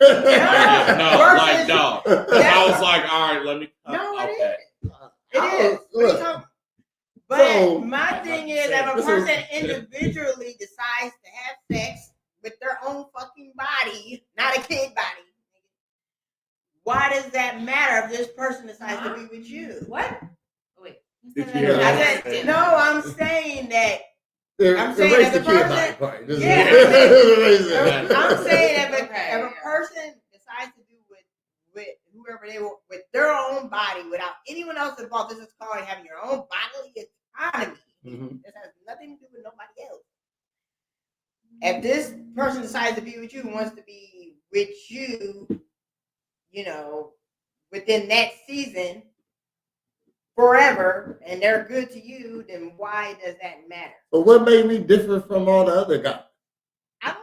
Yeah, no, like Versus- dog. I was like, all right, let me. No, it okay. is. It is. What are you Look, talking- But so- my I'm thing not is, if saying- a This person is- individually decides to have sex with their own fucking body, not a kid body, why does that matter if this person decides to be with you? What? Oh, wait. Did said you that. hear I that? said, no, I'm saying that. I'm saying erase as the a kid person- body part. Just- Yeah, erase it. I'm saying if Okay, a yeah. person decides to do with whoever they want with their own body without anyone else involved, this is called having your own bodily autonomy. Mhm. This has nothing to do with nobody else. If this person decides to be with you, wants to be with you, you know, within that season forever, and they're good to you, then why does that matter? But what made me different from all the other guys? I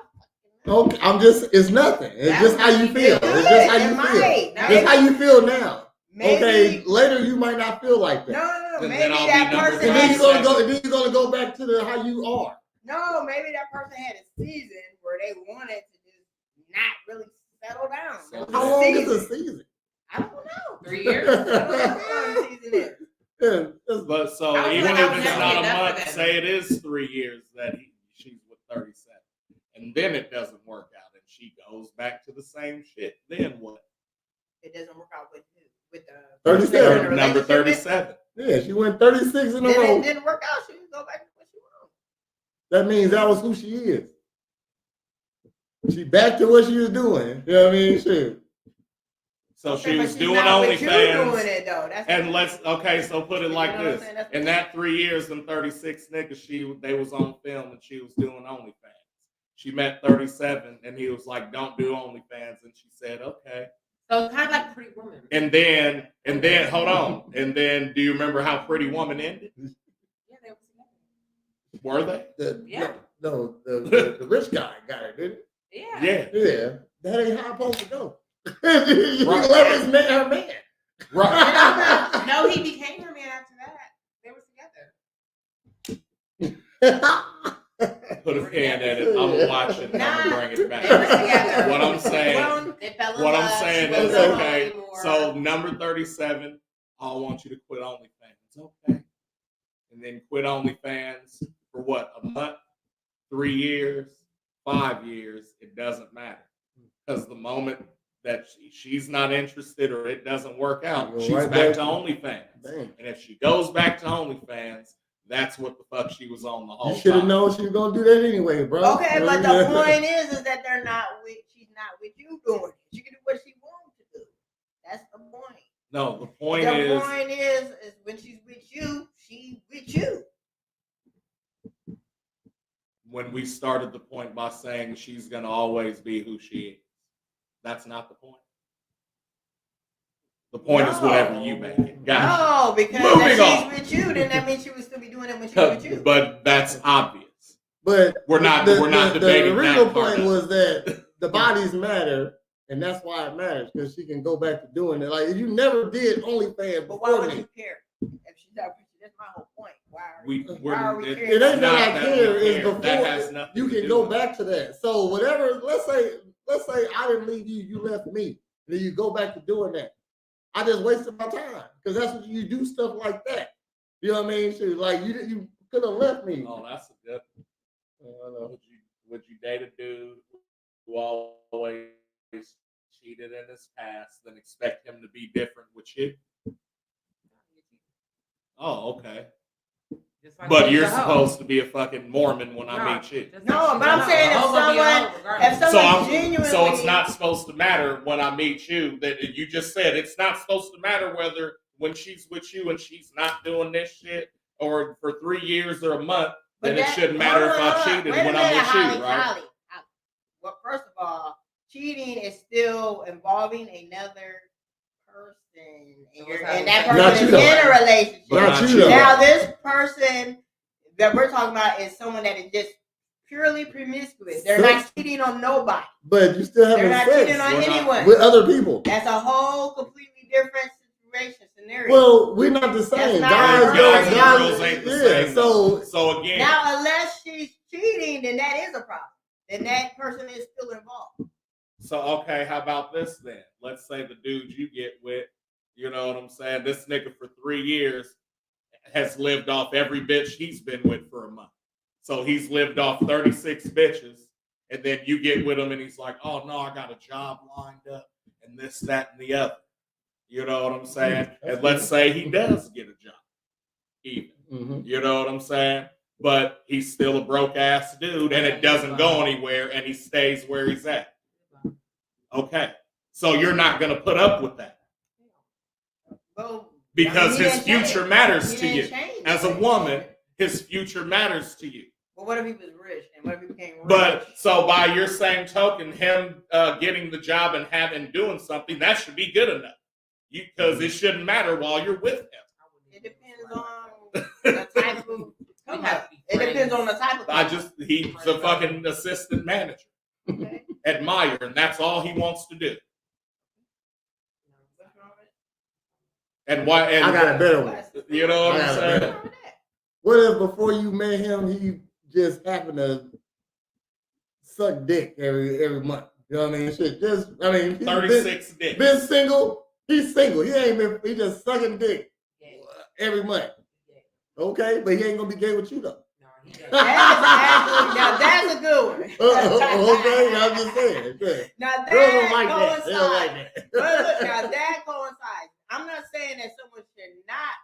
don't Okay, it's nothing. It's just how you feel. It's just how you feel. It's how you feel now. Okay, later you might not feel like that. No, And maybe then I'll that be number person And then had you're gonna go. And then you're gonna go back to how you are. no, maybe that person had a season where they wanted to just not really settle down. So It was How a long is season. a season? I don't know. 3 years. I don't know how long the season is. Yeah, that's- But so I was even like, I if was it's never not a enough for month, that. say it is 3 years that she's with 37, and then it doesn't work out, and she goes back to the same shit. Then what? It doesn't work out with who? With the 37. person they're in a Number relationship with? 37. yeah, she went 36 in a Then row. it didn't work out. She just go back to what she wants. That means that was who she is. She back to what she was doing. You know what I mean? Shit. So Okay, she but was she's doing not with you doing OnlyFans. it though. That's And so put it You like know what I'm this: saying? That's in what that 3 years, them 36 niggas, they was on film and she was doing OnlyFans. She met 37, and he was like, "Don't do OnlyFans," and she said, "Okay." So it's kind of like Pretty Woman. And then, hold on. And then, do you remember how Pretty Woman ended? Yeah, they were together. Were they? Yeah. No, the rich guy got it, didn't Yeah. Yeah. he? Yeah. That ain't how it's supposed to go. You can let his man her man. Right. No, he became her man after that. They were together. Put a pin in it. I'm gonna watch it and I'm gonna bring it They were back. together. What I'm saying, Well, They fell in what I'm love. saying She is, wasn't okay, alone anymore. so number 37, I want you to quit OnlyFans. Okay. And then quit OnlyFans for what? A month? 3 years? 5 years? It doesn't matter. Because the moment that she's not interested or it doesn't work out, You're she's right back back to to- OnlyFans. Damn. And if she goes back to OnlyFans, that's what the fuck she was on the whole You should have time. known she was gonna do that anyway, bro. okay, but the point is that she's not with you doing it. She can do what she wants to do. That's the point. No, the point The is, point is when she's with you, she's with you. when we started the point by saying she's going to always be who she is. That's not the point. The point is whatever you make it. Gotcha. No, because Moving if on. she's with you, then that means she would still be doing it when she's with you. But that's obvious. But We're not the debating original that part point of it. was that the bodies matter, and that's why it matters because she can go back to doing it. Like if you never did OnlyFans But why before would me, you care if she's not with you? That's my whole point. Why are Why are we it caring? it ain't not that I that care. we It's care. before That has nothing you to can do go with back to that. So whatever, let's say I didn't leave you, you left me, and then you go back to doing that. I just wasted my time because that's what you do, stuff like that. You know what I mean? Shit, like you could have left me. Oh, that's a good. know. Would you date a dude who always cheated in his past, then expect him to be different with you? Oh, okay. Just like But she's you're a hoe. supposed to be a fucking Mormon when I meet you. Just No, like but she's I'm a saying hoe. if A hoe gonna be a someone- hoe regardless. if someone So genuinely, so it's not supposed to matter when I meet you. That you just said it's not supposed to matter whether when she's with you and she's not doing this shit, or for 3 years or a month. But Then it that- shouldn't matter if hold I on, cheated wait a when I'm minute, with you, Holly, right? Holly. Well, first of all, cheating is still involving another person, and, So it's and not that the person same. is Not you, in though. a relationship. But Not not you, you. though. Now, this person that we're talking about is someone that is just purely promiscuous. They're not Sex. cheating on nobody. But you still They're having not sex cheating on We're not- anyone. with other people. That's a whole completely different situation scenario. Well, we're not the same. not Guys, right. guys, Girls ain't the same. So So again, Now, unless she's cheating, then that is a problem. Then that person is still involved. so okay, how about this then? Let's say the dude you get with, you know what I'm saying? This nigga for 3 years has lived off every bitch he's been with for a month. So he's lived off 36 bitches, and then you get with him and he's like, oh no, I got a job lined up and this, that, and the other. You know what I'm saying? And let's say he does get a job. Even. Mhm. You know what I'm saying? But he's still a broke ass dude and it doesn't go anywhere and he stays where he's at. Okay. So you're not going to put up with that Well, because I mean, he his didn't change. future matters He to didn't you. change. As a woman, his future matters to you. But what if he was rich? And what if he became rich? But so by your same token, him getting the job and doing something, that should be good enough. Because it shouldn't matter while you're with him. It depends on the type of. It depends on the type of. He's a fucking assistant manager. Okay. Admire, and that's all he wants to do. And why? And I got a better one. You know what I I'm got a saying? better one. What if before you met him, he just happened to suck dick every month? You know what I mean? Shit, just I mean, 36 dicks. Been single. He's single. He ain't been. He just sucking dick every month. Okay, but he ain't gonna be gay with you though. That's a good one. Okay, I'm just saying. Now that Girls don't like that. They don't like coincides. that. But look, now that coincides. I'm not saying that someone should not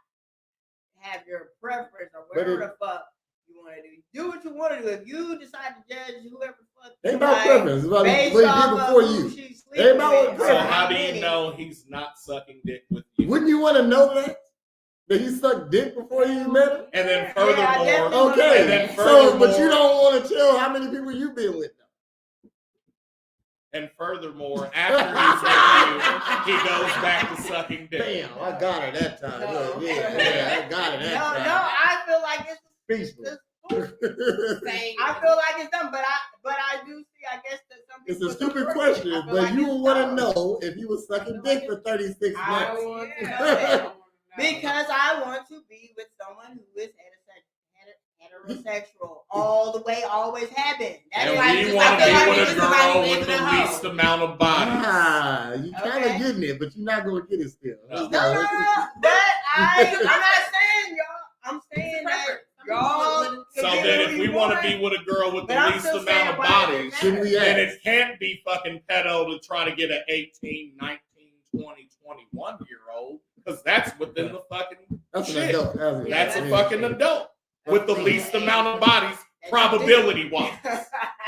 have your preference or whatever the fuck you want to do. Do what you want to do. If you decide to judge whoever the fuck Ain't about preference. It's about what he based did off before of who you. she's Ain't about what sleeping with, So preference. how do you know he's not sucking dick with you? Wouldn't you want to know that? That he sucked dick before you met him? And then I furthermore, definitely Okay, and then so but you furthermore- don't want to tell how many people you've been with. and furthermore, after he's with you, he goes back to sucking dick. Damn, I got her that time. No. Yeah, I got her that No, time. I feel like it's Peaceful. I feel like it's dumb, but I do see. I guess that some It's people a stupid prefer it. question, I feel but like you it's want to dumb. know if he was sucking dick for 36 I months. want to know that because I want to be with someone who is heterosexual all the way, always have been. That's And why we want to I be feel with like a girl with the least amount of bodies. Ah, you kind of Okay. getting it, but you're not going to get it still. No. No, but I'm not saying y'all. I'm saying that y'all. So can then do if who we you want to be with a girl with the But I'm least still amount saying of why bodies, Shouldn't we then ask? it can't be fucking pedo to try to get an 18, 19, 20, 21-year-old because that's within the fucking That's an shit. adult. That's a yeah. fucking adult with the least amount of bodies, probability-wise.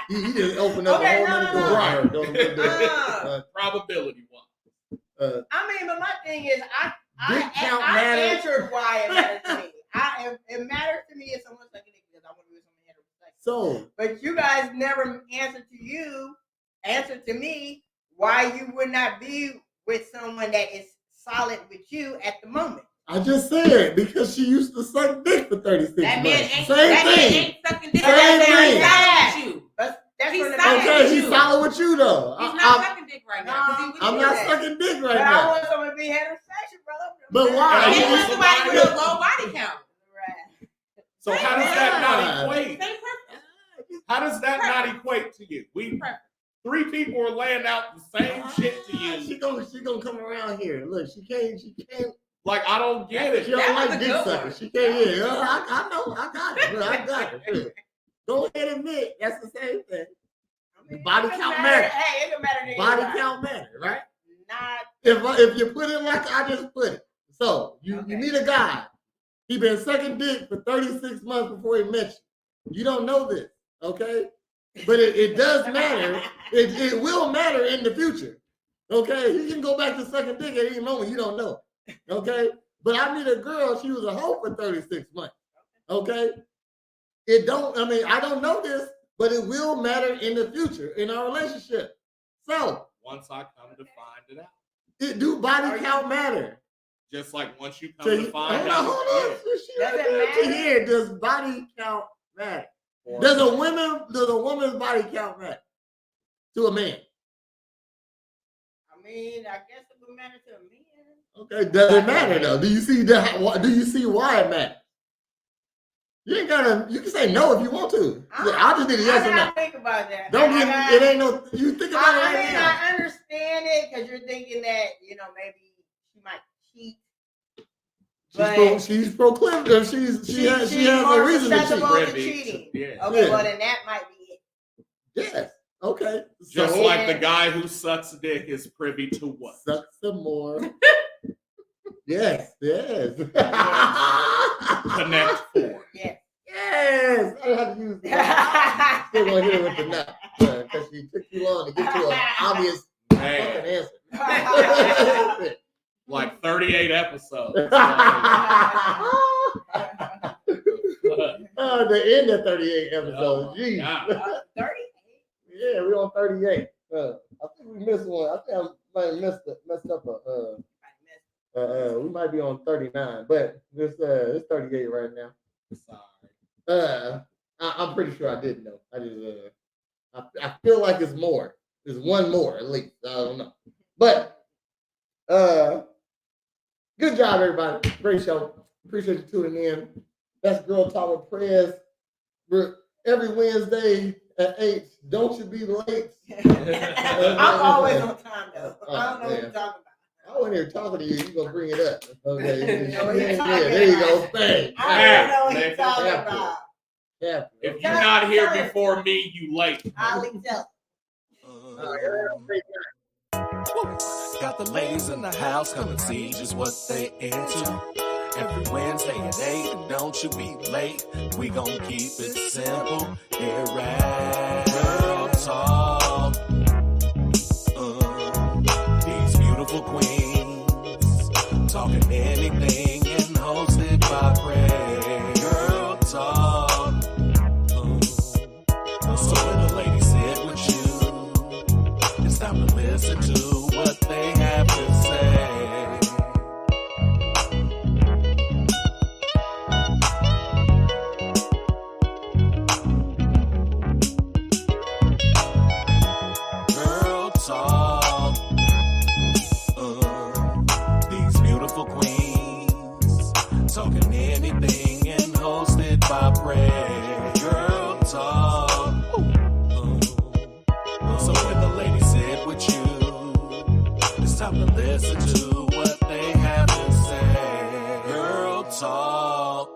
He just opened up Okay, a whole no, nother no, door. no. Right. Don't do that. Probability-wise. I mean, but my thing is, Dick count I matters. answered why it mattered to me. It matters to me if someone's sucking dick because I want to be with someone heterosexual. So, But you guys never answered to me why you would not be with someone that is solid with you at the moment. I just said because she used to suck dick for 36 That months. man ain't, Same that man thing. ain't sucking dick. Same That man thing. is solid with you. That's He's from the solid. Okay, with he's you. solid with you though. He's not I'm sucking dick right now. 'cause he with I'm you. not sucking dick right But I now. want someone to be heterosexual, brother. But why? And he Yeah, wants somebody with a low body count. Right. So how does that not Yeah. equate? Same preference. How does that not equate to you? We three people are laying out the same shit to She you. gonna come around here. Look, she can't. Like I don't get She it. don't That was like a dick good sucking. one. She can't. Yeah, I know. I got it. Look, I got it. Go ahead and admit that's the same thing. I mean, Body it can count matter. matter. Hey, it can matter to Body anybody. count matter, right? Not If you put it like I just put it, so you Okay. meet a guy, he been sucking dick for 36 months before he met you. You don't know this, okay? But it does matter. It will matter in the future, okay? You can go back to sucking dick at any moment. You don't know, okay? But I meet a girl. She was a hoe for 36 months, okay? I don't know this, but it will matter in the future in our relationship. So, Once I come to find it out, do body count matter? just like once you come to find Hold on. out, She Does it right there to matter? hear, does body count matter? yeah. Does a woman's body count matter to a man? I mean, I guess it would matter to a man. Okay, does it matter though? Do you see that? Do you see why it matters? You ain't gotta. You can say no if you want to. I just need a yes or I no. gotta think about that. Don't I get gotta- it. Ain't no. You think about it I right mean, now. I understand it because you're thinking that maybe she might cheat. But She's proclaimed. She has a more reason to cheat. susceptible to Privy to- cheating. yeah. Okay, Yeah. well then that might be it. Yes. Okay. Just So, like the guy who sucks dick is privy to what? suck some more. Yes. Connect 4. Yeah. Yes. I have to use that. Still gonna hit her with the nut because she took too long to get to an obvious Man, fucking answer. like 38 episodes. The end of 38 episodes. Oh my Jeez. God. 30? Yeah, we're on 38. I think we missed one. I think I might have messed up we might be on 39, but it's 38 right now. Sorry. I'm pretty sure I didn't know. I just I feel like it's more. There's one more at least. I don't know. But good job, everybody. Great show. Appreciate you tuning in. That's Girl Talk with Prez. We're every Wednesday at 8. Don't you be late. I'm always on time though. I don't know what you're talking about. I wasn't here talking to you. You're going to bring it up. Okay. know what you're Yeah, talking there you go. about. Bang. I don't know what Yeah, you're talking yeah. about. Yeah. If you're not here before me, you late. I'll tell. Got the ladies in the house, come and see just what they into. Every Wednesday at 8, and don't you be late. We gon' keep it simple here at Girl Talk. These beautiful queens talking anything and hosted by Prez. Girl Talk. So when the ladies sit with you, it's time to listen to what they have to say. Girl Talk. These beautiful queens talking anything and hosted by Prez. Girl Talk. So when the ladies sit with you, it's time to listen to what they have to say. Girl Talk.